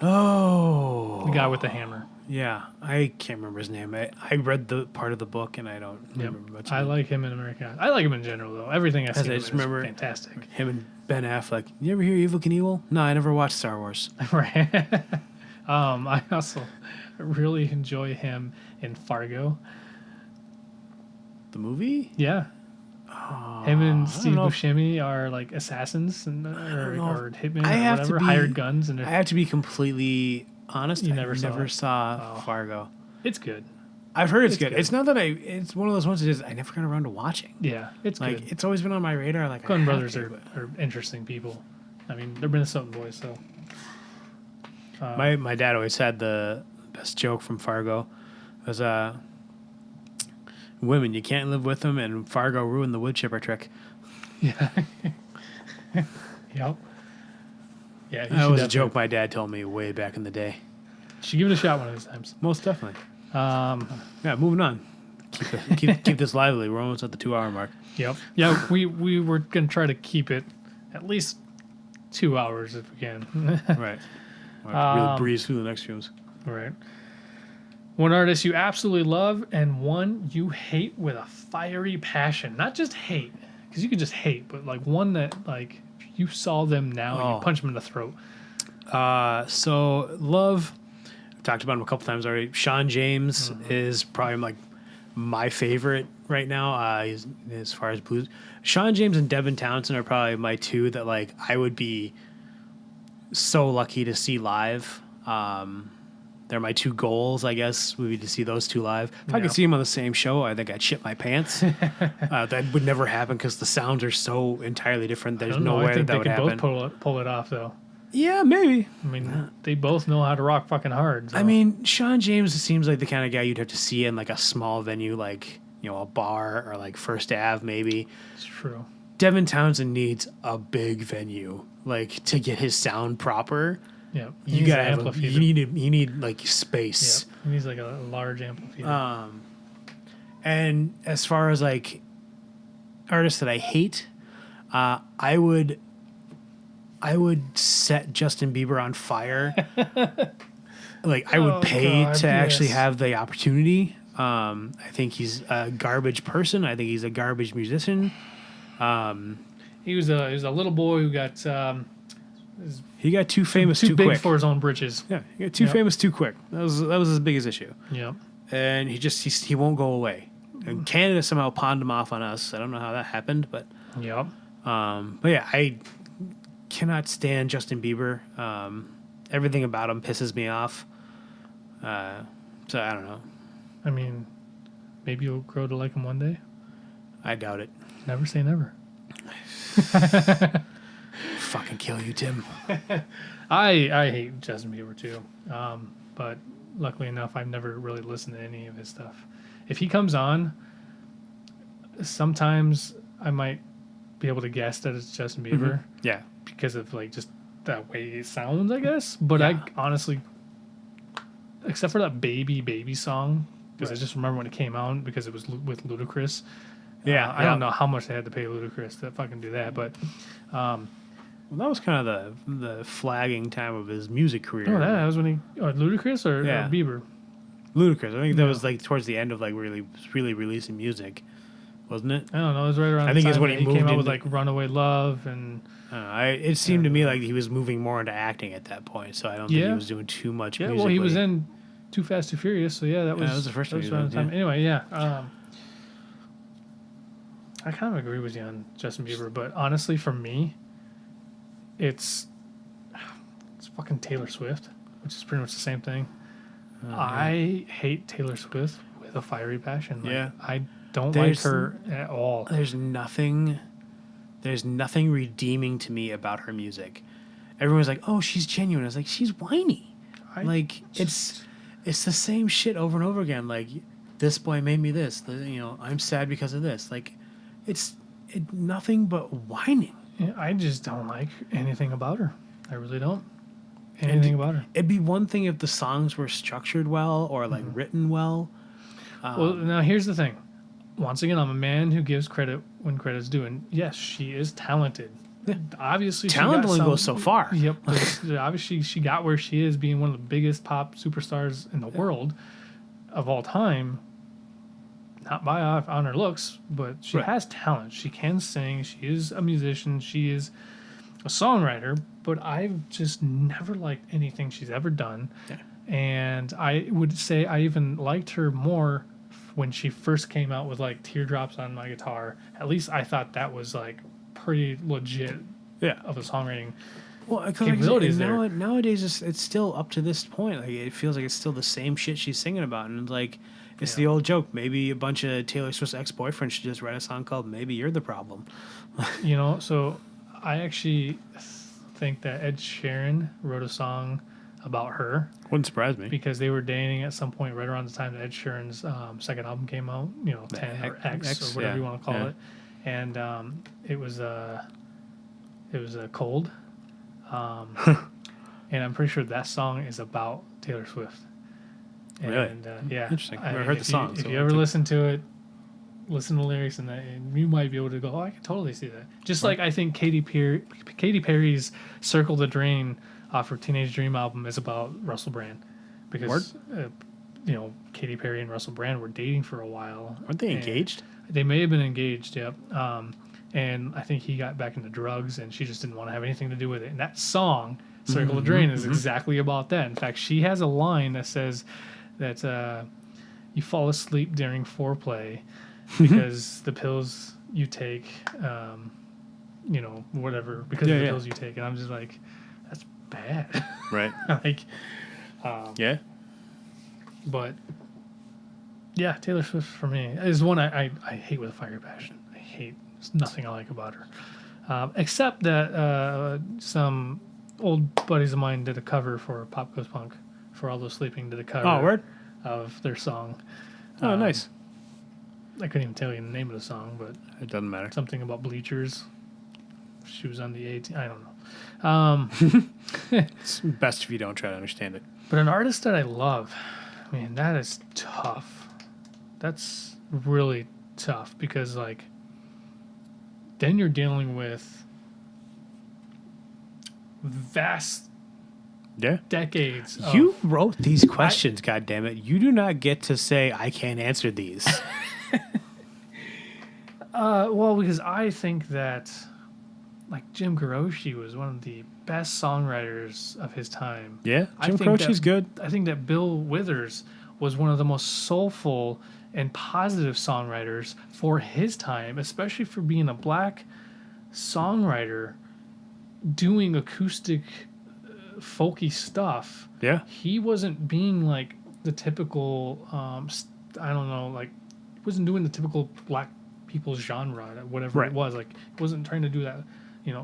guy with the hammer. Yeah, I can't remember his name. I read the part of the book and I don't remember much. I like him in American Gods. I like him in general though. Everything I see him in is fantastic. Him and Ben Affleck. You ever hear Evel Knievel? No, I never watched Star Wars. Right. I also really enjoy him in Fargo. The movie? Yeah. Him and Steve Buscemi are like assassins or hitmen or whatever, hired guns. And I have to be completely honest. You I never saw Fargo. It's good. I've heard it's good. It's not that it's one of those ones that just I never got around to watching. Yeah, it's like good. It's always been on my radar. Like Coen brothers are interesting people. I mean, they're Minnesotan boys, so. My dad always had the best joke from Fargo. It was women, you can't live with them, and Fargo ruined the wood chipper trick. Yeah. Yep. Yeah, That was a joke my dad told me way back in the day. Should give it a shot one of these times. Most definitely. Um, Yeah, moving on. Keep this lively. We're almost at the 2 hour mark. yep. Yeah, we were gonna try to keep it at least 2 hours if we can. Right. We'll have to really breeze through the next few ones. Right. One artist you absolutely love and one you hate with a fiery passion. Not just hate, because you could just hate, but like one that like if you saw them now, you punch them in the throat. So love. I've talked about him a couple times already. Sean James is probably like my favorite right now. He's, as far as blues, Sean James and Devin Townsend are probably my two that like I would be so lucky to see live. They're my two goals, I guess, would be to see those two live. If I could see them on the same show, I think I'd shit my pants. That would never happen because the sounds are so entirely different. There's no way that would happen. I think they could both pull it off, though. Yeah, maybe. I mean, they both know how to rock fucking hard. So. I mean, Sean James seems like the kind of guy you'd have to see in like a small venue, like, you know, a bar or like First Ave, maybe. It's true. Devin Townsend needs a big venue, like, to get his sound proper. Yeah, you gotta have you need like space. Yeah, he needs like a large amplifier. And as far as like artists that I hate, I would set Justin Bieber on fire. Like I would pay to actually have the opportunity. I think he's a garbage person. I think he's a garbage musician. He was a little boy who got he got too famous too big quick for his own britches. Yeah, he got too famous too quick. That was his biggest issue. Yeah, and he won't go away. And Canada somehow pawned him off on us. I don't know how that happened, but yeah. But yeah, I cannot stand Justin Bieber. Everything about him pisses me off. So I don't know. I mean, maybe you'll grow to like him one day. I doubt it. Never say never. Fucking kill you, Tim. I hate Justin Bieber too. But luckily enough, I've never really listened to any of his stuff. If he comes on, sometimes I might be able to guess that it's Justin Bieber. Mm-hmm. Yeah. Because of like just that way it sounds, I guess. But I honestly, except for that baby song, because I just remember when it came out because it was with Ludacris. I don't know how much they had to pay Ludacris to fucking do that, but well, that was kind of the flagging time of his music career. Oh, that was when he Ludacris or Bieber. Ludacris. I think that was like towards the end of like really releasing music, wasn't it? I don't know. It was right around. I think the it's time when he moved came out into, with like Runaway Love and. It seemed to me like he was moving more into acting at that point, so I don't think he was doing too much. Yeah, well, he was in Too Fast, Too Furious, so that was the first time. Anyway, I kind of agree with you on Justin Bieber, but honestly, for me, it's fucking Taylor Swift, which is pretty much the same thing. I hate Taylor Swift with a fiery passion. Like, I don't like her at all. There's nothing redeeming to me about her music. Everyone's like, "Oh, she's genuine." I was like, "She's whiny." It's the same shit over and over again. Like, this boy made me this. I'm sad because of this. Like, it's nothing but whining. Yeah, I just don't like anything about her. I really don't. Anything about her. It'd be one thing if the songs were structured well or like written well. Well, now here's the thing. Once again, I'm a man who gives credit when credit's due, and yes, she is talented. Yeah. Obviously, talent only goes so far. Yep. Obviously, she got where she is, being one of the biggest pop superstars in the world of all time. Not on her looks, but she has talent. She can sing. She is a musician. She is a songwriter. But I've just never liked anything she's ever done. Yeah. And I would say I even liked her more when she first came out with like Teardrops on My Guitar. At least I thought that was like pretty legit of a songwriting capabilities there. Nowadays it's still up to this point. Like, it feels like it's still the same shit she's singing about, and like it's the old joke. Maybe a bunch of Taylor Swift's ex-boyfriends should just write a song called "Maybe You're the Problem." So I actually think that Ed Sheeran wrote a song about her. Wouldn't surprise me, because they were dating at some point right around the time that Ed Sheeran's second album came out. 10 or X or whatever you want to call it, and it was Cold. And I'm pretty sure that song is about Taylor Swift. Really? And yeah, Interesting. I've never heard the song. If you ever listen to it, listen to the lyrics, and you might be able to go, oh, I can totally see that. Just like I think Katy Perry's "Circle the Drain" off her Teenage Dream album is about Russell Brand, because Katy Perry and Russell Brand were dating for a while. Aren't they engaged? They may have been engaged. Yep. And I think he got back into drugs, and she just didn't want to have anything to do with it. And that song, "Circle the Drain," is exactly about that. In fact, she has a line that says that you fall asleep during foreplay because the pills you take, whatever, because of the pills you take. And I'm just like, that's bad. Right. Like, yeah. But, yeah, Taylor Swift for me is one I hate with a fire passion. I hate. There's nothing I like about her. Except that some old buddies of mine did a cover for Pop Goes Punk. For All Those Sleeping did a cover of their song. Oh, nice. I couldn't even tell you the name of the song, but it doesn't matter. Something about bleachers. She was on the 18. I don't know. It's best if you don't try to understand it. But an artist that I love, man, that is tough. That's really tough because, like, then you're dealing with vast decades. You wrote these questions, goddammit. You do not get to say, I can't answer these. Well, because I think that, like, Jim Croce was one of the best songwriters of his time. Yeah, Jim Croce's good. I think that Bill Withers was one of the most soulful and positive songwriters for his time, especially for being a black songwriter doing acoustic, folky stuff. Yeah. He wasn't being like the typical, I don't know, like, he wasn't doing the typical black people's genre, whatever it was. Like, he wasn't trying to do that,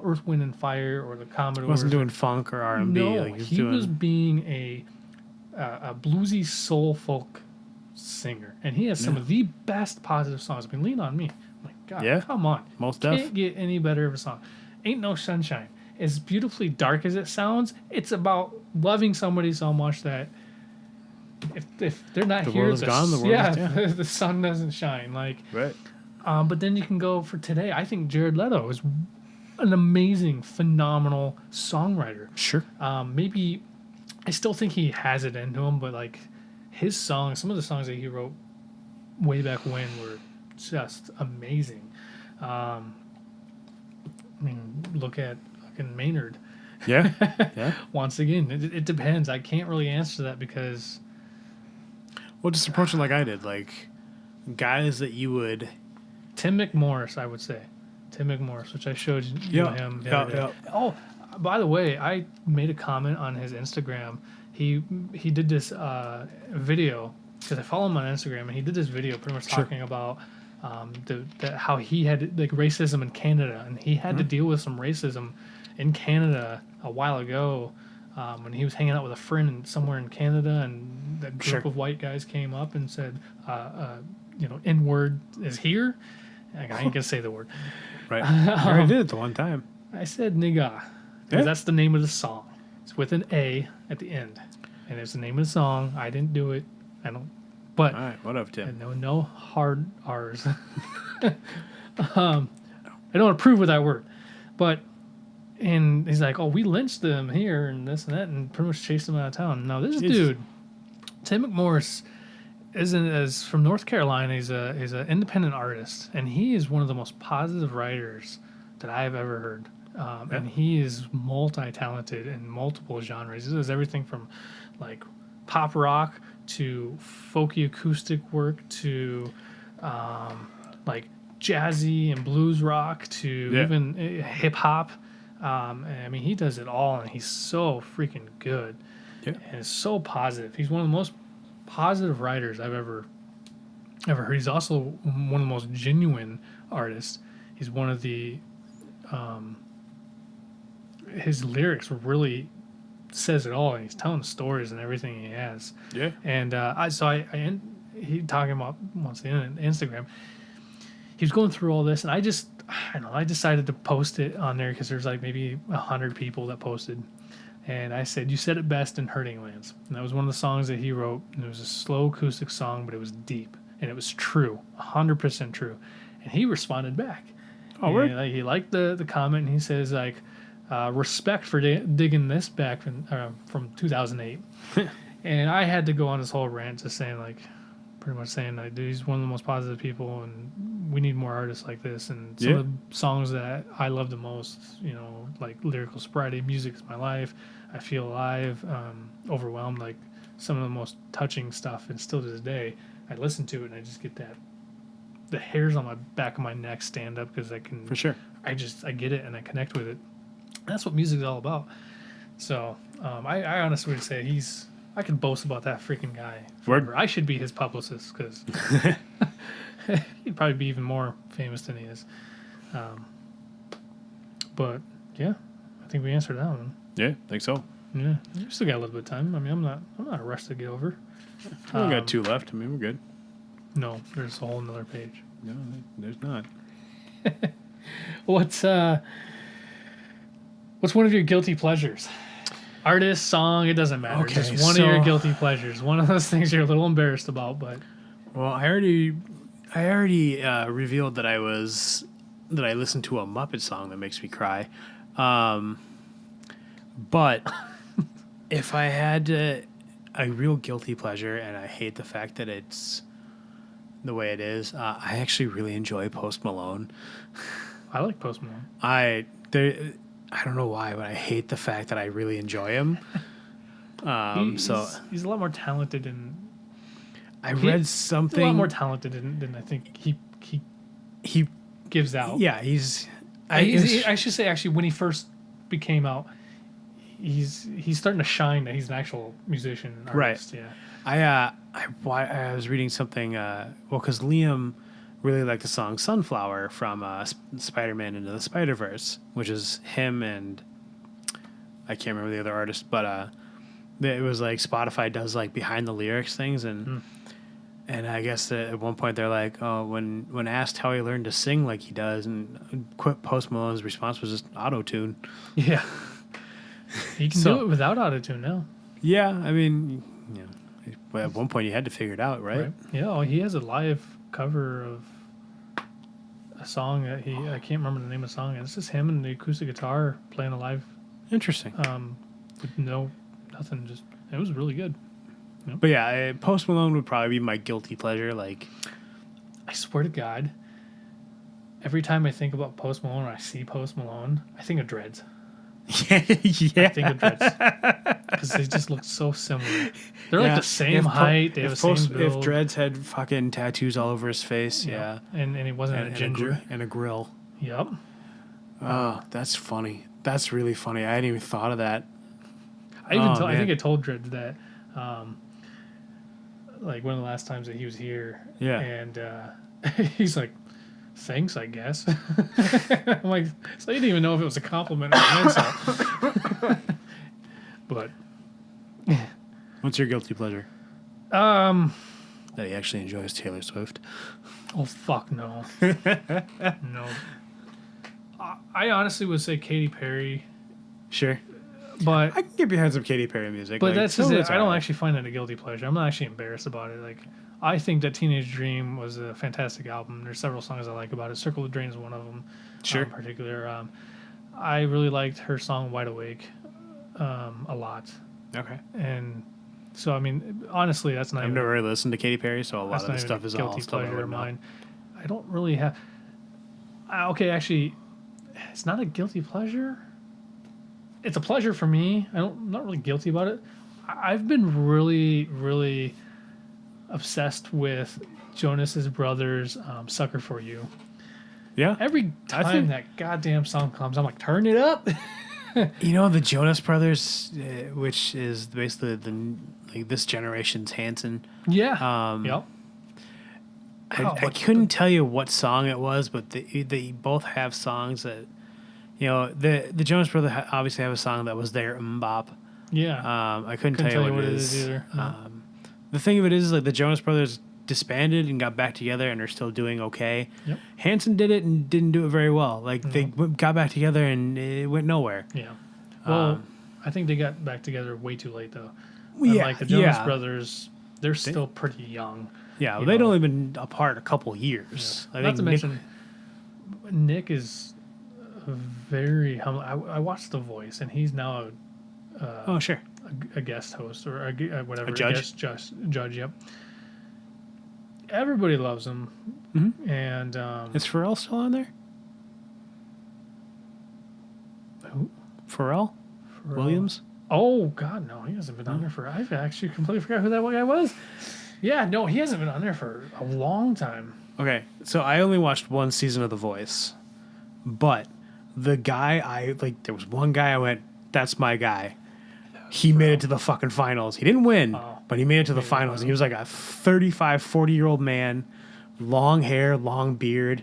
Earth, Wind, and Fire or the Commodores. He wasn't doing funk or R&B. No, like he was being a bluesy soul folk singer, and he has some of the best positive songs. I mean, Lean on Me. I'm like, God, come on. Most Can't get any better of a song. Ain't No Sunshine. As beautifully dark as it sounds, it's about loving somebody so much that if they're not the here, world is gone. The world is, the sun doesn't shine. Like, right. But then you can go for today. I think Jared Leto is an amazing, phenomenal songwriter. Sure. Maybe I still think he has it into him, but like his songs, some of the songs that he wrote way back when were just amazing. I mean, look at fucking Maynard. Yeah. Yeah. Once again, it depends. I can't really answer that because. Well, just approach it like I did. Like, guys that you would. Tim McMorris, I would say. Tim McMorris, which I showed you him. Yeah. Oh, by the way, I made a comment on his Instagram. He did this video, because I follow him on Instagram, and he did this video pretty much talking about how he had like racism in Canada, and he had to deal with some racism in Canada a while ago when he was hanging out with a friend somewhere in Canada, and that group of white guys came up and said, N-word is here. I ain't gonna say the word. Right. I already did it the one time. I said nigga, because that's the name of the song. It's with an A at the end, and it's the name of the song. I didn't do it. I don't. But all right, what up, Tim? No hard R's. I don't approve of that word, but and he's like, oh, we lynched them here and this and that, and pretty much chased them out of town. Now this dude, Tim McMorris, is from North Carolina. He's an independent artist, and he is one of the most positive writers that I have ever heard. And he is multi-talented in multiple genres. He does everything from like pop rock to folky acoustic work to like jazzy and blues rock to even hip hop. I mean, he does it all, and he's so freaking good. Yeah. And it's so positive. He's one of the most positive writers I've ever heard. He's also one of the most genuine artists. He's one of the his lyrics really says it all, and he's telling stories and everything he has. Yeah. And he talking about once again on Instagram. He was going through all this, and I don't know. I decided to post it on there because there's like maybe 100 people that posted. And I said, "You said it best in Hurting Lands." And that was one of the songs that he wrote. And it was a slow acoustic song, but it was deep. And it was true, 100% true. And he responded back. Oh, word? Like, he liked the comment, and he says, like, respect for digging this back from 2008. And I had to go on this whole rant just saying, like, pretty much saying, like, dude, he's one of the most positive people, and we need more artists like this. And some of the songs that I love the most, you know, like Lyrical Sobriety, Music is My Life, I Feel Alive, Overwhelmed, like some of the most touching stuff. And still to this day, I listen to it and I just get the hairs on my back of my neck stand up because I can, For sure. I get it and I connect with it. That's what music is all about. So I honestly would say I could boast about that freaking guy. Word. I should be his publicist because he'd probably be even more famous than he is. But yeah, I think we answered that one. Yeah, think so. Yeah, we still got a little bit of time. I mean, I'm not rushed to get over. We only got 2 left. I mean, we're good. No, there's a whole another page. No, there's not. What's one of your guilty pleasures? Artist, song, it doesn't matter. Okay, Just one of your guilty pleasures. One of those things you're a little embarrassed about, but Well, I already revealed that I listened to a Muppet song that makes me cry. But if I had a real guilty pleasure, and I hate the fact that it's the way it is, I actually really enjoy Post Malone. I like Post Malone. I don't know why, but I hate the fact that I really enjoy him. He's a lot more talented and I read something. A lot more talented than I think he gives out. Yeah, I should say actually when he first became out, he's starting to shine that he's an actual musician and artist. Right. Yeah. I was reading something. Because Liam really liked the song "Sunflower" from Spider-Man Into the Spider-Verse, which is him and I can't remember the other artist, but it was like Spotify does like behind the lyrics things, and I guess at one point they're like, oh, when asked how he learned to sing like he does, and Post Malone's response was just auto-tune. Yeah. He can do it without auto-tune now. Yeah, I mean, but at one point you had to figure it out, right? Yeah, well, he has a live cover of a song that I can't remember the name of the song. It's just him and the acoustic guitar playing a live. Interesting. With nothing, just it was really good. Yep. But yeah, Post Malone would probably be my guilty pleasure. Like, I swear to God, every time I think about Post Malone or I see Post Malone, I think of Dreads. Yeah. I think of Dreads because they just look so similar. They're like the same height. They have the same build. If Dreads had fucking tattoos all over his face, and he wasn't a ginger and a grill. Yep. Oh, that's funny. That's really funny. I hadn't even thought of that. I think I told Dreads that, like one of the last times that he was here. Yeah. And he's like, "Thanks, I guess." I'm like, so you didn't even know if it was a compliment or an insult. But what's your guilty pleasure? That he actually enjoys Taylor Swift. Oh fuck no. No. I honestly would say Katy Perry. Sure. But I can get behind some Katy Perry music. But that's just it. I don't actually find it a guilty pleasure. I'm not actually embarrassed about it. Like, I think that Teenage Dream was a fantastic album. There's several songs I like about it. Circle the Drain is one of them. Sure. In particular. I really liked her song Wide Awake a lot. Okay. And so, I mean, honestly, that's not I've never really listened to Katy Perry, so a lot of the stuff is all guilty stuff pleasure of mine. I don't really have... okay, actually, it's not a guilty pleasure. It's a pleasure for me. I'm not really guilty about it. I've been really, really obsessed with Jonas's Brothers' "Sucker for You." Yeah. Every time that goddamn song comes, I'm like, turn it up. You know, the Jonas Brothers, which is basically this generation's Hanson. Yeah. Yep. I couldn't tell you what song it was, but they both have songs that. You know, the Jonas Brothers obviously have a song that was their Mbop. Yeah. I couldn't tell you what it is either. The thing of it is like the Jonas Brothers disbanded and got back together and are still doing okay. Yep. Hanson did it and didn't do it very well. Like they got back together and it went nowhere. Yeah. Well, I think they got back together way too late though. Yeah, Like the Jonas Brothers, they're still pretty young. Yeah, well, they'd only been apart a couple years. Yeah. Not to mention, Nick is very humble. I watched The Voice, and he's now sure. a guest host or whatever. A judge? Judge, yep. Everybody loves him. Mm-hmm. And is Pharrell still on there? Who? Pharrell Williams? Oh, God, no. He hasn't been on there for... I actually completely forgot who that guy was. Yeah, no, he hasn't been on there for a long time. Okay, so I only watched one season of The Voice. But the guy there was one guy I went, that's my guy. He made it to the fucking finals. He didn't win, but he made it to the finals. He was like a 35, 40-year-old man, long hair, long beard,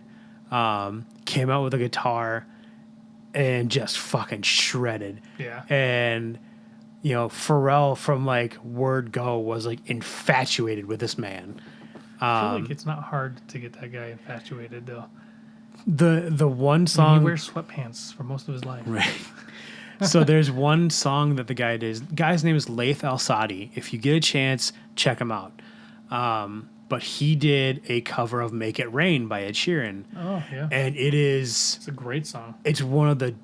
came out with a guitar, and just fucking shredded. Yeah. And, Pharrell from, word go was, infatuated with this man. I feel like it's not hard to get that guy infatuated, though. The one song... he wears sweatpants for most of his life. Right. So there's one song that the guy does. The guy's name is Laith Al-Sadi. If you get a chance, check him out. But he did a cover of Make It Rain by Ed Sheeran. Oh, yeah. And it's a great song. It's one of the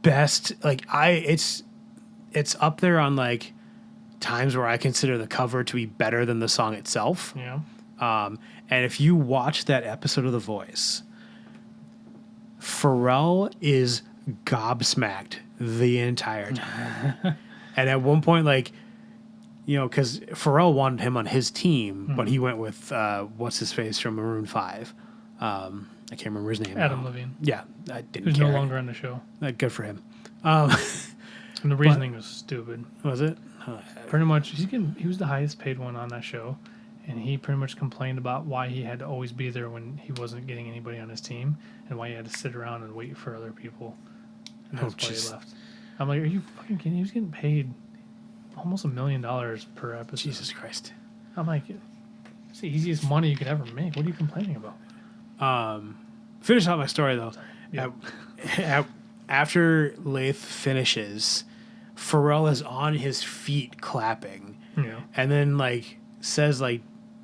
best. It's up there on times where I consider the cover to be better than the song itself. Yeah. And if you watch that episode of The Voice, Pharrell is gobsmacked the entire time. And at one point, because Pharrell wanted him on his team, but he went with what's his face from Maroon 5. I can't remember his name. Adam Levine. Yeah, I didn't Who's care. no longer on the show. Good for him. And the reasoning was stupid. Was it? Pretty much, he was the highest paid one on that show, and he pretty much complained about why he had to always be there when he wasn't getting anybody on his team, and why he had to sit around and wait for other people. And that's why he left. I'm like, are you fucking kidding? He was getting paid almost $1 million per episode. Jesus Christ. I'm like, it's the easiest money you could ever make. What are you complaining about? Finish out my story, though. Yeah. After Laith finishes, Pharrell is on his feet clapping. Yeah. And then, says,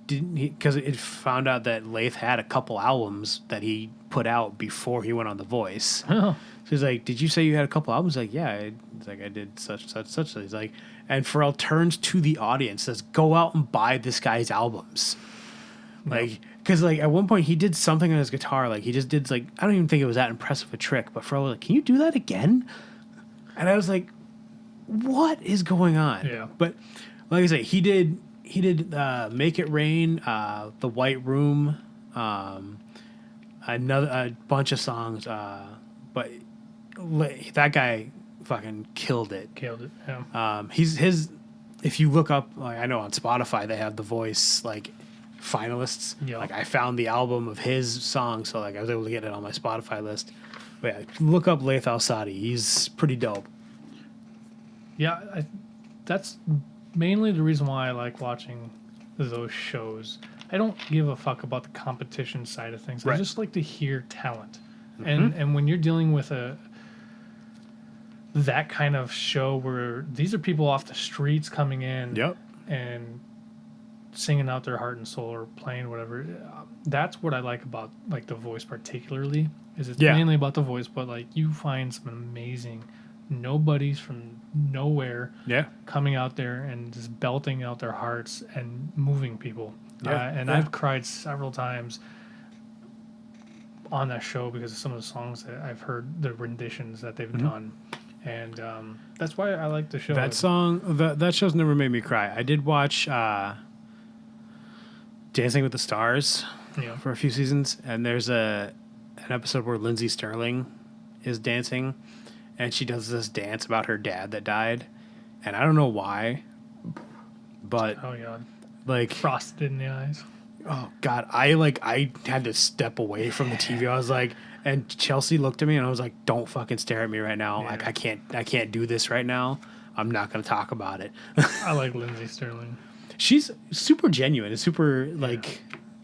didn't he... Because it found out that Laith had a couple albums that he put out before he went on The Voice. Oh. So he's like, did you say you had a couple albums? He's like, yeah. He's like, I did such. He's like... And Pharrell turns to the audience, says, go out and buy this guy's albums. Because, at one point, he did something on his guitar. He just did, I don't even think it was that impressive a trick. But Pharrell was like, can you do that again? And I was like, what is going on? Yeah. But, like I said, he did Make It Rain, The White Room, a bunch of songs. But that guy fucking killed it. Yeah. His if you look up, I know on Spotify they have The Voice finalists. Yeah. I found the album of his songs, so I was able to get it on my Spotify list. But yeah, look up Laith Al-Sadi. He's pretty dope. Yeah, that's mainly the reason why I like watching those shows. I don't give a fuck about the competition side of things. Right. I just like to hear talent. Mm-hmm. And when you're dealing with that kind of show where these are people off the streets coming in and singing out their heart and soul or playing whatever, that's what I like about The Voice particularly, is it's mainly about the voice, but you find some amazing nobodies from nowhere coming out there and just belting out their hearts and moving people. I've cried several times on that show because of some of the songs that I've heard, the renditions that they've done. And that's why I like the show. That song, that show's never made me cry. I did watch Dancing with the Stars for a few seasons, and there's an episode where Lindsay Sterling is dancing, and she does this dance about her dad that died, and I don't know why, but oh god, frosted in the eyes. Oh god, I had to step away from the TV. I was like, and Chelsea looked at me and I was like, don't fucking stare at me right now. Yeah. I can't do this right now. I'm not going to talk about it. I like Lindsay Sterling. She's super genuine and super like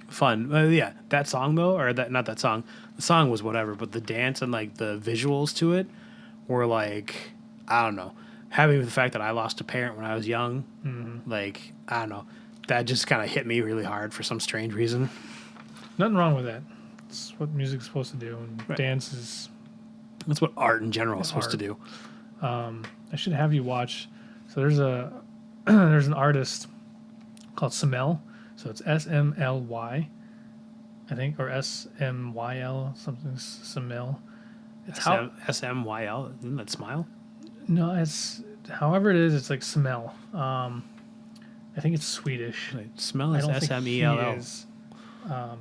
fun. Yeah, that song though, or that not that song. The song was whatever, but the dance and like the visuals to it were like, I don't know. Having the fact that I lost a parent when I was young, like I don't know, that just kind of hit me really hard for some strange reason. Nothing wrong with that. It's what music's supposed to do, and dance is. That's what art in general is supposed to do. I should have you watch. So there's there's an artist called Smell. So it's SMLY, I think, or SMYL something. Smell. It's SMYL. Isn't that smile? No, it's however it is. It's like Smell. I think it's Swedish. Right. Smell is I don't think he SMELL. is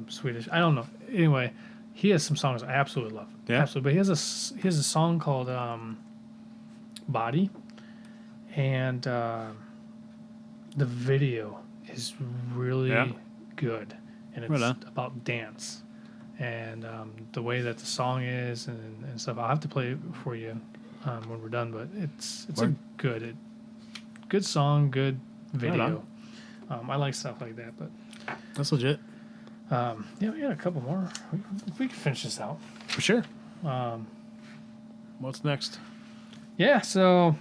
Swedish. I don't know. Anyway, he has some songs I absolutely love. Yeah. Absolutely. But he has a song called Body, and the video is really good, and it's about dance and the way that the song is and stuff. I'll have to play it for you when we're done, but it's a good song, good video. I like stuff like that, but That's legit. yeah, we got a couple more. We can finish this out. For sure. What's next? Yeah, so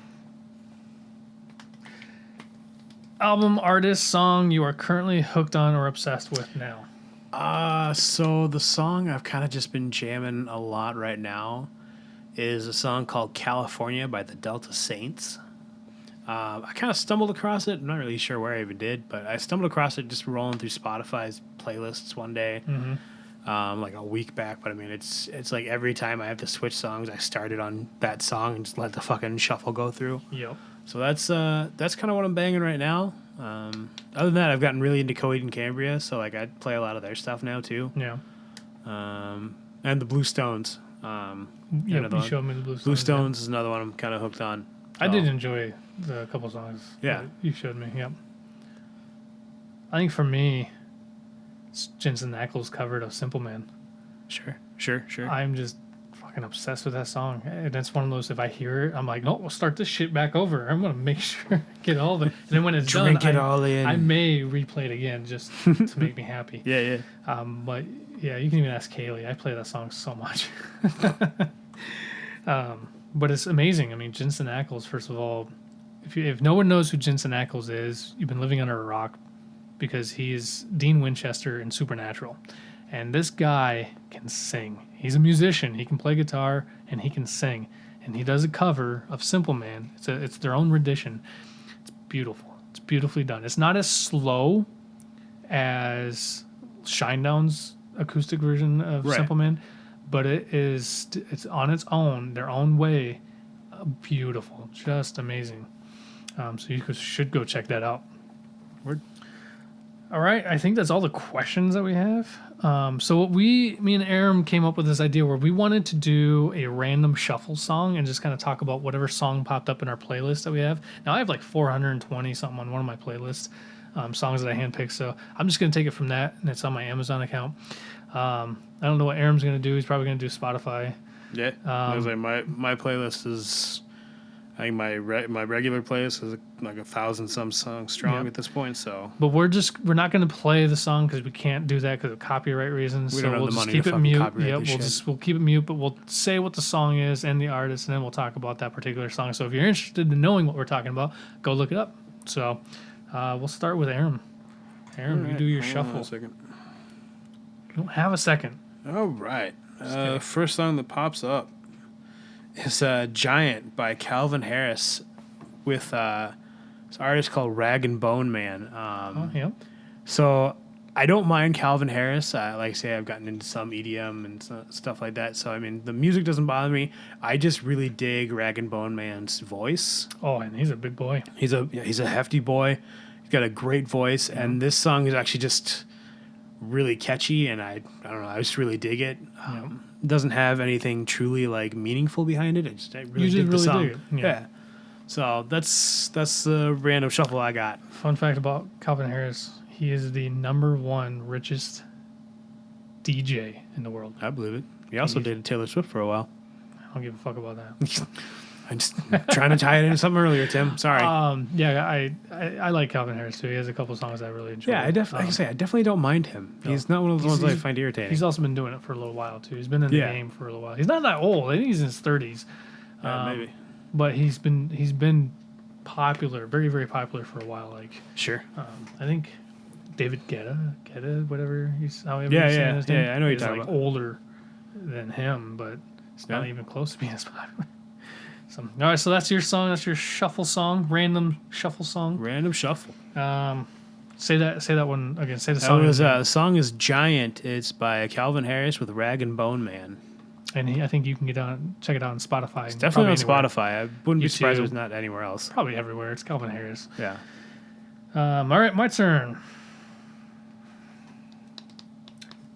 album, artist, song you are currently hooked on or obsessed with now. So the song I've kind of just been jamming a lot right now is a song called California by the Delta Saints. I kind of stumbled across it. I'm not really sure where I even did, but I stumbled across it just rolling through Spotify's playlists one day, like a week back. But I mean, it's like every time I have to switch songs, I started on that song and just let the fucking shuffle go through. Yep. So that's kind of what I'm banging right now. Other than that, I've gotten really into Coheed and Cambria, so like I play a lot of their stuff now too. Yeah. And the Blue Stones. Yeah, you showed me the Blue Stones. Blue Stones is another one I'm kind of hooked on. I did enjoy the couple songs. Yeah. That you showed me. Yep. I think for me, it's Jensen Ackles covered of Simple Man. Sure. I'm just fucking obsessed with that song. And that's one of those, if I hear it, I'm like, no, we'll start this shit back over. I'm going to make sure I get all of it. And then when it's Drink done, it all in. I may replay it again just to make me happy. Yeah. But yeah, you can even ask Kaylee. I play that song so much. But it's amazing. I mean, Jensen Ackles, first of all, if no one knows who Jensen Ackles is, you've been living under a rock, because he's Dean Winchester in Supernatural. And this guy can sing. He's a musician. He can play guitar and he can sing. And he does a cover of Simple Man. It's their own rendition. It's beautiful. It's beautifully done. It's not as slow as Shinedown's acoustic version of Simple Man, but it's on its own, their own way, beautiful, just amazing. So you should go check that out. Word. All right, I think that's all the questions that we have. So me and Aram came up with this idea where we wanted to do a random shuffle song and just kind of talk about whatever song popped up in our playlist that we have. Now I have like 420 something on one of my playlists, songs that I handpicked. So I'm just going to take it from that, and it's on my Amazon account. I don't know what Aram's going to do. He's probably going to do Spotify. Yeah. Like my playlist is, I think my regular playlist is like 1,000 some songs strong at this point. So, but we're not going to play the song because we can't do that because of copyright reasons. We so don't have we'll the just money keep to it fucking mute. copyright Yeah, this we'll keep it mute, but we'll say what the song is and the artist, and then we'll talk about that particular song. So if you're interested in knowing what we're talking about, go look it up. So we'll start with Aram. Aram, you do your shuffle. Hold on a second. You don't have a second. All right. First song that pops up is Giant by Calvin Harris with this artist called Rag and Bone Man. Yeah. So I don't mind Calvin Harris. Like I say, I've gotten into some EDM and stuff like that. So, I mean, the music doesn't bother me. I just really dig Rag and Bone Man's voice. Oh, and he's a big boy. He's a hefty boy. He's got a great voice. Mm-hmm. And this song is actually just really catchy, and I don't know, I just really dig it. It doesn't have anything truly like meaningful behind it. I really dig the song. Dig it. Yeah. So that's the random shuffle I got. Fun fact about Calvin Harris: he is the #1 richest DJ in the world. I believe it. He also dated Taylor Swift for a while. I don't give a fuck about that. I'm just trying to tie it into something earlier, Tim. Sorry. Yeah, I like Calvin Harris too. He has a couple songs I really enjoy. Yeah, like I say, I definitely don't mind him. He's not one of those ones I find irritating. He's also been doing it for a little while too. He's been in the game for a little while. He's not that old. I think he's in his 30s. Maybe. But he's been popular, very, very popular for a while. Like Sure. I think David Guetta, whatever he's however Yeah, he's saying yeah, his name, yeah. I know what you're is talking like about. older than him, but it's not even close to being as popular. So, all right, so that's your song. That's your shuffle song, random shuffle song. Random shuffle. Say that one again. Say the That song. was the song is Giant. It's by Calvin Harris with Rag and Bone Man. And I think you can check it out on Spotify. It's definitely on anywhere. Spotify. I wouldn't be surprised if YouTube. it's not anywhere else. Probably everywhere. It's Calvin Harris. Yeah. All right, my turn.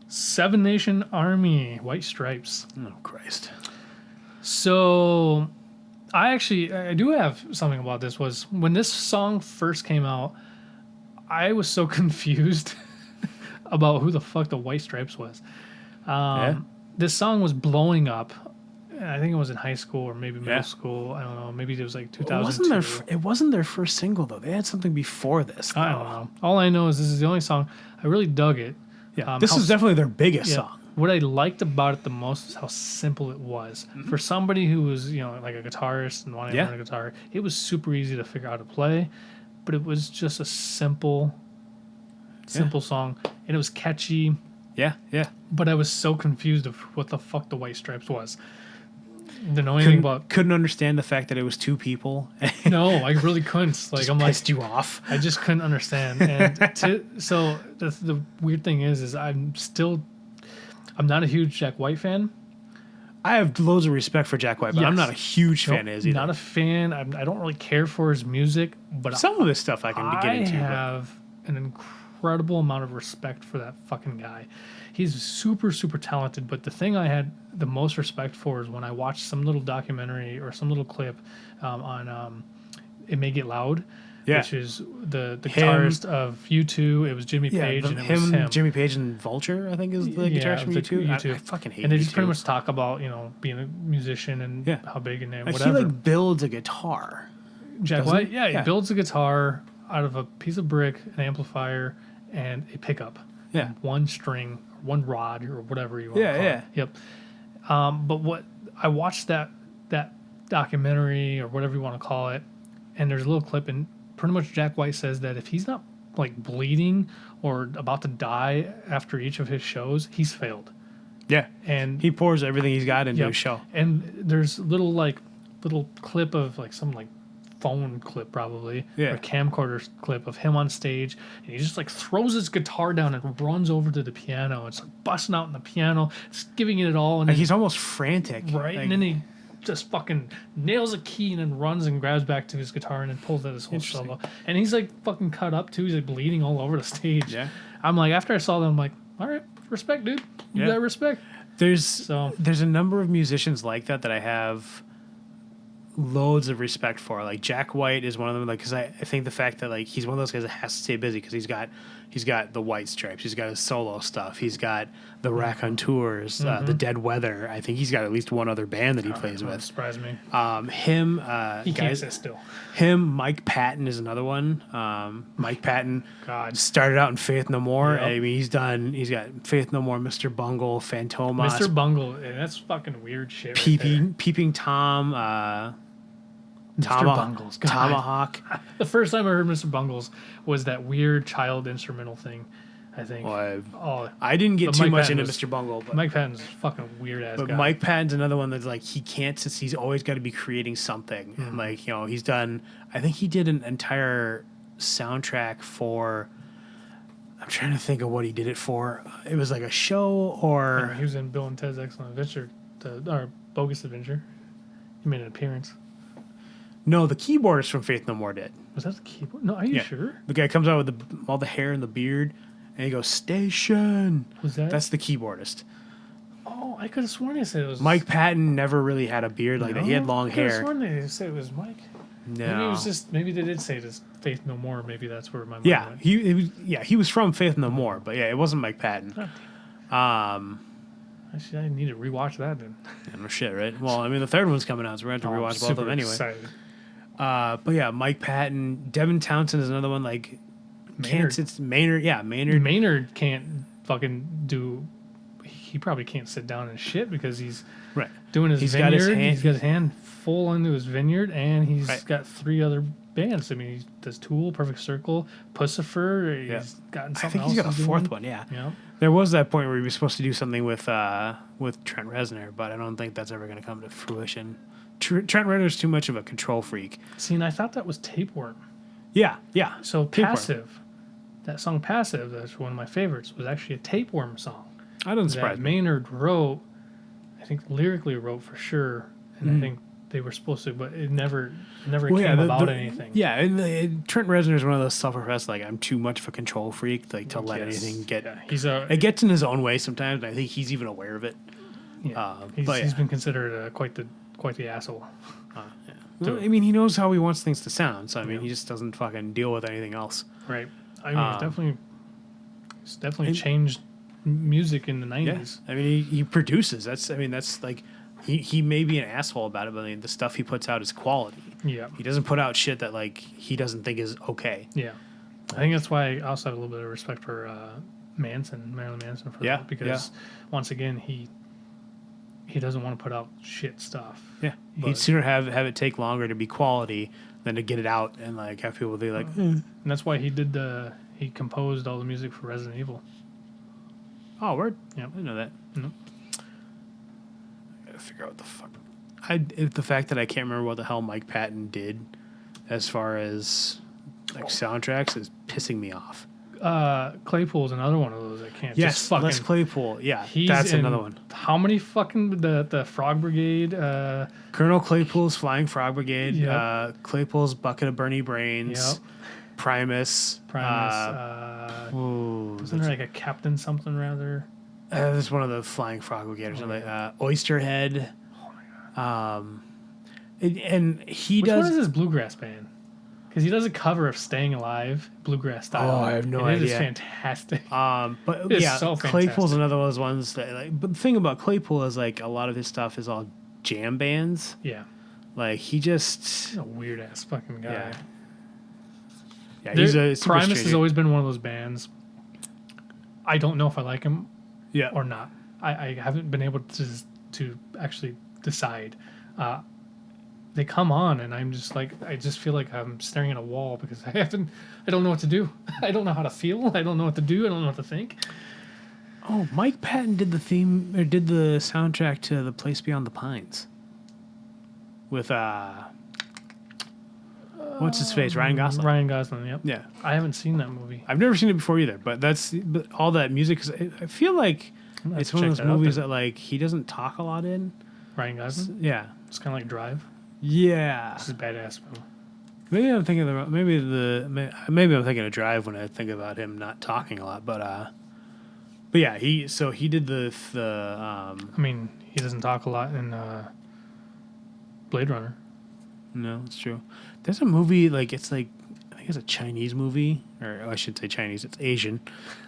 Seven Nation Army, White Stripes. Oh, Christ. So, I do have something about this. Was when this song first came out, I was so confused about who the fuck the White Stripes was. This song was blowing up. I think it was in high school or maybe middle school. I don't know. Maybe it was like 2002. It wasn't their first single, though. They had something before this. I don't know. All I know is this is the only song. I really dug it. Yeah, this is definitely their biggest song. What I liked about it the most is how simple it was. For somebody who was, like a guitarist and wanting to learn a guitar, it was super easy to figure out how to play. But it was just a simple song. And it was catchy. Yeah, yeah. But I was so confused of what the fuck the White Stripes was. Didn't know anything about. Couldn't understand the fact that it was two people. No, I really couldn't. Like, I'm pissed you off. I just couldn't understand. And so the weird thing is I'm not a huge Jack White fan. I have loads of respect for Jack White, but I'm not a huge fan of his either. Not a fan. I don't really care for his music, but some of his stuff I can get into. I have an incredible amount of respect for that fucking guy. He's super, super talented, but the thing I had the most respect for is when I watched some little documentary or some little clip on It May Get Loud, which is the guitarist of U2. It was Jimmy Page, and it was him. Jimmy Page and Vulture, I think, is the guitarist from U2. I fucking hate and they U2. just pretty much talk about, being a musician and how big and whatever. He builds a guitar. Jack White? Yeah, he builds a guitar out of a piece of brick, an amplifier, and a pickup. Yeah. One string, one rod, or whatever you want to call it. Yep. But what I watched that documentary or whatever you want to call it, and there's a little clip, and pretty much Jack White says that if he's not like bleeding or about to die after each of his shows, he's failed. Yeah. And he pours everything he's got into his show. And there's little clip of like some like phone clip probably or camcorder clip of him on stage, and he just like throws his guitar down and runs over to the piano. It's like busting out in the piano, just giving it all, and he's almost frantic, right? And then he just fucking nails a key and then runs and grabs back to his guitar and then pulls out his whole solo. And he's like fucking cut up too. He's like bleeding all over the stage. Yeah, I'm like, after I saw that, I'm like, all right, respect, dude. You got respect. There's a number of musicians like that I have loads of respect for. Like Jack White is one of them. Like, because I think the fact that like he's one of those guys that has to stay busy because he's got the White Stripes, he's got his solo stuff, he's got the Raconteurs, the Dead Weather. I think he's got at least one other band that he plays with. Surprise me. He can't sit still. Mike Patton is another one. Mike Patton started out in Faith No More. Yep. I mean, he's got Faith No More, Mr. Bungle, Fantomas. Mr. Bungle, that's fucking weird shit. Peeping Tom. Mr. Bungles. God. Tomahawk. The first time I heard Mr. Bungles was that weird child instrumental thing, I think. Well, I didn't get too much into Mr. Bungle. But Mike Patton's a fucking weird-ass guy. But Mike Patton's another one that's like, he can't, since he's always got to be creating something. And like, he's done, I think he did an entire soundtrack for, I'm trying to think of what he did it for. It was like a show or... He was in Bill and Ted's Excellent Adventure, or Bogus Adventure. He made an appearance. No, the keyboardist from Faith No More did. Was that the keyboard? No, are you sure? The guy comes out with all the hair and the beard, and he goes, "Station." Was that? That's the keyboardist. Oh, I could have sworn they said it was... Mike Patton never really had a beard like that. He had long hair. I could have sworn they said it was Mike. No. Maybe it was just... Maybe they did say it as Faith No More. Maybe that's where my mind went. He was from Faith No More, but it wasn't Mike Patton. Actually, I need to rewatch that then. Yeah, no shit, right? Well, I mean, the third one's coming out, so we're going to have to rewatch both of them anyway. Excited. But yeah, Mike Patton. Devin Townsend is another one, like, Maynard. Maynard. Yeah, Maynard. Maynard can't fucking do. He probably can't sit down and shit because he's Right. doing his He's vineyard. got his hand- He's got his hand full into his vineyard, and he's Right. got 3 other bands. I mean, he does Tool, Perfect Circle, Pussifer. He's Yeah. gotten I something think else. he's got a doing. fourth one, yeah. Yeah. There was that point where he was supposed to do something with Trent Reznor, but I don't think that's ever going to come to fruition. Trent Reznor's too much of a control freak. See, and I thought that was Tapeworm. Yeah. So Tapeworm. Passive, that song Passive, that's one of my favorites, was actually a Tapeworm song. That doesn't That surprise me. Maynard wrote, I think lyrically wrote for sure, and Mm-hmm. I think they were supposed to, but it never came about anything. Yeah, and Trent Reznor is one of those self-professed, like, I'm too much of a control freak, like, to let Yes. anything get... Yeah, he's a It gets in his own way sometimes, and I think he's even aware of it. yeah, but he's yeah. been considered quite the asshole. Well, I mean, he knows how he wants things to sound, so, I mean, he just doesn't fucking deal with anything else. Right. I mean, it's definitely changed music in the Yeah. 90s. I mean, he produces. That's like... He may be an asshole about it, but I mean, the stuff he puts out is quality. Yeah. He doesn't put out shit that, like, he doesn't think is okay. Yeah. I think that's why I also have a little bit of respect for Marilyn Manson for Yeah, that, because once again, he doesn't want to put out shit stuff. Yeah, But- he'd sooner have it take longer to be quality than to get it out and, like, have people be like, And that's why he composed all the music for Resident Evil. oh, word. Yep. I didn't know that. Nope. I gotta figure out what the fuck. The fact that I can't remember what the hell Mike Patton did as far as, like, soundtracks is pissing me off. Claypool's another one of those I can't Yes, just fucking. Les Claypool. Yeah, He's that's in another one. How many fucking the Frog Brigade? Colonel Claypool's Flying Frog Brigade. Yep. Claypool's Bucket of Bernie Brains. Yep. Primus. Ooh, Wasn't there like a Captain something rather? There's one of the Flying Frog Brigade or something. Oysterhead. Oh my god. And he Which does. one is his bluegrass band? Because he does a cover of "Staying Alive" bluegrass style. Oh, I have no It is idea. fantastic. But It's yeah, so Claypool's fantastic. another one of those ones that, like, but the thing about Claypool is, like, a lot of his stuff is all jam bands. Yeah, Like, he just, he's a weird ass fucking guy. yeah, he's a super Primus strange- has always been one of those bands. I don't know if I like him yeah. or not. I haven't been able to actually decide. They come on and I'm just like, I just feel like I'm staring at a wall because I don't know what to do. I don't know how to feel. I don't know what to do. I don't know what to think. Oh, Mike Patton did the theme or did the soundtrack to The Place Beyond the Pines with what's his face, Ryan Gosling. Ryan Gosling, yep. Yeah, I haven't seen that movie. I've never seen it before either, but but all that music is. I feel like I'm gonna have it's to one of check those that out movies then. that, like, he doesn't talk a lot in. Ryan Gosling? Yeah, It's kind of like Drive. yeah. This is a badass movie. Maybe I'm thinking maybe I'm thinking of Drive when I think about him not talking a lot, but yeah, he did the I mean, he doesn't talk a lot in Blade Runner. no, it's true. There's a movie I think it's a Chinese movie, or I should say Chinese, it's Asian,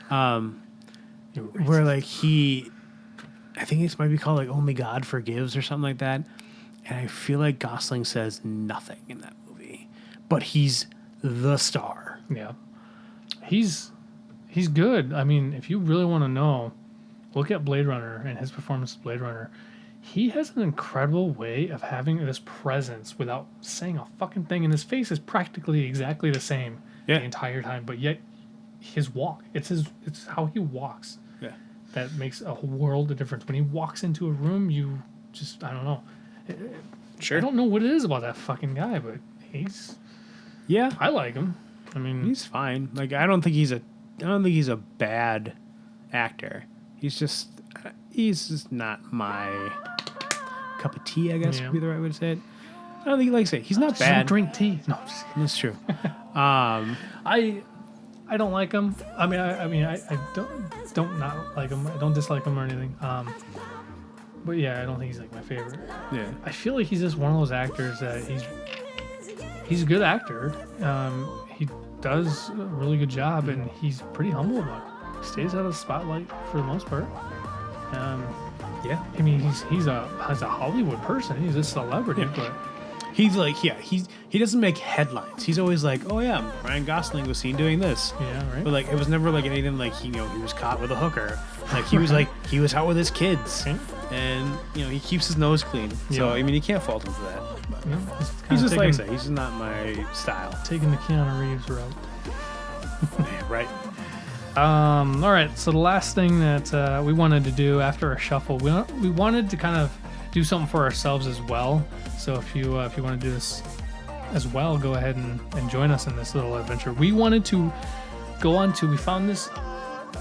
where, like, I think it might be called, like, Only God Forgives or something like that, and I feel like Gosling says nothing in that movie, but he's the star. Yeah. He's good. I mean, if you really want to know, look at Blade Runner and his performance as Blade Runner. He has an incredible way of having this presence without saying a fucking thing, and his face is practically exactly the same Yeah. the entire time, but yet his walk, it's how he walks Yeah. that makes a world of difference. When he walks into a room, you just, I don't know. Sure. I don't know what it is about that fucking guy, but Yeah. I like him. I mean, He's fine. Like, I don't think he's a bad actor. He's just not my cup of tea, I guess Yeah. would be the right way to say it. I don't think, like I say, he's not just don't bad. drink tea. No, I'm just kidding. That's true. I don't like him. I mean, I don't not like him. I don't dislike him or anything. But yeah, I don't think he's like my favorite. Yeah. I feel like he's just one of those actors that he's a good actor. He does a really good job, and he's pretty humble about it. He stays out of the spotlight for the most part. Yeah. I mean, he's a Hollywood person. He's a celebrity, but He's like, he doesn't make headlines. He's always like, oh yeah, Ryan Gosling was seen doing this. yeah, right. But like, it was never like anything like he was caught with a hooker. Like he was like, he was out with his kids, Okay. and he keeps his nose clean. So Yeah. I mean, you can't fault him for that. But Yeah, he's just like I taking, say, he's just not my style. taking the Keanu Reeves route. Yeah, right. All right. So the last thing that we wanted to do after our shuffle, we wanted to kind of do something for ourselves as well. So if you want to do this as well, go ahead and join us in this little adventure. We wanted to we found this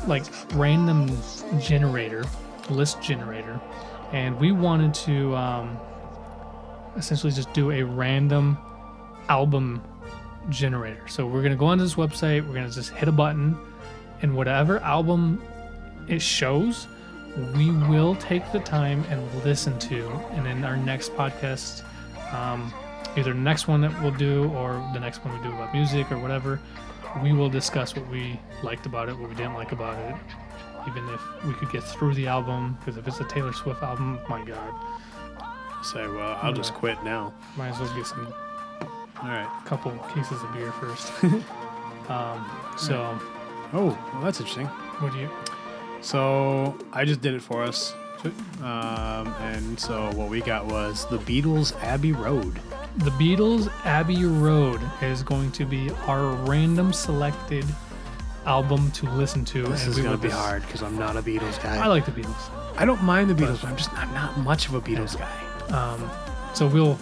like random list generator, and we wanted to essentially just do a random album generator. So we're gonna go onto this website, we're gonna just hit a button, and whatever album it shows, we will take the time and listen to, and in our next podcast, either the next one that we'll do or the next one we do about music or whatever, we will discuss what we liked about it, what we didn't like about it, even if we could get through the album, because if it's a Taylor Swift album, my god, Say, well, I'll just quit now. might as well get some All right. couple cases of beer first. So Oh, well, that's interesting. what do you So I just did it for us. And so what we got was the Beatles' Abbey Road. The Beatles' Abbey Road is going to be our random selected album to listen to. This and is we going will to be dis- hard because I'm not a Beatles guy. I like the Beatles. I don't mind the Beatles, but I'm not much of a Beatles guy. So we'll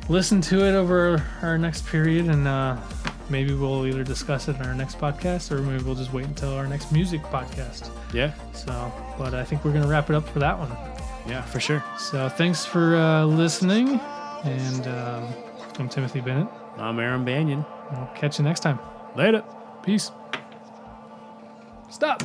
listen to it over our next period, and maybe we'll either discuss it in our next podcast, or maybe we'll just wait until our next music podcast. Yeah, So, but I think we're gonna wrap it up for that one. yeah, for sure. So thanks for listening, and I'm Timothy Bennett. I'm Aram Banyan. We'll catch you next time. Later. Peace. Stop.